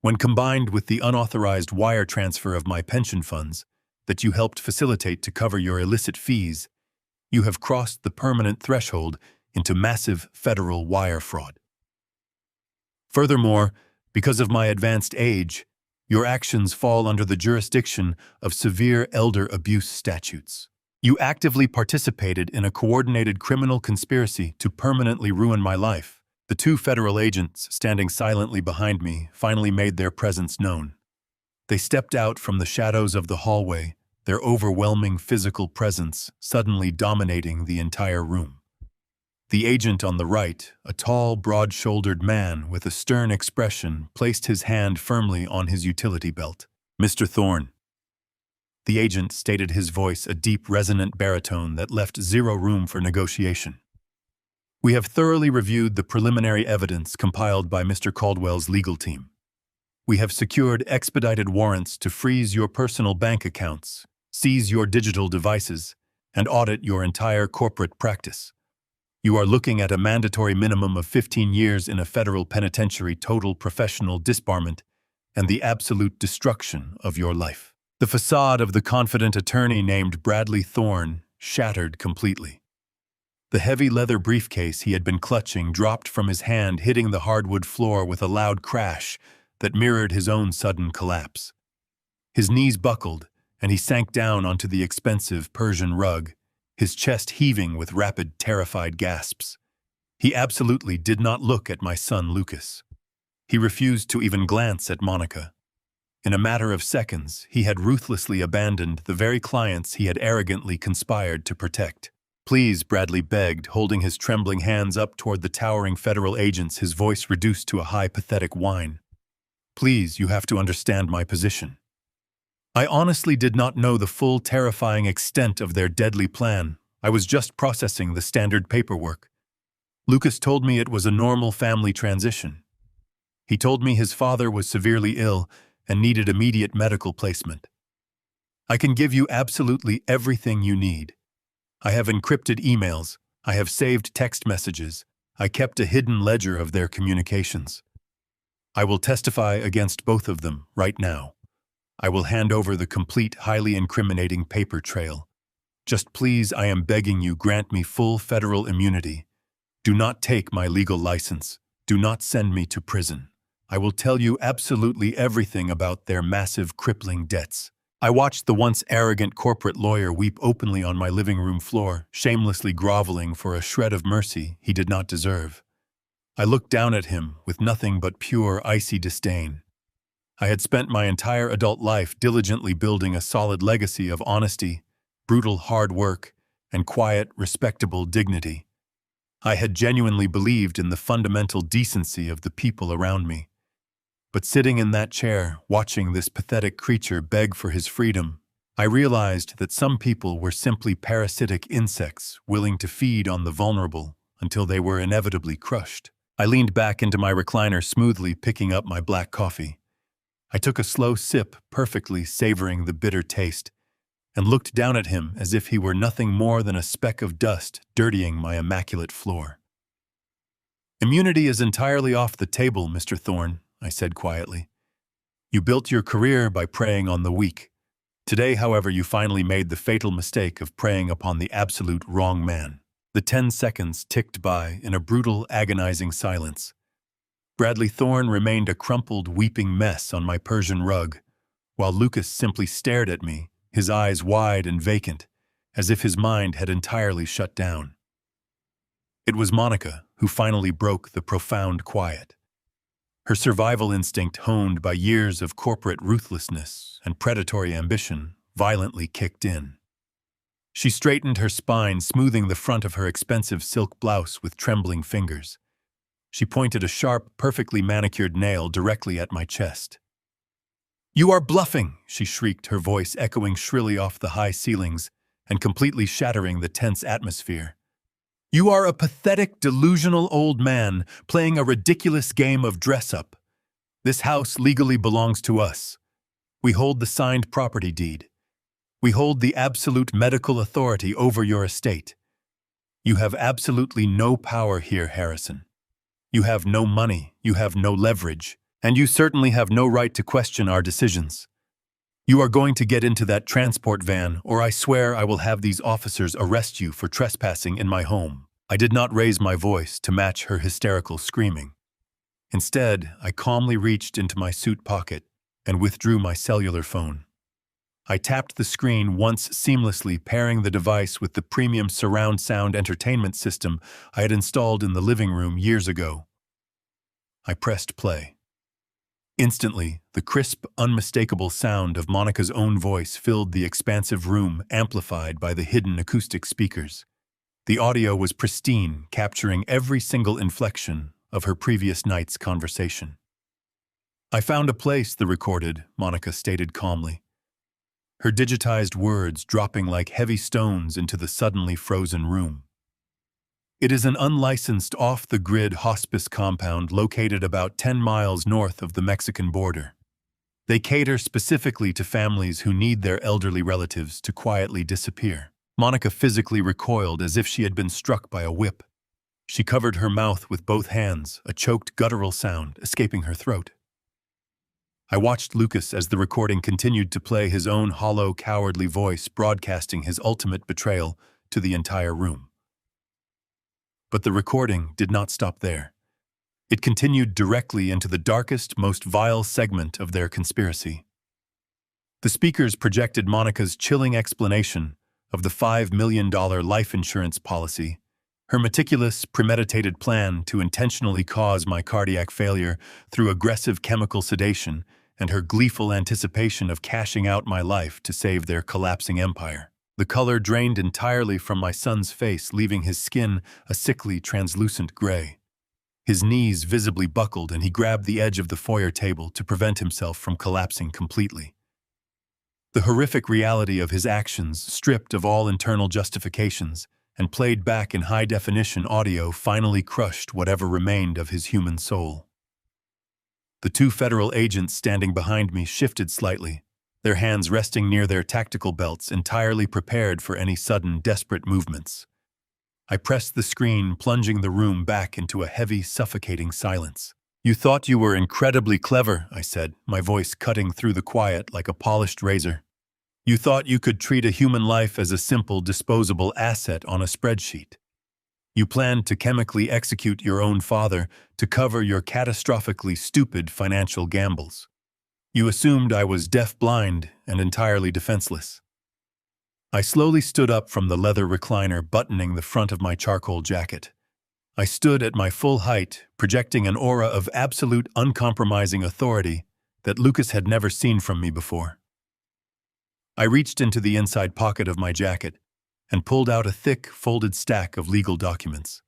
When combined with the unauthorized wire transfer of my pension funds that you helped facilitate to cover your illicit fees, you have crossed the permanent threshold into massive federal wire fraud. Furthermore, because of my advanced age, your actions fall under the jurisdiction of severe elder abuse statutes. You actively participated in a coordinated criminal conspiracy to permanently ruin my life. The two federal agents standing silently behind me finally made their presence known. They stepped out from the shadows of the hallway, their overwhelming physical presence suddenly dominating the entire room. The agent on the right, a tall, broad-shouldered man with a stern expression, placed his hand firmly on his utility belt. "Mr. Thorne." The agent stated, his voice a deep, resonant baritone that left zero room for negotiation. "We have thoroughly reviewed the preliminary evidence compiled by Mr. Caldwell's legal team. We have secured expedited warrants to freeze your personal bank accounts, seize your digital devices, and audit your entire corporate practice. You are looking at a mandatory minimum of 15 years in a federal penitentiary, total professional disbarment, and the absolute destruction of your life." The facade of the confident attorney named Bradley Thorne shattered completely. The heavy leather briefcase he had been clutching dropped from his hand, hitting the hardwood floor with a loud crash that mirrored his own sudden collapse. His knees buckled, and he sank down onto the expensive Persian rug, his chest heaving with rapid, terrified gasps. He absolutely did not look at my son Lucas. He refused to even glance at Monica. In a matter of seconds, he had ruthlessly abandoned the very clients he had arrogantly conspired to protect. "Please," Bradley begged, holding his trembling hands up toward the towering federal agents, his voice reduced to a high, pathetic whine. "Please, you have to understand my position. I honestly did not know the full, terrifying extent of their deadly plan. I was just processing the standard paperwork. Lucas told me it was a normal family transition. He told me his father was severely ill and needed immediate medical placement. I can give you absolutely everything you need. I have encrypted emails. I have saved text messages. I kept a hidden ledger of their communications. I will testify against both of them right now. I will hand over the complete, highly incriminating paper trail. Just please, I am begging you, grant me full federal immunity. Do not take my legal license. Do not send me to prison. I will tell you absolutely everything about their massive, crippling debts." I watched the once arrogant corporate lawyer weep openly on my living room floor, shamelessly groveling for a shred of mercy he did not deserve. I looked down at him with nothing but pure, icy disdain. I had spent my entire adult life diligently building a solid legacy of honesty, brutal hard work, and quiet, respectable dignity. I had genuinely believed in the fundamental decency of the people around me. But sitting in that chair, watching this pathetic creature beg for his freedom, I realized that some people were simply parasitic insects willing to feed on the vulnerable until they were inevitably crushed. I leaned back into my recliner, smoothly picking up my black coffee. I took a slow sip, perfectly savoring the bitter taste, and looked down at him as if he were nothing more than a speck of dust dirtying my immaculate floor. "Immunity is entirely off the table, Mr. Thorne," I said quietly. "You built your career by preying on the weak. Today, however, you finally made the fatal mistake of preying upon the absolute wrong man." The 10 seconds ticked by in a brutal, agonizing silence. Bradley Thorne remained a crumpled, weeping mess on my Persian rug, while Lucas simply stared at me, his eyes wide and vacant, as if his mind had entirely shut down. It was Monica who finally broke the profound quiet. Her survival instinct, honed by years of corporate ruthlessness and predatory ambition, violently kicked in. She straightened her spine, smoothing the front of her expensive silk blouse with trembling fingers. She pointed a sharp, perfectly manicured nail directly at my chest. "You are bluffing!" she shrieked, her voice echoing shrilly off the high ceilings and completely shattering the tense atmosphere. "You are a pathetic, delusional old man playing a ridiculous game of dress-up. This house legally belongs to us. We hold the signed property deed. We hold the absolute medical authority over your estate. You have absolutely no power here, Harrison. You have no money, you have no leverage, and you certainly have no right to question our decisions. You are going to get into that transport van, or I swear I will have these officers arrest you for trespassing in my home." I did not raise my voice to match her hysterical screaming. Instead, I calmly reached into my suit pocket and withdrew my cellular phone. I tapped the screen once seamlessly, pairing the device with the premium surround sound entertainment system I had installed in the living room years ago. I pressed play. Instantly, the crisp, unmistakable sound of Monica's own voice filled the expansive room, amplified by the hidden acoustic speakers. The audio was pristine, capturing every single inflection of her previous night's conversation. "I found a place," the recorded, Monica stated calmly, her digitized words dropping like heavy stones into the suddenly frozen room. "It is an unlicensed, off-the-grid hospice compound located about 10 miles north of the Mexican border. They cater specifically to families who need their elderly relatives to quietly disappear." Monica physically recoiled as if she had been struck by a whip. She covered her mouth with both hands, a choked guttural sound escaping her throat. I watched Lucas as the recording continued to play, his own hollow, cowardly voice broadcasting his ultimate betrayal to the entire room. But the recording did not stop there. It continued directly into the darkest, most vile segment of their conspiracy. The speakers projected Monica's chilling explanation of the $5 million life insurance policy, her meticulous, premeditated plan to intentionally cause my cardiac failure through aggressive chemical sedation, and her gleeful anticipation of cashing out my life to save their collapsing empire. The color drained entirely from my son's face, leaving his skin a sickly, translucent gray. His knees visibly buckled, and he grabbed the edge of the foyer table to prevent himself from collapsing completely. The horrific reality of his actions, stripped of all internal justifications and played back in high-definition audio, finally crushed whatever remained of his human soul. The 2 federal agents standing behind me shifted slightly, their hands resting near their tactical belts, entirely prepared for any sudden, desperate movements. I pressed the screen, plunging the room back into a heavy, suffocating silence. "You thought you were incredibly clever," I said, my voice cutting through the quiet like a polished razor. "You thought you could treat a human life as a simple, disposable asset on a spreadsheet. You planned to chemically execute your own father to cover your catastrophically stupid financial gambles. You assumed I was deaf-blind and entirely defenseless." I slowly stood up from the leather recliner, buttoning the front of my charcoal jacket. I stood at my full height, projecting an aura of absolute, uncompromising authority that Lucas had never seen from me before. I reached into the inside pocket of my jacket and pulled out a thick, folded stack of legal documents.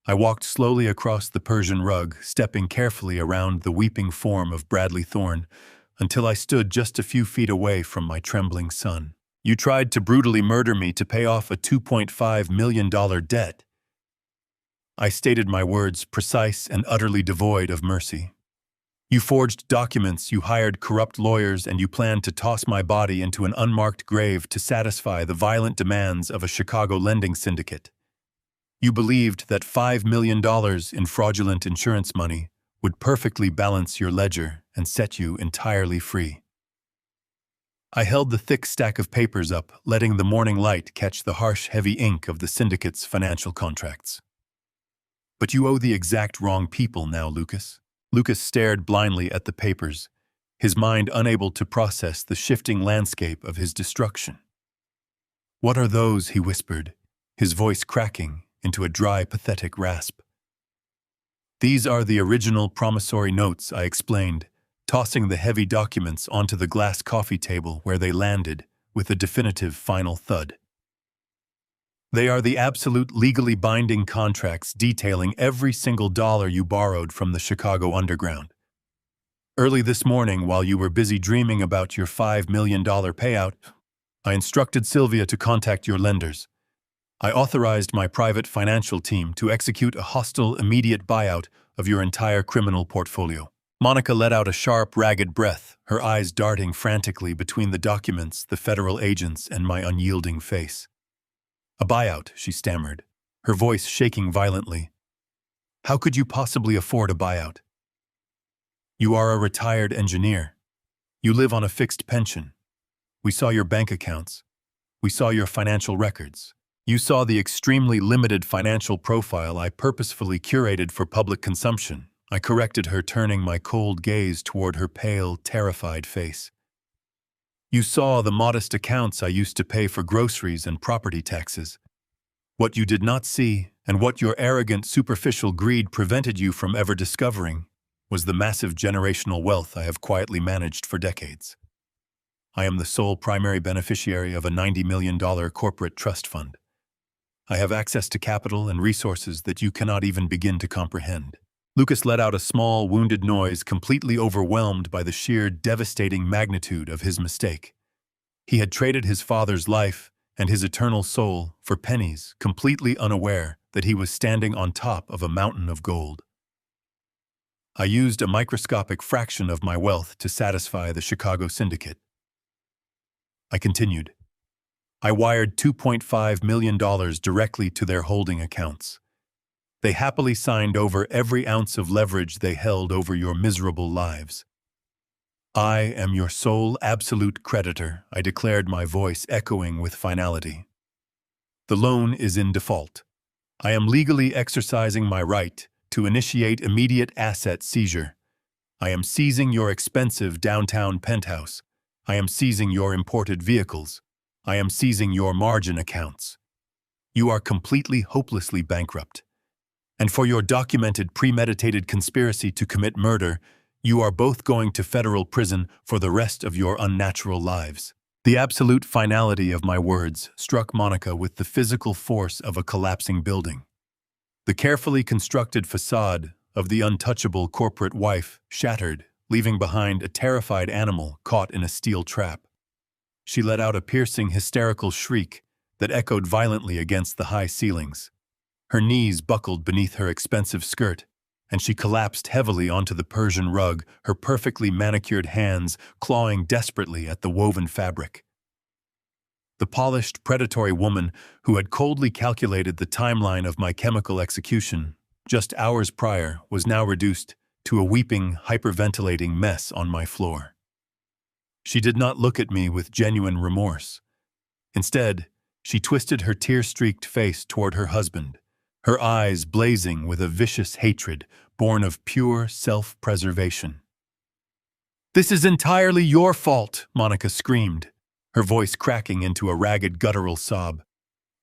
I walked slowly across the Persian rug, stepping carefully around the weeping form of Bradley Thorne, until I stood just a few feet away from my trembling son. You tried to brutally murder me to pay off a $2.5 million debt. I stated my words, precise and utterly devoid of mercy. You forged documents, you hired corrupt lawyers, and you planned to toss my body into an unmarked grave to satisfy the violent demands of a Chicago lending syndicate. You believed that $5 million in fraudulent insurance money would perfectly balance your ledger and set you entirely free. I held the thick stack of papers up, letting the morning light catch the harsh, heavy ink of the syndicate's financial contracts. But you owe the exact wrong people now, Lucas. Lucas stared blindly at the papers, his mind unable to process the shifting landscape of his destruction. What are those? He whispered, his voice cracking into a dry, pathetic rasp. These are the original promissory notes, I explained, tossing the heavy documents onto the glass coffee table where they landed with a definitive final thud. They are the absolute legally binding contracts detailing every single dollar you borrowed from the Chicago Underground. Early this morning, while you were busy dreaming about your $5 million payout, I instructed Sylvia to contact your lenders. I authorized my private financial team to execute a hostile, immediate buyout of your entire criminal portfolio. Monica let out a sharp, ragged breath, her eyes darting frantically between the documents, the federal agents, and my unyielding face. A buyout, she stammered, her voice shaking violently. How could you possibly afford a buyout? You are a retired engineer. You live on a fixed pension. We saw your bank accounts. We saw your financial records. You saw the extremely limited financial profile I purposefully curated for public consumption. I corrected her, turning my cold gaze toward her pale, terrified face. You saw the modest accounts I used to pay for groceries and property taxes. What you did not see, and what your arrogant, superficial greed prevented you from ever discovering, was the massive generational wealth I have quietly managed for decades. I am the sole primary beneficiary of a $90 million corporate trust fund. I have access to capital and resources that you cannot even begin to comprehend. Lucas let out a small, wounded noise, completely overwhelmed by the sheer, devastating magnitude of his mistake. He had traded his father's life and his eternal soul for pennies, completely unaware that he was standing on top of a mountain of gold. I used a microscopic fraction of my wealth to satisfy the Chicago syndicate. I continued. I wired $2.5 million directly to their holding accounts. They happily signed over every ounce of leverage they held over your miserable lives. I am your sole absolute creditor, I declared, my voice echoing with finality. The loan is in default. I am legally exercising my right to initiate immediate asset seizure. I am seizing your expensive downtown penthouse. I am seizing your imported vehicles. I am seizing your margin accounts. You are completely, hopelessly bankrupt. And for your documented, premeditated conspiracy to commit murder, you are both going to federal prison for the rest of your unnatural lives. The absolute finality of my words struck Monica with the physical force of a collapsing building. The carefully constructed facade of the untouchable corporate wife shattered, leaving behind a terrified animal caught in a steel trap. She let out a piercing, hysterical shriek that echoed violently against the high ceilings. Her knees buckled beneath her expensive skirt, and she collapsed heavily onto the Persian rug, her perfectly manicured hands clawing desperately at the woven fabric. The polished, predatory woman who had coldly calculated the timeline of my chemical execution just hours prior was now reduced to a weeping, hyperventilating mess on my floor. She did not look at me with genuine remorse. Instead, she twisted her tear-streaked face toward her husband, her eyes blazing with a vicious hatred born of pure self-preservation. "This is entirely your fault," Monica screamed, her voice cracking into a ragged, guttural sob.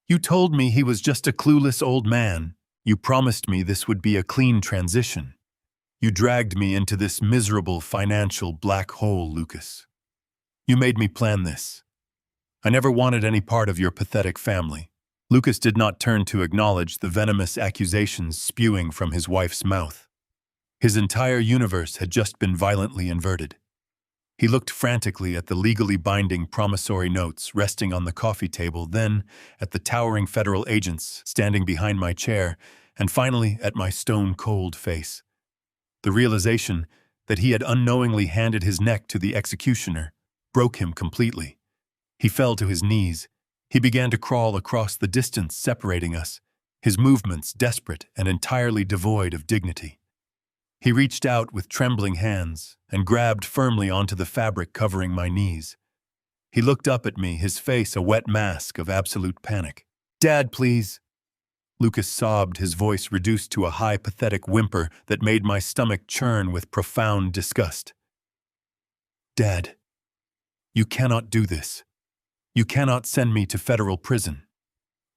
"You told me he was just a clueless old man. You promised me this would be a clean transition. You dragged me into this miserable financial black hole, Lucas. You made me plan this. I never wanted any part of your pathetic family." Lucas did not turn to acknowledge the venomous accusations spewing from his wife's mouth. His entire universe had just been violently inverted. He looked frantically at the legally binding promissory notes resting on the coffee table, then at the towering federal agents standing behind my chair, and finally at my stone-cold face. The realization that he had unknowingly handed his neck to the executioner broke him completely. He fell to his knees. He began to crawl across the distance separating us, his movements desperate and entirely devoid of dignity. He reached out with trembling hands and grabbed firmly onto the fabric covering my knees. He looked up at me, his face a wet mask of absolute panic. "Dad, please." Lucas sobbed, his voice reduced to a high, pathetic whimper that made my stomach churn with profound disgust. "Dad, you cannot do this. You cannot send me to federal prison.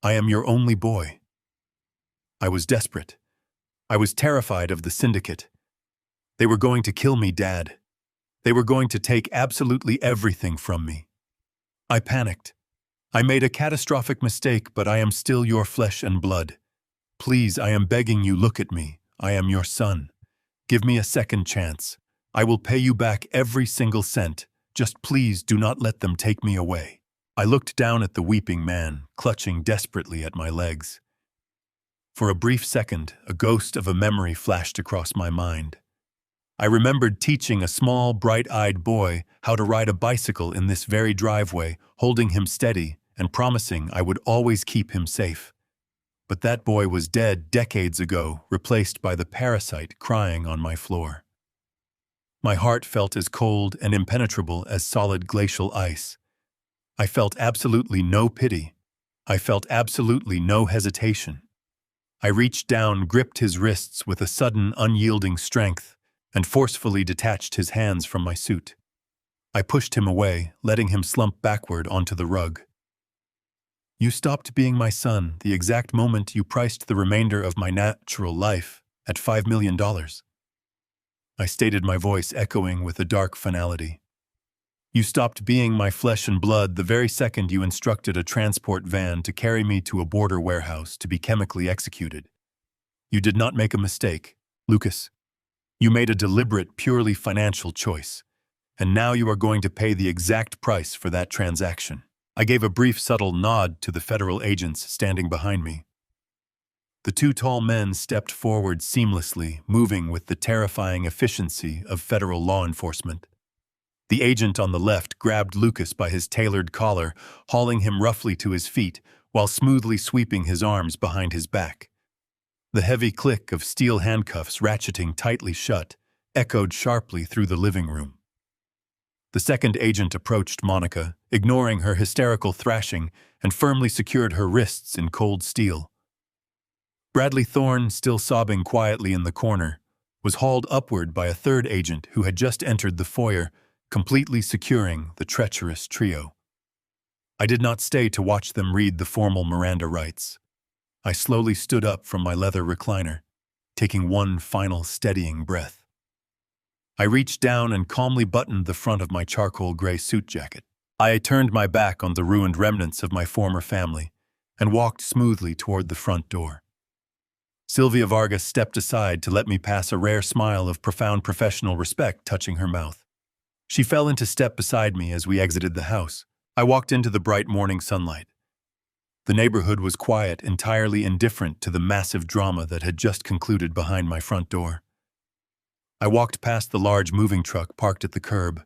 I am your only boy." I was desperate. I was terrified of the syndicate. They were going to kill me, Dad. They were going to take absolutely everything from me. I panicked. I made a catastrophic mistake, but I am still your flesh and blood. Please, I am begging you, look at me. I am your son. Give me a second chance. I will pay you back every single cent. Just please do not let them take me away. I looked down at the weeping man, clutching desperately at my legs. For a brief second, a ghost of a memory flashed across my mind. I remembered teaching a small, bright-eyed boy how to ride a bicycle in this very driveway, holding him steady and promising I would always keep him safe. But that boy was dead decades ago, replaced by the parasite crying on my floor. My heart felt as cold and impenetrable as solid glacial ice. I felt absolutely no pity. I felt absolutely no hesitation. I reached down, gripped his wrists with a sudden, unyielding strength, and forcefully detached his hands from my suit. I pushed him away, letting him slump backward onto the rug. "You stopped being my son the exact moment you priced the remainder of my natural life at $5 million. I stated, my voice echoing with a dark finality. "You stopped being my flesh and blood the very second you instructed a transport van to carry me to a border warehouse to be chemically executed. You did not make a mistake, Lucas. You made a deliberate, purely financial choice, and now you are going to pay the exact price for that transaction." I gave a brief, subtle nod to the federal agents standing behind me. The two tall men stepped forward seamlessly, moving with the terrifying efficiency of federal law enforcement. The agent on the left grabbed Lucas by his tailored collar, hauling him roughly to his feet while smoothly sweeping his arms behind his back. The heavy click of steel handcuffs ratcheting tightly shut echoed sharply through the living room. The second agent approached Monica, ignoring her hysterical thrashing, and firmly secured her wrists in cold steel. Bradley Thorne, still sobbing quietly in the corner, was hauled upward by a third agent who had just entered the foyer, completely securing the treacherous trio. I did not stay to watch them read the formal Miranda rights. I slowly stood up from my leather recliner, taking one final steadying breath. I reached down and calmly buttoned the front of my charcoal gray suit jacket. I turned my back on the ruined remnants of my former family and walked smoothly toward the front door. Sylvia Vargas stepped aside to let me pass, a rare smile of profound professional respect touching her mouth. She fell into step beside me as we exited the house. I walked into the bright morning sunlight. The neighborhood was quiet, entirely indifferent to the massive drama that had just concluded behind my front door. I walked past the large moving truck parked at the curb.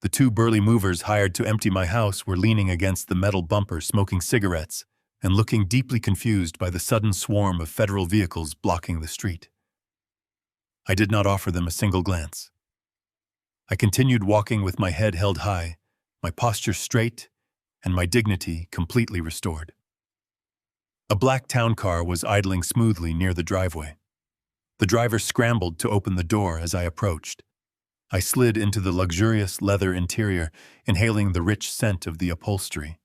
The two burly movers hired to empty my house were leaning against the metal bumper, smoking cigarettes and looking deeply confused by the sudden swarm of federal vehicles blocking the street. I did not offer them a single glance. I continued walking with my head held high, my posture straight, and my dignity completely restored. A black town car was idling smoothly near the driveway. The driver scrambled to open the door as I approached. I slid into the luxurious leather interior, inhaling the rich scent of the upholstery.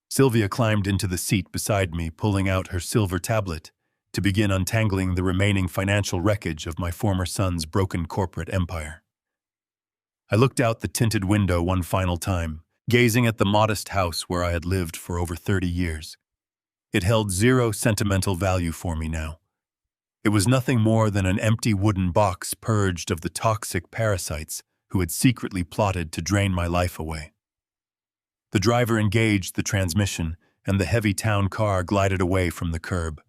Sylvia climbed into the seat beside me, pulling out her silver tablet to begin untangling the remaining financial wreckage of my former son's broken corporate empire. I looked out the tinted window one final time, gazing at the modest house where I had lived for over 30 years. It held zero sentimental value for me now. It was nothing more than an empty wooden box purged of the toxic parasites who had secretly plotted to drain my life away. The driver engaged the transmission, and the heavy town car glided away from the curb.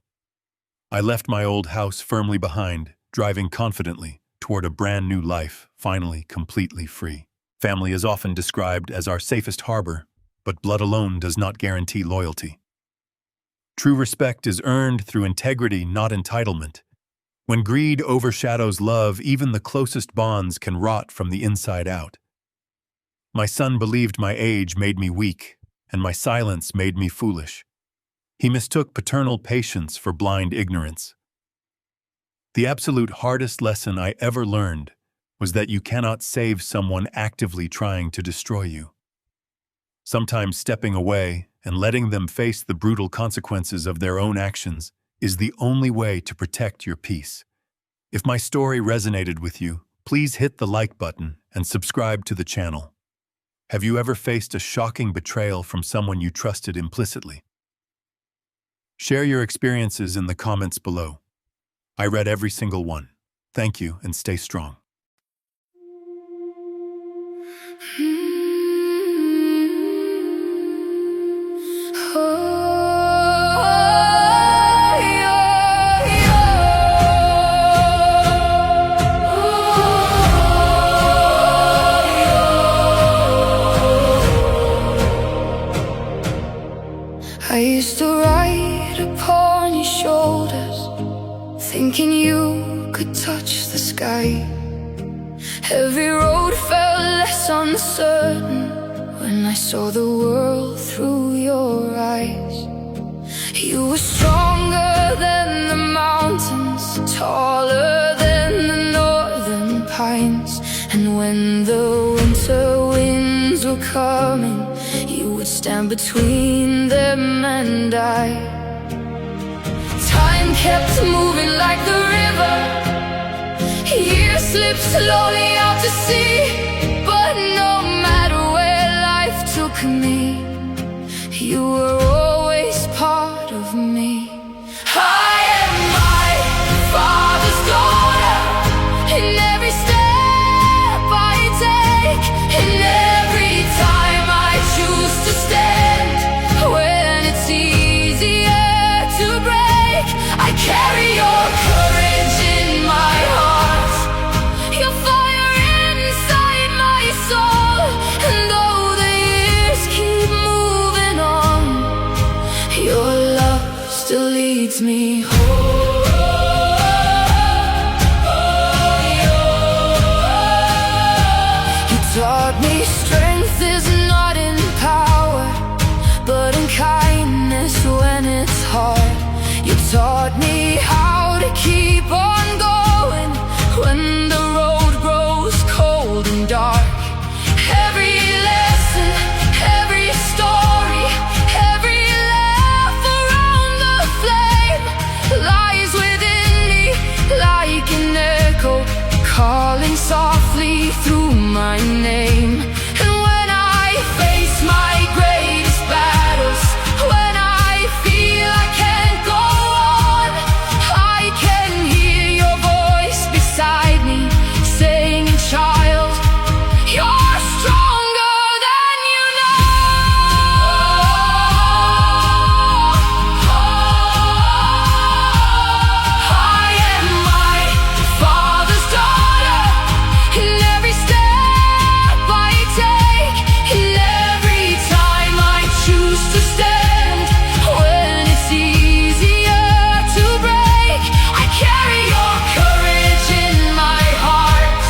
I left my old house firmly behind, driving confidently toward a brand new life, finally completely free. Family is often described as our safest harbor, but blood alone does not guarantee loyalty. True respect is earned through integrity, not entitlement. When greed overshadows love, even the closest bonds can rot from the inside out. My son believed my age made me weak, and my silence made me foolish. He mistook paternal patience for blind ignorance. The absolute hardest lesson I ever learned was that you cannot save someone actively trying to destroy you. Sometimes stepping away and letting them face the brutal consequences of their own actions is the only way to protect your peace. If my story resonated with you, please hit the like button and subscribe to the channel. Have you ever faced a shocking betrayal from someone you trusted implicitly? Share your experiences in the comments below. I read every single one. Thank you and stay strong. I used to ride upon your shoulders, thinking you could touch the sky. Every road felt less uncertain when I saw the world through your eyes. You were stronger than the mountains, taller than the northern pines. And when the winter winds were coming, you would stand between them and I. Time kept moving like the river, years slipped slowly out to sea. But no matter where life took me, you were always part of me. I am my father's daughter, in every step I take, in every time I choose to stand. When it's easier to break, I carry your courage in my heart, your fire inside my soul. And though the years keep moving on, your love still leads me home. You taught me strength is not in power, but in kindness when it's hard. You taught me how to keep on going when the road grows cold and dark. Every lesson, every story, every laugh around the flame lies within me like an echo, calling softly through my name. And when I face my greatest battles, when I feel I can't go on, I can hear your voice beside me saying, child, you're stronger than you know. I am my father's daughter, in every step I take, in every time I choose to stand. When it's easier to break, I carry your courage in my heart,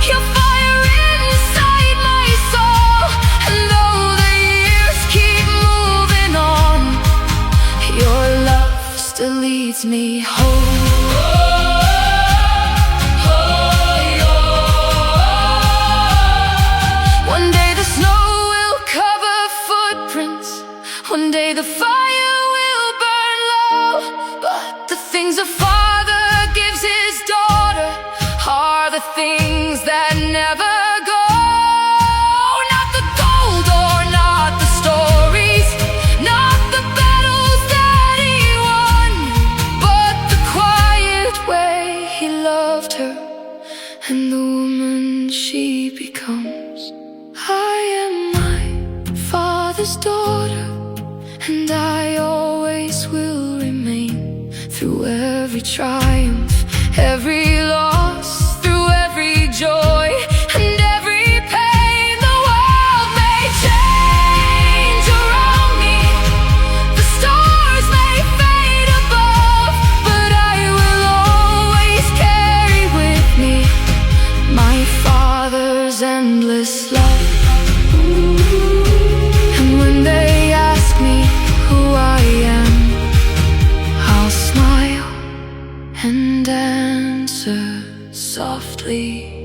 your fire inside my soul. And though the years keep moving on, your love still leads me home. One day the snow will cover footprints, one day the fire will burn low. But the things a father gives his daughter are the things that never go. Not the gold or Father's daughter, and I always will remain. Through every triumph, every loss, through every joy and every pain, the world may change around me, the stars may fade above, but I will always carry with me my Father's endless love. And when they ask me who I am, I'll smile and answer softly.